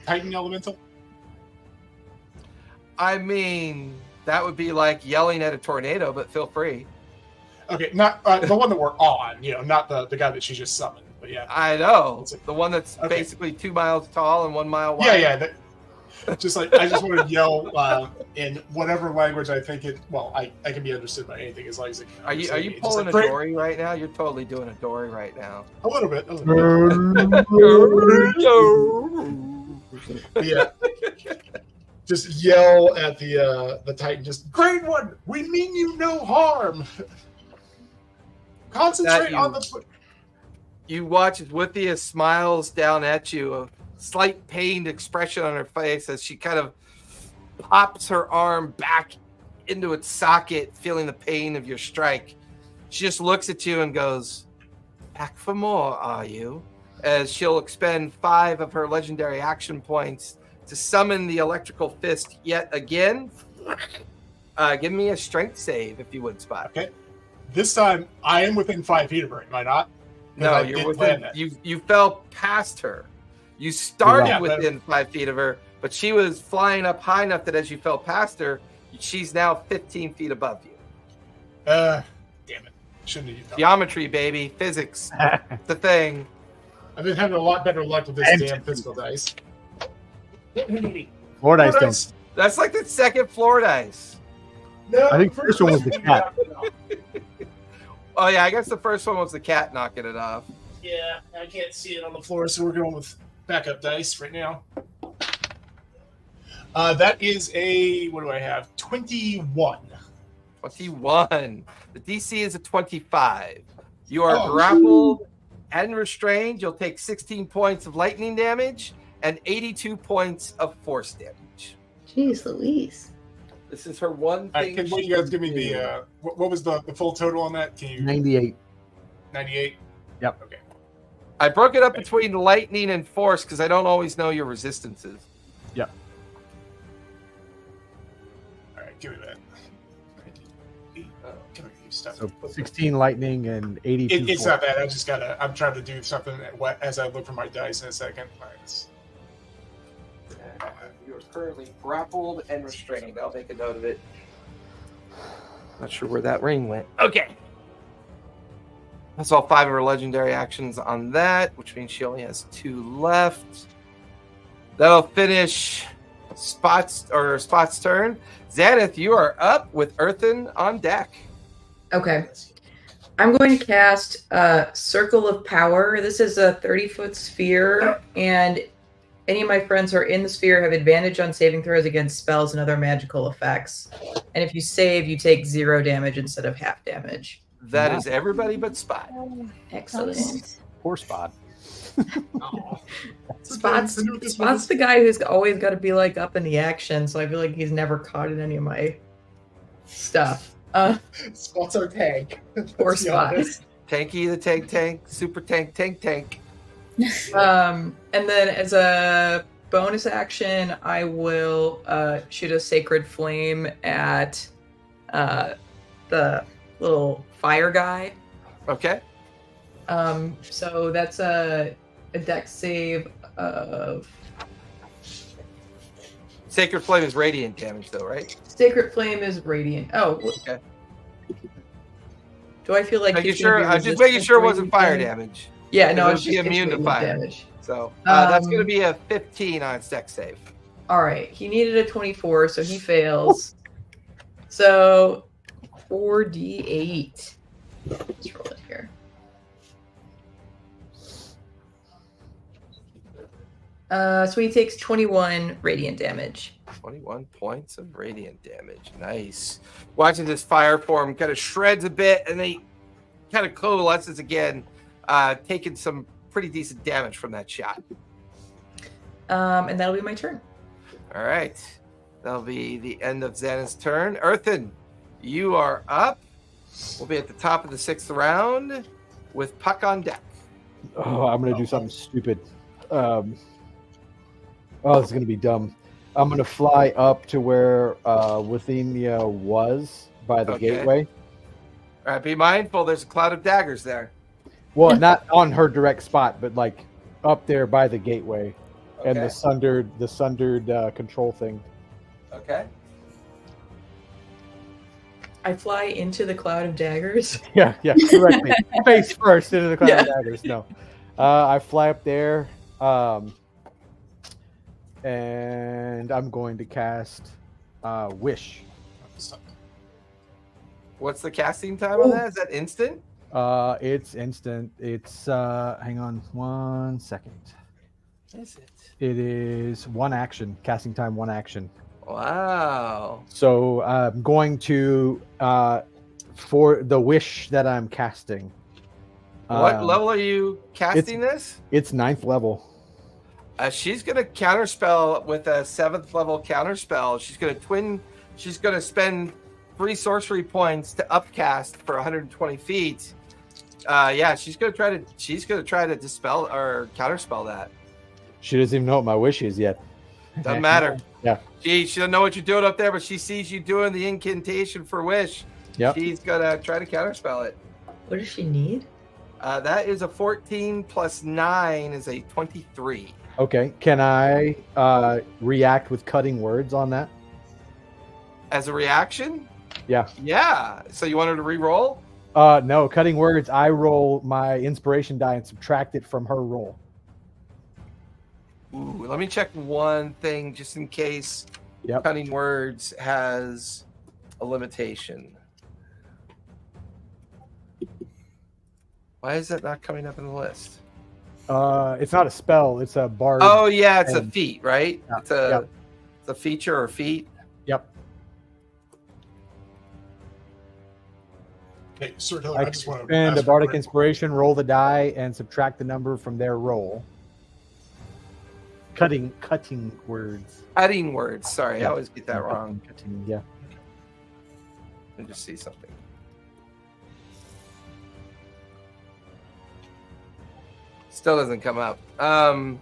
Titan Elemental? I mean, that would be like yelling at a tornado, but feel free. Okay, not the one that we're on, not the guy that she just summoned. But yeah. I know. The one that's Okay. basically 2 miles tall and 1 mile wide. Yeah. Just like I just want to yell in whatever language I think it. Well, I can be understood by anything as long as it. Are you pulling a Dory right now? You're totally doing a Dory right now. A little bit. Yeah. Just yell at the Titan. Just Great One. We mean you no harm. Concentrate on the. You watch as Withia smiles down at you, a slight pained expression on her face as she kind of pops her arm back into its socket, feeling the pain of your strike. She just looks at you and goes, "Back for more, are you?" As she'll expend 5 of her legendary action points to summon the electrical fist yet again. Give me a strength save, if you would, Spot. Okay. This time, I am within 5 feet of her, am I not? No, you're within. You fell past her. You started within 5 feet of her, but she was flying up high enough that as you fell past her, she's now 15 feet above you. Damn it! Shouldn't have used that. Geometry, baby, physics, the thing. I've been having a lot better luck with this damn physical dice. Floor dice don't. That's like the second floor dice. No, I think the first one was the cat. Oh yeah, I guess the first one was the cat knocking it off. Yeah, I can't see it on the floor, so we're going with backup dice right now. That is a, what do I have? 21. 21. The DC is a 25. You are grappled and restrained. You'll take 16 points of lightning damage and 82 points of force damage. Jeez Louise. This is her one thing. Can you guys give me the, what was the full total on that? Can you? 98. 98? Yep. Okay. I broke it up between lightning and force because I don't always know your resistances. Yep. All right, give me that. Can I use stuff? So 16 lightning and 82. It's not bad. I just gotta. I'm trying to do something as I look for my dice in a second. You are currently grappled and restrained. I'll make a note of it. Not sure where that ring went. Okay. That's all 5 of her legendary actions on that, which means she only has 2 left. That'll finish Spot's turn. Xanath, you are up with Earthen on deck. Okay. I'm going to cast Circle of Power. This is a 30-foot sphere, and any of my friends who are in the sphere have advantage on saving throws against spells and other magical effects. And if you save, you take 0 damage instead of half damage. That is everybody but Spot. Excellent. Poor Spot. Spot's the guy who's always got to be like up in the action, so I feel like he's never caught in any of my stuff. Spot's our tank. Poor Spot. Tanky the tank, super tank. And then as a bonus action, I will shoot a Sacred Flame at the little fire guy. Okay. So that's a dex save of... Sacred Flame is radiant damage, though, right? Sacred Flame is radiant. Oh, okay. Do I feel like I'm just making sure it wasn't fire damage. Yeah, no, it's immune to fire damage. So that's going to be a 15 on its dex save. All right, he needed a 24, so he fails. So 4d8. Let's roll it here. So he takes 21 radiant damage. 21 points of radiant damage. Nice. Watching this fire form kind of shreds a bit, and they kind of coalesces again, taking some pretty decent damage from that shot. And that'll be my turn. All right. That'll be the end of Xanath's turn. Earthen, you are up. We'll be at the top of the 6th round with Puck on deck. Oh, I'm going to do something stupid. Oh, this is going to be dumb. I'm going to fly up to where Withenia was by the gateway. All right, be mindful. There's a cloud of daggers there. Well, not on her direct spot, but like up there by the gateway and the sundered control thing. Okay. I fly into the cloud of daggers. Yeah, correctly. Face first into the cloud of daggers. No. I fly up there, and I'm going to cast Wish. What's the casting time on that? Is that instant? It's instant. It's hang on 1 second. Is it? It is 1 action. Casting time 1 action. Wow. So I'm going to for the wish that I'm casting. What level are you casting this? It's 9th level. She's gonna counterspell with a 7th level counterspell. She's gonna spend 3 sorcery points to upcast for 120 feet. Yeah, she's gonna try to dispel or counterspell that. She doesn't even know what my wish is yet. Doesn't matter. Yeah. She doesn't know what you're doing up there, but she sees you doing the incantation for wish. Yep. She's gonna try to counterspell it. What does she need? That is a 14 plus 9 is a 23. Okay. Can I react with cutting words on that? As a reaction? Yeah. Yeah. So you want her to re-roll? No, cutting words. I roll my inspiration die and subtract it from her roll. Ooh, let me check one thing just in case Yep. cutting words has a limitation. Why is that not coming up in the list? It's not a spell. It's a bard. Oh yeah, it's a and- feat, right? Yeah, It's a yep. it's a feature or feat. Yep. Hey, Sir Hiller, I I just want to spend a bardic inspiration, roll the die, and subtract the number from their roll. Cutting words. Cutting words. Sorry, Yeah. I always get that wrong. Cutting, yeah. Let me just see something. Still doesn't come up. I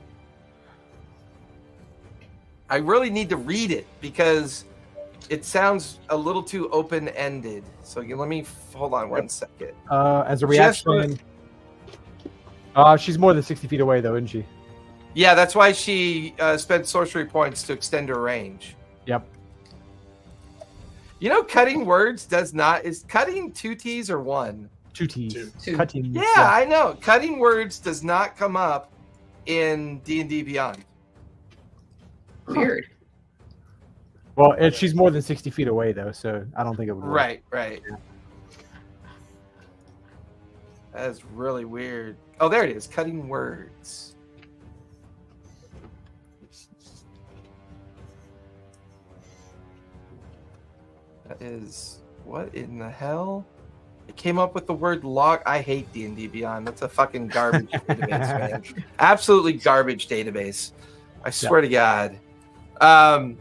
really need to read it because it sounds a little too open-ended. So let me hold on 1 second. As a Just reaction, she's more than 60 feet away, though, isn't she? Yeah, that's why she spent sorcery points to extend her range. Yep. You know, cutting words does not. Is cutting 2 T's or 1? 2 T's. Two. Cutting. Yeah, I know. Cutting words does not come up in D&D Beyond. Weird. Well, she's more than 60 feet away, though, so I don't think it would work. Right. That is really weird. Oh, there it is. Cutting words. That is what in the hell? It came up with the word log. I hate D&D Beyond. That's a fucking garbage database, man. Absolutely garbage database. I swear to God.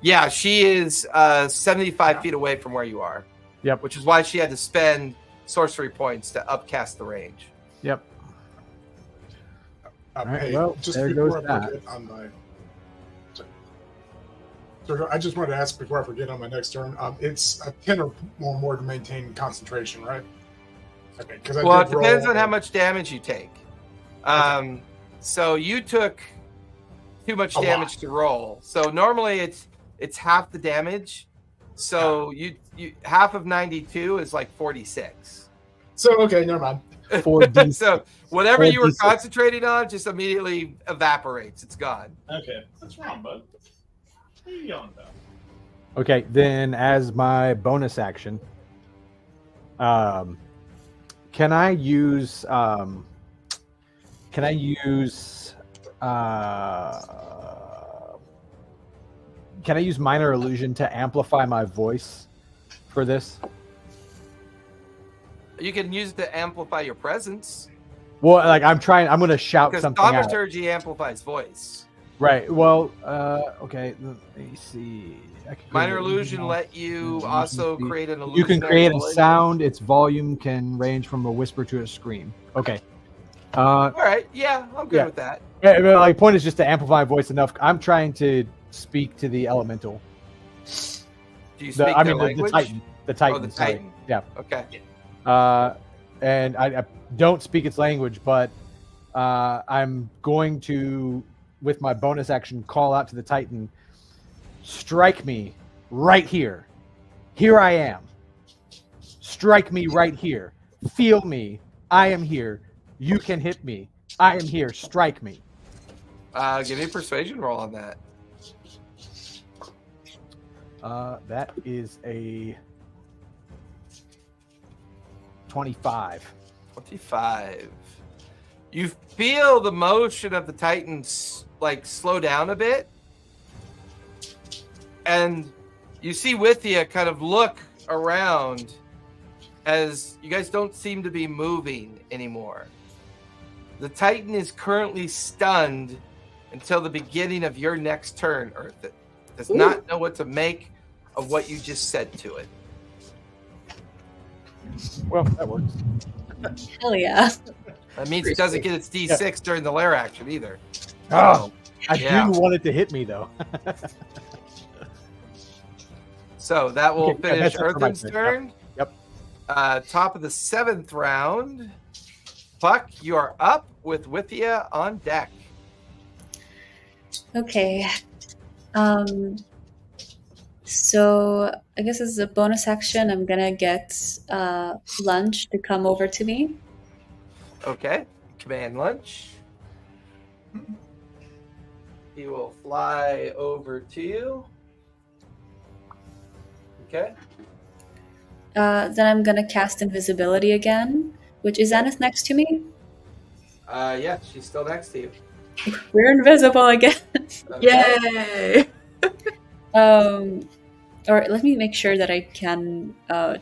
Yeah, she is 75 feet away from where you are. Yep. Which is why she had to spend sorcery points to upcast the range. Yep. Alright, hey, well, just there before goes I that. forget on my. So I just wanted to ask before I forget on my next turn. It's a 10 or more to maintain concentration, right? Okay, because Well, it depends on how much damage you take. So you took too much A damage lot. to roll. So normally it's half the damage. So you half of 92 is like 46. So okay, never mind. 4D. So whatever you were 4d6. concentrating on just immediately evaporates. It's gone. Okay, what's wrong, bud? What are you yelling about? Okay, then as my bonus action, can I use minor illusion to amplify my voice for this? You can use it to amplify your presence. Well, like I'm going to shout Because something out. thaumaturgy amplifies voice. Right. Well, okay. Let me see. I can Minor create illusion let you also create an illusion. You can create a sound. Its volume can range from a whisper to a scream. Okay. All right. Yeah, I'm good Yeah. with that. Yeah, but, like, point is just to amplify my voice enough. I'm trying to speak to the elemental. Do you speak The their language? Titan. The Titan. Oh, the sorry. Titan. Yeah. Okay. And I don't speak its language, but I'm going to, with my bonus action, call out to the Titan, strike me right here. Here I am. Strike me right here. Feel me. I am here. You can hit me. I am here. Strike me. Give me a persuasion roll on that. That is a 25. 25. You feel the motion of the Titans like slow down a bit. And you see Withia kind of look around as you guys don't seem to be moving anymore. The Titan is currently stunned until the beginning of your next turn, Earth. It does not know what to make of what you just said to it. Well, that works. Hell yeah. That means it doesn't get its D6 during the lair action either. Oh, I yeah. didn't want it to hit me, though. So that will Okay, finish that's it for my Earthen's turn. turn. Yep. Top of the 7th round. Buck, you are up with Withia on deck. Okay. So I guess as a bonus action, I'm gonna get Lunch to come over to me. Okay. Command Lunch. He will fly over to you. Okay. Then I'm gonna cast Invisibility again, which is Zenith next to me. Yeah, she's still next to you. We're invisible again. Okay. Yay! Or let me make sure that I can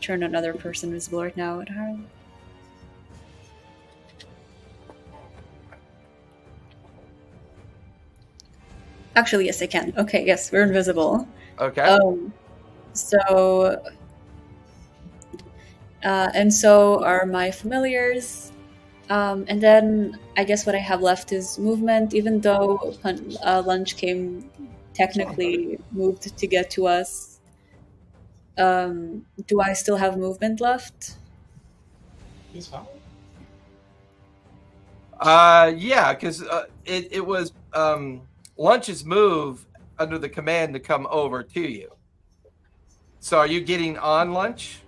turn another person visible right now. Actually, yes, I can. Okay, yes, we're invisible. Okay. So, and so are my familiars. And then I guess what I have left is movement, even though Lunch came technically moved to get to us. Do I still have movement left? He's fine. Yeah, because it was Lunch's move under the command to come over to you. So are you getting on Lunch?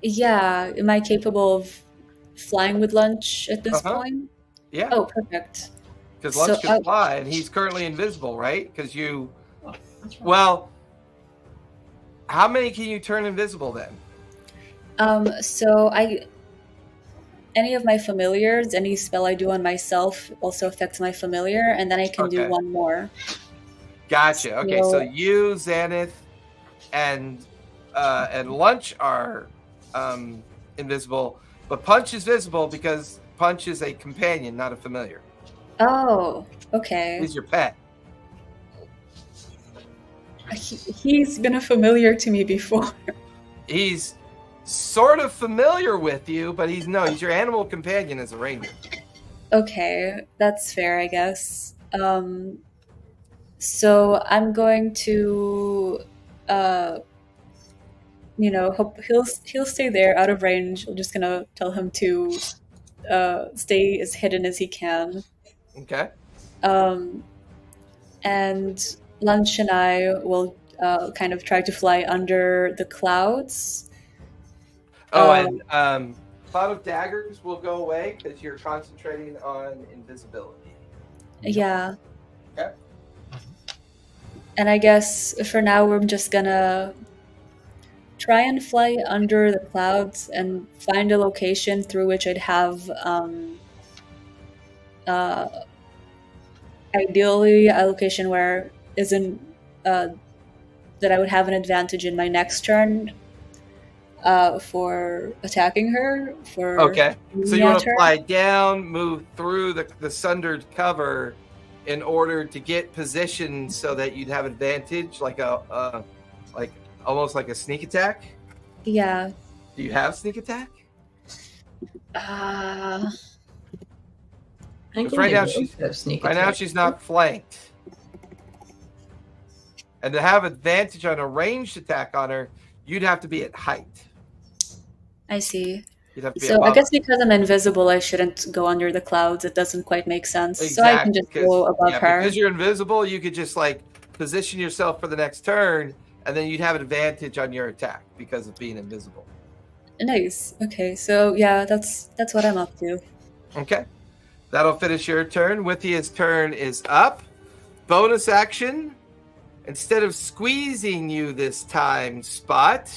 Yeah. Am I capable of flying with Lunch at this point? Yeah. Oh, perfect. Because Lunch So can fly, and he's currently invisible, right? Because you... Well, how many can you turn invisible then? So any of my familiars, any spell I do on myself also affects my familiar, and then I can do one more. Gotcha. Okay, so you, Xanith, and Lunch are invisible, but Punch is visible because Punch is a companion, not a familiar. Oh, okay. He's your pet. He's been a familiar to me before. He's sort of familiar with you, but he's your animal companion as a ranger. Okay, that's fair, I guess. So I'm going to, hope he'll stay there out of range. I'm just gonna tell him to stay as hidden as he can. Okay. And Lunch and I will kind of try to fly under the clouds. And Cloud of Daggers will go away because you're concentrating on invisibility. Yeah. Okay. And I guess for now we're just gonna try and fly under the clouds and find a location through which I'd have ideally a location where isn't that I would have an advantage in my next turn for attacking her. Okay, so you want to fly down, move through the sundered cover in order to get positioned so that you'd have advantage, like almost like a sneak attack. Yeah. Do you have sneak attack? Right now she's not flanked. And to have advantage on a ranged attack on her, you'd have to be at height. I see. You'd have to be so I guess because I'm invisible, I shouldn't go under the clouds. It doesn't quite make sense. Exactly. So I can just go above her. Because you're invisible, you could just position yourself for the next turn, and then you'd have an advantage on your attack because of being invisible. Nice. Okay, so yeah, that's what I'm up to. Okay. That'll finish your turn. Withia's turn is up. Bonus action. Instead of squeezing you this time, Spot,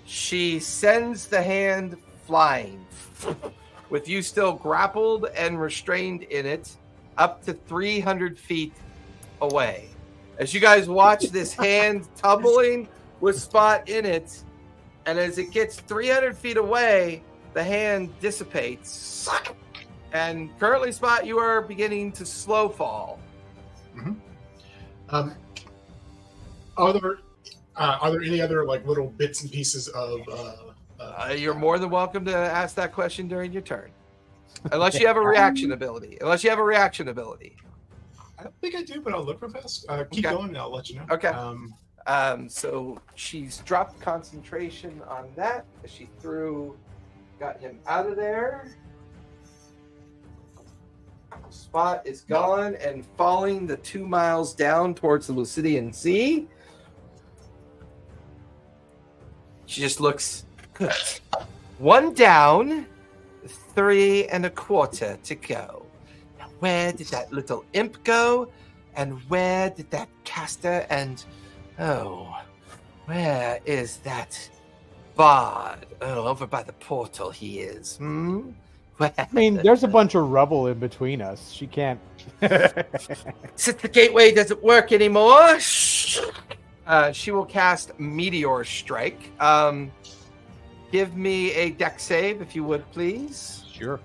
she sends the hand flying, with you still grappled and restrained in it, up to 300 feet away. As you guys watch this hand tumbling with Spot in it, and as it gets 300 feet away, the hand dissipates. And currently, Spot, you are beginning to slow fall. Mm-hmm. Are there any other like little bits and pieces of? You're more than welcome to ask that question during your turn, unless you have a reaction ability. I don't think I do, but I'll look real fast. Keep Okay. going, and I'll let you know. Okay. So she's dropped concentration on that. She got him out of there. Spot is gone and falling the 2 miles down towards the Lucidian Sea. She just looks good. 1 down, 3 1/4 to go. Now, where did that little imp go? And where did that caster and where is that bard? Oh, over by the portal he is. I mean, there's a bunch of rubble in between us. She can't. Since the gateway doesn't work anymore, she will cast Meteor Strike. Give me a dex save, if you would, please. Sure.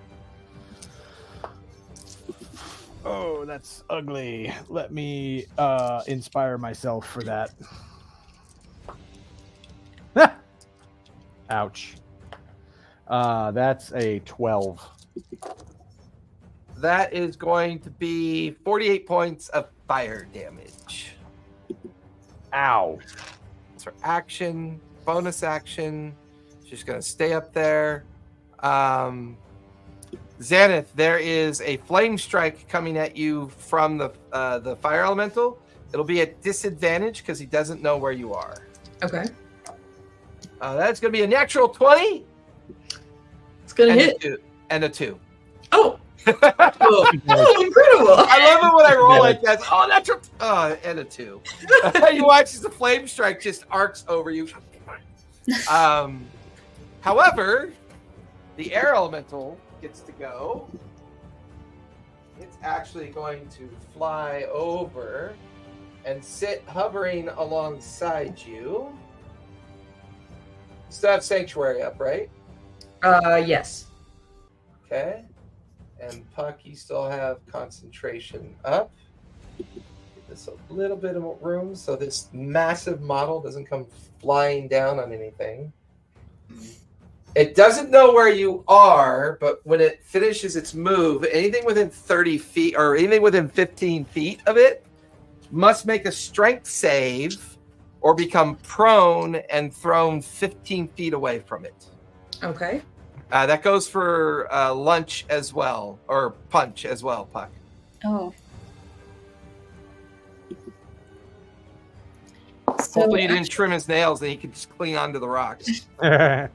Oh, that's ugly. Let me inspire myself for that. Ouch. That's a 12. That is going to be 48 points of fire damage. Ow. That's her action, bonus action. She's going to stay up there. Xanath, there is a flame strike coming at you from the fire elemental. It'll be at disadvantage because he doesn't know where you are. Okay. That's going to be a natural 20. It's gonna and hit. A 2. Oh. Oh, incredible! I love it when I roll like that. Oh, natural. And a 2. You watch as the flame strike just arcs over you. However, the air elemental gets to go. It's actually going to fly over and sit hovering alongside you. Still have Sanctuary up, right? Yes. Okay. And Puck, you still have concentration up. Give this a little bit of room so this massive model doesn't come flying down on anything. It doesn't know where you are, but when it finishes its move, anything within 30 feet or anything within 15 feet of it must make a strength save or become prone and thrown 15 feet away from it. Okay. That goes for lunch as well, or punch as well, Puck. Oh. So Hopefully you didn't trim his nails and he could just cling onto the rocks. I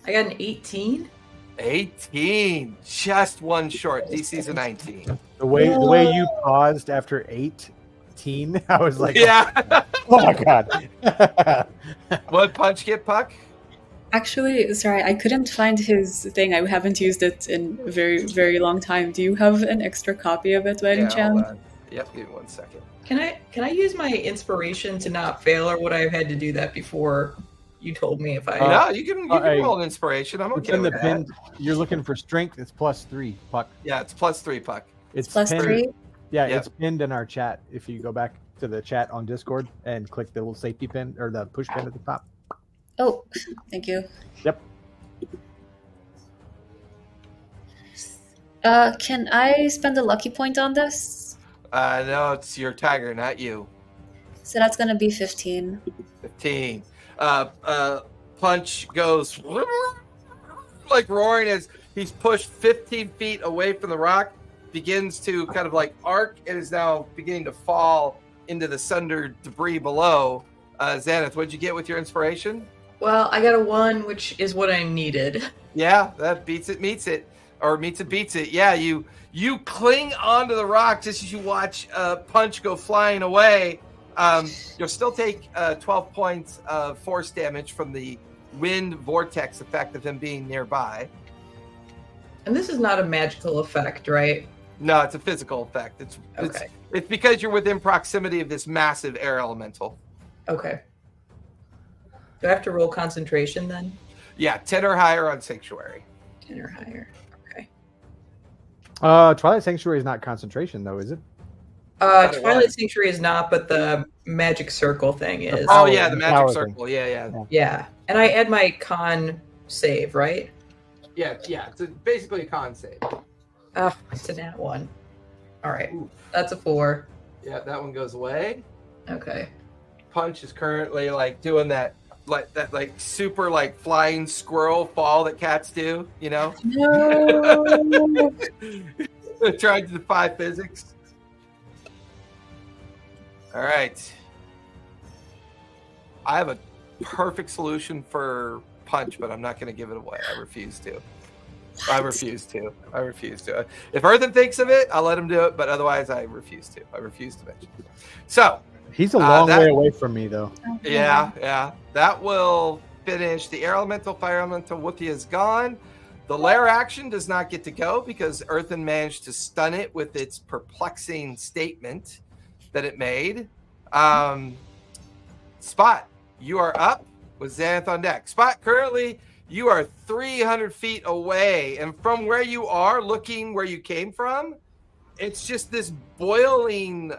got an 18. 18. Just one short. DC's a 19. The way you paused after 18, I was like, Yeah. oh my god. What punch get, Puck? actually, sorry, I couldn't find his thing. I haven't used it in a very, very long time. Do you have an extra copy of it by any Yeah, chance? hold on. Yep, give me 1 second. Can I use my inspiration to not fail, or would I have had to do that before you told me if I? No, you can hey, roll an inspiration. I'm It's okay in the with pin. that. You're looking for strength. It's +3, Puck. Yeah, it's +3, Puck. It's Plus pinned, 3? Yeah, Yep. it's pinned in our chat. If you go back to the chat on Discord and click the little safety pin or the push pin at the top. Oh, thank you. Yep. Can I spend a lucky point on this? No, it's your tiger, not you. So that's gonna be 15. 15. Punch goes like roaring as he's pushed 15 feet away from the rock, begins to kind of like arc and is now beginning to fall into the sundered debris below. Xanath, what'd you get with your inspiration? Well, I got a 1, which is what I needed. Yeah, that beats it, meets it, or meets it, beats it. Yeah, you cling onto the rock just as you watch Punch go flying away. You'll still take 12 points of force damage from the wind vortex effect of him being nearby. And this is not a magical effect, right? No, it's a physical effect. Okay. It's because you're within proximity of this massive air elemental. Okay. Do I have to roll concentration then? Yeah, 10 or higher on Sanctuary. 10 or higher. Okay. Twilight Sanctuary is not concentration, though, is it? Thought it Twilight was. Sanctuary is not, but the magic circle thing is. Oh, yeah, the magic power circle. Yeah. Yeah. And I add my con save, right? Yeah, it's basically a con save. Oh, it's a nat 1. All right. Ooh. That's a 4. Yeah, that one goes away. Okay. Punch is currently like doing that super like flying squirrel fall that cats do, you know? No. Trying to defy physics. All right. I have a perfect solution for Punch, but I'm not going to give it away. I refuse to. I refuse to. If Earthen thinks of it, I'll let him do it, but otherwise I refuse to. I refuse to mention it. So, He's a long way away from me, though. yeah. That will finish. The air elemental, fire elemental, Woothia is gone. The lair action does not get to go because Earthen managed to stun it with its perplexing statement that it made. Spot, you are up with Xanath on deck. Spot, currently you are 300 feet away, and from where you are, looking where you came from, it's just this boiling,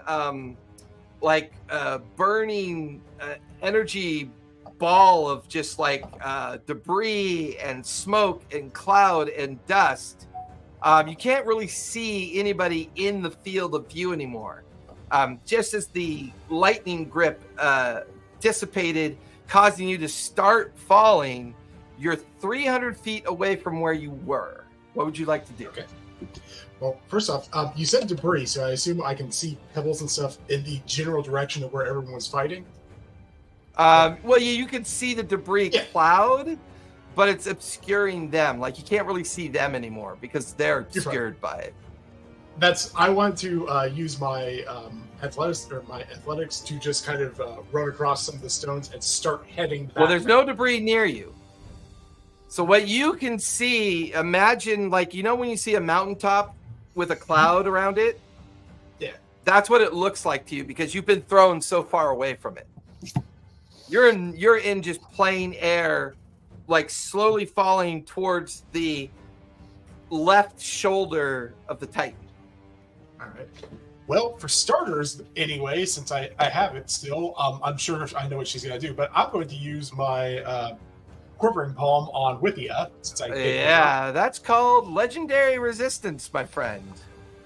burning energy ball of just like debris and smoke and cloud and dust. You can't really see anybody in the field of view anymore. Just as the lightning grip dissipated, causing you to start falling, you're 300 feet away from where you were. What would you like to do? Okay. Well, first off, you said debris, so I assume I can see pebbles and stuff in the general direction of where everyone was fighting. You can see the debris cloud, but it's obscuring them. Like, you can't really see them anymore because they're obscured by it. I want to use my athletics to just kind of run across some of the stones and start heading back. Well, there's no debris near you. So what you can see, imagine when you see a mountaintop with a cloud around it? Yeah. That's what it looks like to you because you've been thrown so far away from it. You're in just plain air, like slowly falling towards the left shoulder of the Titan. All right. Well, for starters, anyway, since I have it still, I'm sure I know what she's going to do, but I'm going to use my Quivering Palm on Withia. That's called Legendary Resistance, my friend.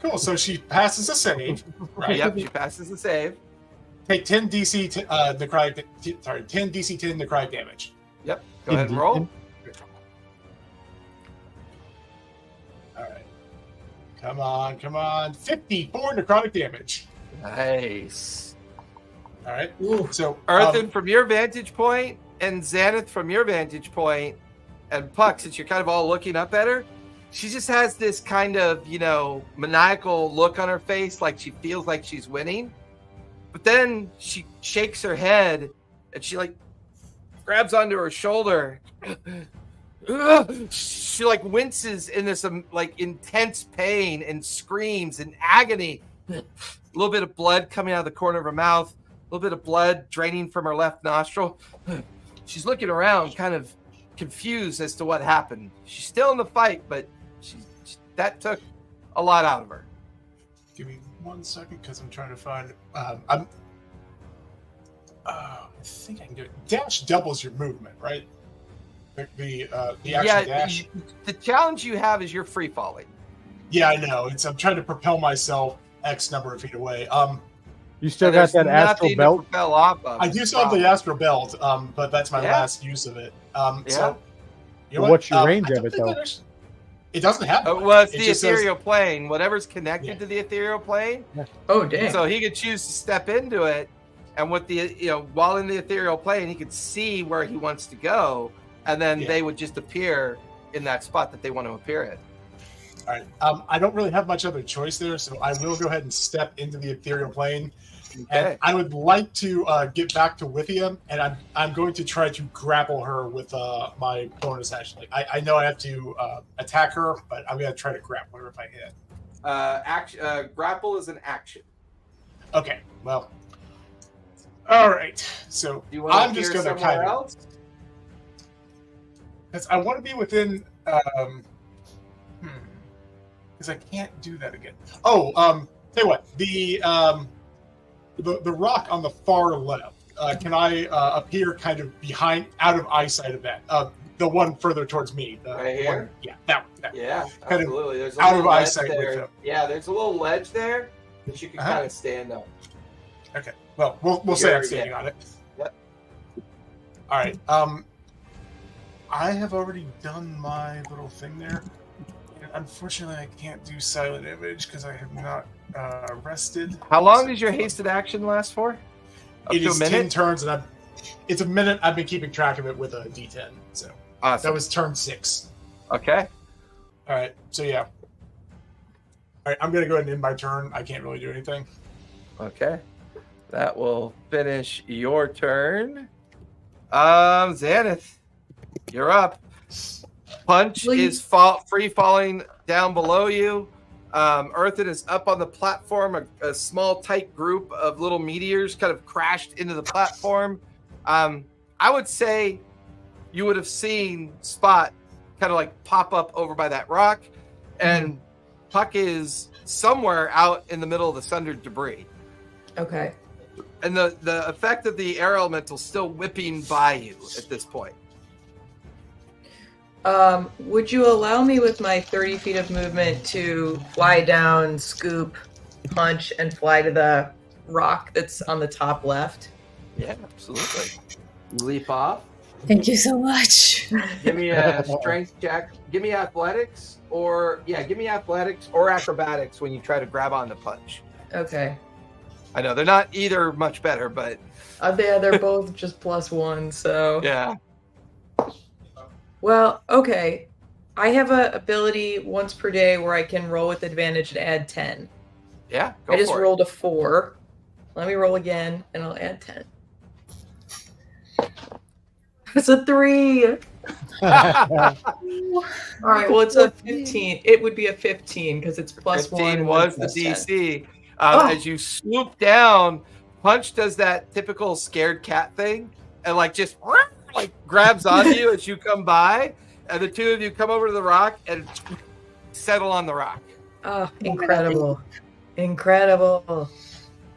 Cool, so she passes a save, right? Yep, she passes the save. Take 10 DC 10 necrotic damage. Yep, go ahead and roll. All right. Come on. 54 necrotic damage. Nice. All right. Ooh. So, Earthen, from your vantage point, and Xanath, from your vantage point, and Puck, since you're kind of all looking up at her, she just has this kind of, maniacal look on her face, like she feels like she's winning. But then she shakes her head, and she, grabs onto her shoulder. She, winces in this, intense pain and screams in agony. A little bit of blood coming out of the corner of her mouth. A little bit of blood draining from her left nostril. She's looking around, kind of confused as to what happened. She's still in the fight, but that took a lot out of her. Give me 1 second, because I'm trying to find. I think I can do it. Dash doubles your movement, right? The actual dash. The challenge you have is you're free falling. Yeah, I know. I'm trying to propel myself X number of feet away. You still got that astral belt? Fell off of. I do still have the astral belt, but that's my last use of it. So, what's your range of it, though? It doesn't have. It's the ethereal plane. Whatever's connected to the ethereal plane. Oh, dang. So he could choose to step into it. and with the while in the ethereal plane, he could see where he wants to go, and then they would just appear in that spot that they want to appear in. All right. I don't really have much other choice there, so I will go ahead and step into the ethereal plane. Okay. And I would like to get back to Withia, and I'm going to try to grapple her with my bonus action. Like I know I have to attack her, but I'm going to try to grapple her if I can. Grapple is an action. Okay. Well. All right. So I'm just going to kind of. Because I want to be within. Because I can't do that again. Oh, tell you what, the rock on the far left. Can I appear kind of behind, out of eyesight of that? The one further towards me. Right here? Yeah, that one. Yeah, kind absolutely. There's a out little of ledge eyesight there. with them. Yeah, there's a little ledge there that you can kind of stand on. Okay. Well, we'll say I'm standing on it. Yep. All right. I have already done my little thing there. And unfortunately, I can't do silent image because I have not rested. How long does your hasted action last for? It is 10 turns, and it's a minute. I've been keeping track of it with a D10. So awesome. That was turn 6. Okay. All right. So yeah. All right. I'm gonna go ahead and end my turn. I can't really do anything. Okay. That will finish your turn. Xanath, you're up. Punch is free falling down below you. Earthen is up on the platform. A small, tight group of little meteors kind of crashed into the platform. I would say you would have seen Spot kind of like pop up over by that rock, and Puck is somewhere out in the middle of the sundered debris. Okay. And the effect of the air elemental still whipping by you at this point. Would you allow me with my 30 feet of movement to fly down, scoop, punch, and fly to the rock that's on the top left? Yeah, absolutely. Leap off. Thank you so much. Give me a strength check. Give me athletics or acrobatics when you try to grab on the punch. Okay. I know they're not either much better, but they're both just +1, so yeah. Well, okay. I have a ability once per day where I can roll with advantage and add 10. Yeah, I just rolled a 4. Let me roll again, and I'll add 10. It's a 3. All right, well, it's a 15. It would be a 15 because it's +1. 15 was the DC. As you swoop down, Punch does that typical scared cat thing and just grabs on you as you come by, and the two of you come over to the rock and settle on the rock. Oh, incredible. Incredible.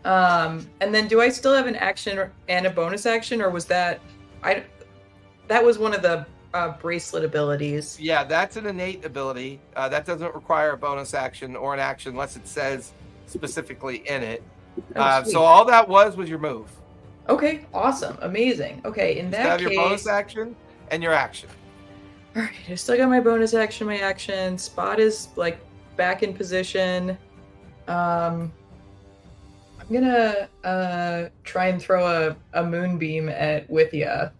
And then do I still have an action and a bonus action, or was that that was one of the bracelet abilities? Yeah, that's an innate ability. That doesn't require a bonus action or an action unless it says specifically in it. So all that was your move. Okay, awesome, amazing. Okay, in that case, you have your bonus action and your action. All right, I still got my bonus action, my action. Spot is back in position. I'm gonna try and throw a moonbeam at Withia.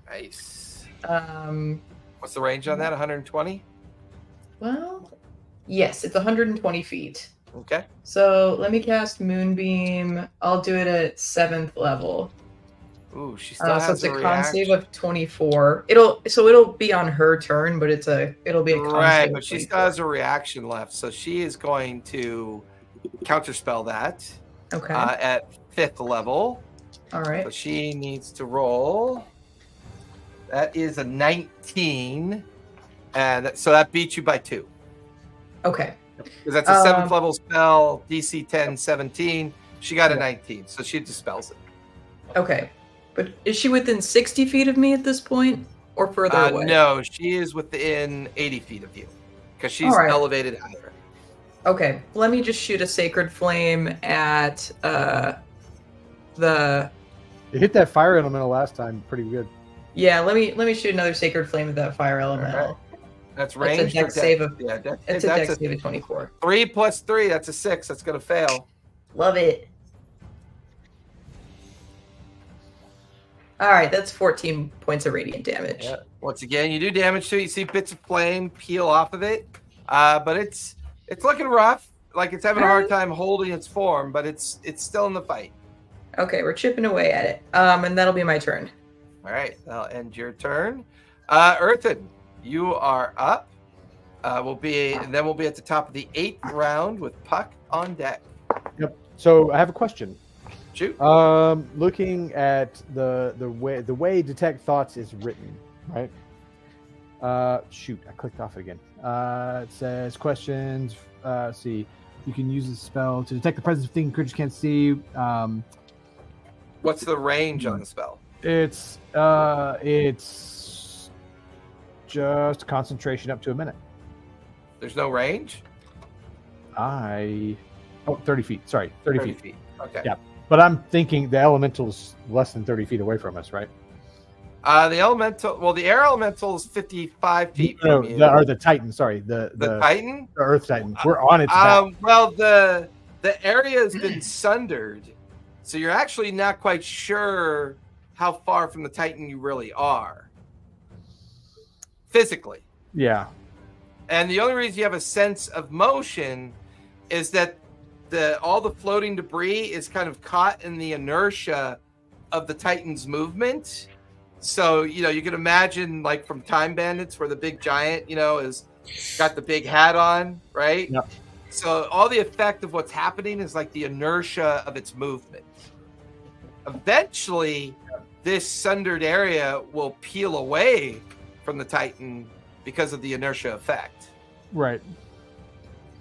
Nice. What's the range on that? 120? Well, yes, it's 120 feet. Okay. So let me cast Moonbeam. I'll do it at 7th level. Ooh, she still has so it's a con reaction. save of 24. It'll be on her turn, but it'll be a con save. Right, of but she 24. still has a reaction left, so she is going to counterspell that. Okay. At 5th level. All right. So she needs to roll. That is a 19, and so that beats you by 2. Okay. Because that's a 7th level spell, DC 10, 17. She got a 19, so she dispels it. Okay. But is she within 60 feet of me at this point, or further away? No, she is within 80 feet of you, because she's elevated higher. Okay, let me just shoot a Sacred Flame at the... You hit that fire elemental last time pretty good. Yeah, let me shoot another Sacred Flame at that fire elemental. Right. That's ranged. It's a dex save of, it's a dex save of 24. 3 plus 3, that's a 6. That's going to fail. Love it. All right, that's 14 points of radiant damage. Yeah. Once again, you do damage to it. You see bits of flame peel off of it, but it's looking rough. Like it's having a hard time holding its form, but it's still in the fight. Okay, we're chipping away at it. And that'll be my turn. All right, that'll end your turn. Earthen, you are up. We'll be at the top of the 8th round with Puck on deck. Yep. So I have a question. Shoot. Looking at the way detect thoughts is written, right? Shoot, I clicked off again. It says questions. Let's see. You can use the spell to detect the presence of things creatures can't see. What's the range on the spell? It's just concentration up to a minute. There's no range? 30 feet. Sorry, 30 feet. Okay. Yeah. But I'm thinking the elemental's less than 30 feet away from us, right? The air elemental is 55 feet from you. The Titan, sorry. The Titan? The Earth Titan. We're on its back. Well, the area has been sundered, so you're actually not quite sure how far from the Titan you really are. Physically. Yeah. And the only reason you have a sense of motion is that all the floating debris is kind of caught in the inertia of the Titan's movement. So, you can imagine like from Time Bandits where the big giant, is got the big hat on, right? Yep. So all the effect of what's happening is like the inertia of its movement. Eventually, this sundered area will peel away from the Titan because of the inertia effect. Right.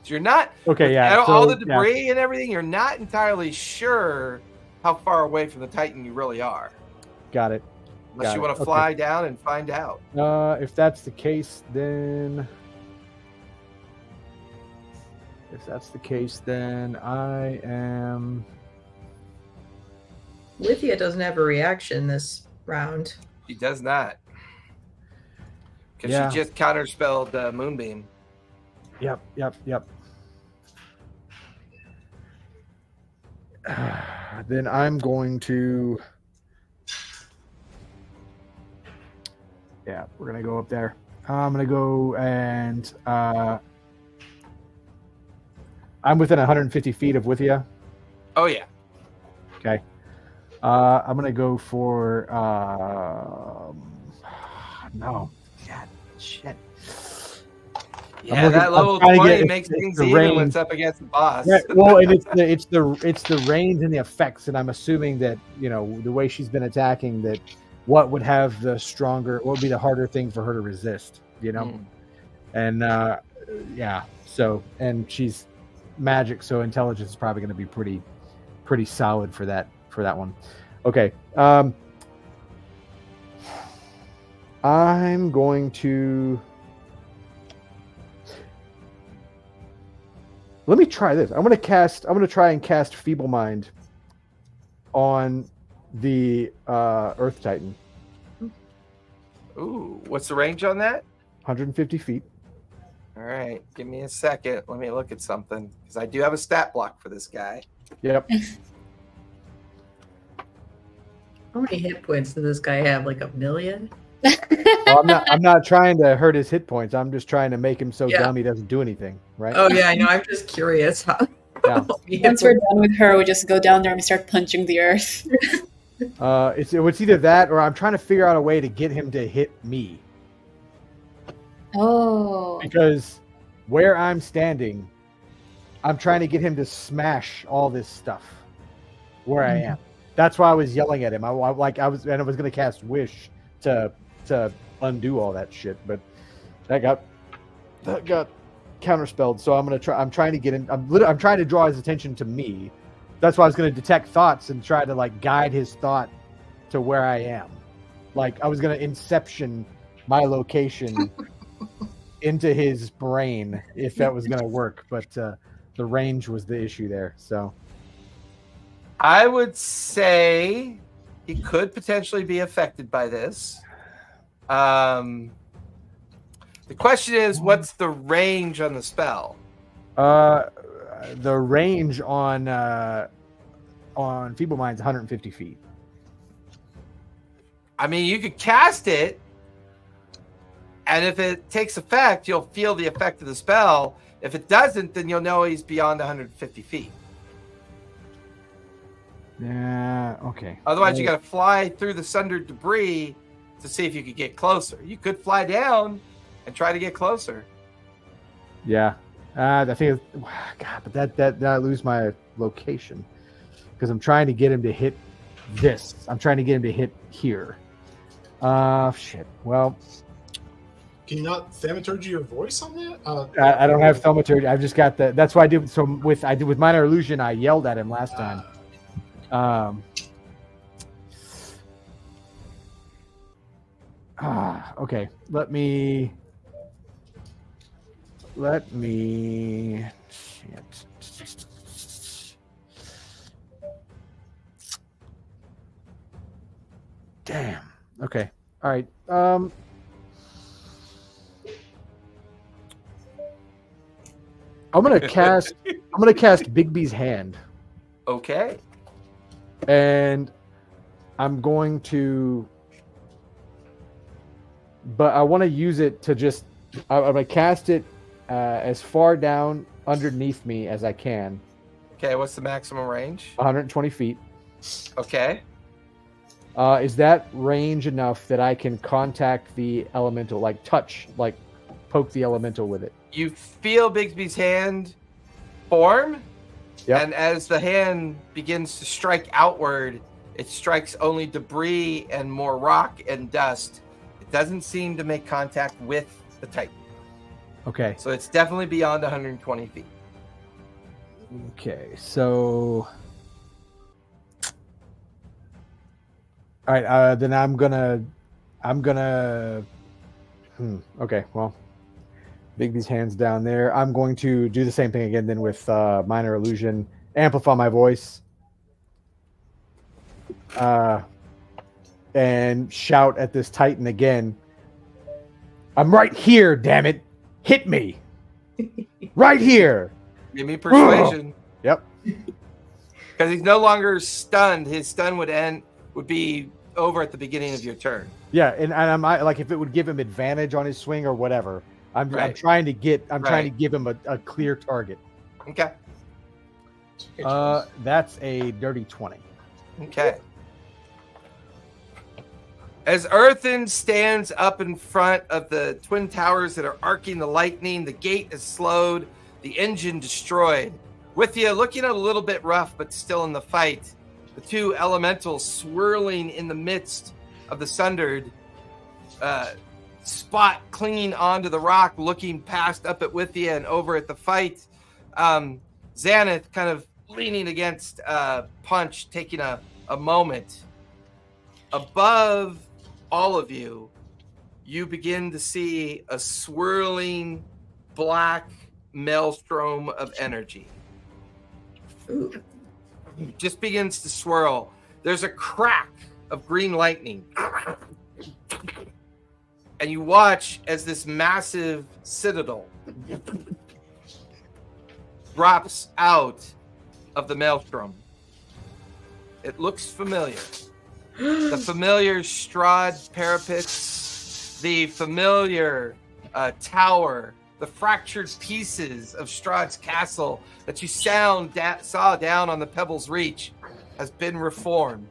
So you're not okay. Yeah. All the debris and everything. You're not entirely sure how far away from the Titan you really are. Got it. Unless you want to fly down and find out. If that's the case, then I am. Lithia doesn't have a reaction this round. She does not. Because she just counterspelled Moonbeam. Yep. Then I'm going to. Yeah, we're gonna go up there. I'm gonna go and I'm within 150 feet of Withia. Oh yeah. Okay. I'm gonna go for no. God, shit. Yeah, that level 20 makes things even when it's up against the boss. Yeah, well, and it's the range and the effects, and I'm assuming that the way she's been attacking, that what would have the stronger, what would be the harder thing for her to resist, and so, and she's magic, so intelligence is probably going to be pretty solid for that one. Okay, I'm going to. Let me try this. I'm going to try and cast Feeble Mind on the Earth Titan. Ooh, what's the range on that? 150 feet. All right, give me a second. Let me look at something, because I do have a stat block for this guy. Yep. How many hit points does this guy have? Like 1 million? Well, I'm not trying to hurt his hit points. I'm just trying to make him so dumb he doesn't do anything, right? Oh yeah, I know. I'm just curious. Once we're done with her, we just go down there and start punching the earth. It's either that or I'm trying to figure out a way to get him to hit me. Oh. Because where I'm standing, I'm trying to get him to smash all this stuff where I am. That's why I was yelling at him. I was going to cast Wish to undo all that shit, but that got counterspelled. So I'm trying to get him. I'm trying to draw his attention to me. That's why I was going to detect thoughts and try to guide his thought to where I am. I was going to inception my location into his brain if that was going to work, but the range was the issue there. So I would say he could potentially be affected by this. The question is, what's the range on the spell? The range on Feeble Mind's 150 feet. I mean, you could cast it, and if it takes effect, you'll feel the effect of the spell. If it doesn't, then you'll know he's beyond 150 feet. Yeah, okay. Otherwise, you got to fly through the sundered debris to see if you could get closer. You could fly down and try to get closer. Yeah. I think, God, but that I lose my location because I'm trying to get him to hit this. I'm trying to get him to hit here. Shit. Well, Can you not thaumaturgy your voice on that? I don't have thaumaturgy. I've just got the. That's why I did. So with minor illusion, I yelled at him last time. Okay. Let me. Shit. Damn. Okay. All right. I'm gonna cast Bigby's hand, Okay. and I'm going to, but I want to use it to just. I'm gonna cast it as far down underneath me as I can, Okay, what's the maximum range? 120 feet. Okay. Is that range enough that I can contact the elemental, like touch, like poke the elemental with it? You feel Bigsby's hand form, Yep. and as the hand begins to strike outward, it strikes only debris and more rock and dust. It doesn't seem to make contact with the Titan. Okay. So it's definitely beyond 120 feet. Okay. So. All right. Then I'm gonna. Okay. Well, Bigby's hands down there. I'm going to do the same thing again. Then with minor illusion, amplify my voice, and shout at this Titan again. I'm right here. Damn it! Hit me. Right here. Give me persuasion. Yep. Because he's no longer stunned. His stun would be over at the beginning of your turn. Yeah, and I'm like, if it would give him advantage on his swing or whatever, I'm Right. trying to give him a clear target. Okay. That's a dirty 20. Okay. As Earthen stands up in front of the twin towers that are arcing the lightning, the gate is slowed, the engine destroyed. With you, looking a little bit rough, but still in the fight, the two elementals swirling in the midst of the sundered spot, clinging onto the rock, looking past up at Withia and over at the fight. Xanath kind of leaning against Punch, taking a moment. Above all of you, you begin to see a swirling black maelstrom of energy. Ooh. It just begins to swirl. There's a crack of green lightning. And you watch as this massive citadel drops out of the maelstrom. It looks familiar. The familiar Strahd parapets, the familiar tower, the fractured pieces of Strahd's castle that you saw down on the Pebble's Reach has been reformed.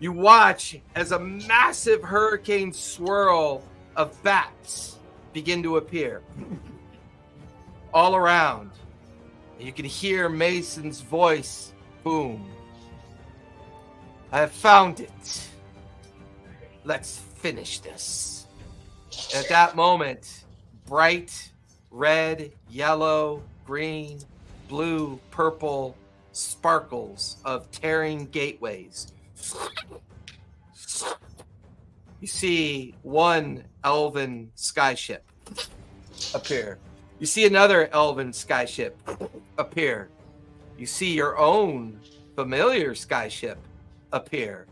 You watch as a massive hurricane swirl of bats begin to appear all around. You can hear Mason's voice boom. I have found it. Let's finish this. At that moment, bright red, yellow, green, blue, purple sparkles of tearing gateways. You see one elven skyship appear. You see another elven skyship appear. You see your own familiar skyship appear.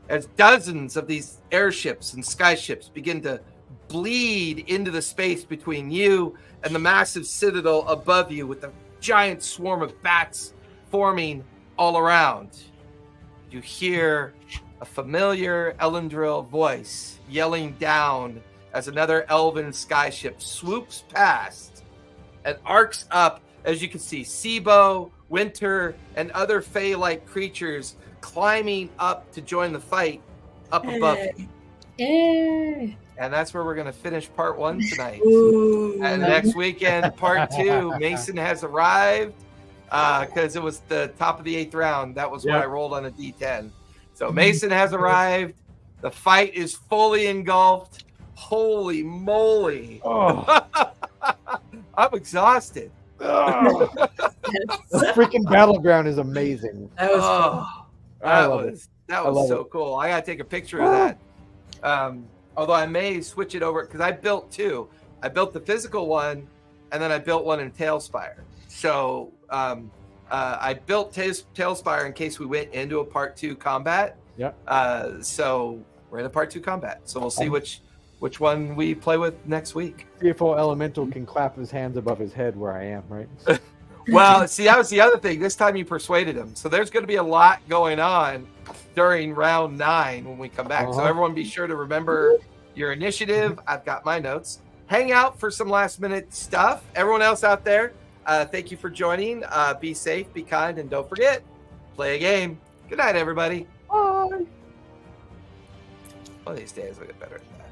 As dozens of these airships and skyships begin to bleed into the space between you and the massive citadel above you, with a giant swarm of bats forming all around. You hear a familiar Elendril voice yelling down as another elven skyship swoops past and arcs up. As you can see, Sibo, Winter, and other Fey-like creatures climbing up to join the fight up above you. Yay! And that's where we're going to finish part 1 tonight. Ooh. And next weekend, part 2, Mason has arrived because it was the top of the 8th round. That was what I rolled on a D10. So Mason has arrived. The fight is fully engulfed. Holy moly. Oh. I'm exhausted. Oh. The freaking battleground is amazing. That was fun. That I was love so it. cool. I gotta take a picture of that. Although I may switch it over because I built 2. I built the physical one, and then I built one in Tailspire. So I built Tailspire in case we went into a part 2 combat. Yeah. So we're in a part 2 combat. So we'll see which one we play with next week. CFO Elemental can clap his hands above his head where I am, right? Well, see, that was the other thing. This time you persuaded him. So there's going to be a lot going on during round 9 when we come back. So everyone be sure to remember your initiative. I've got my notes. Hang out for some last minute stuff. Everyone else out there, thank you for joining. Be safe, be kind, and don't forget, play a game. Good night, everybody. Bye. One of these days I'll get better at that.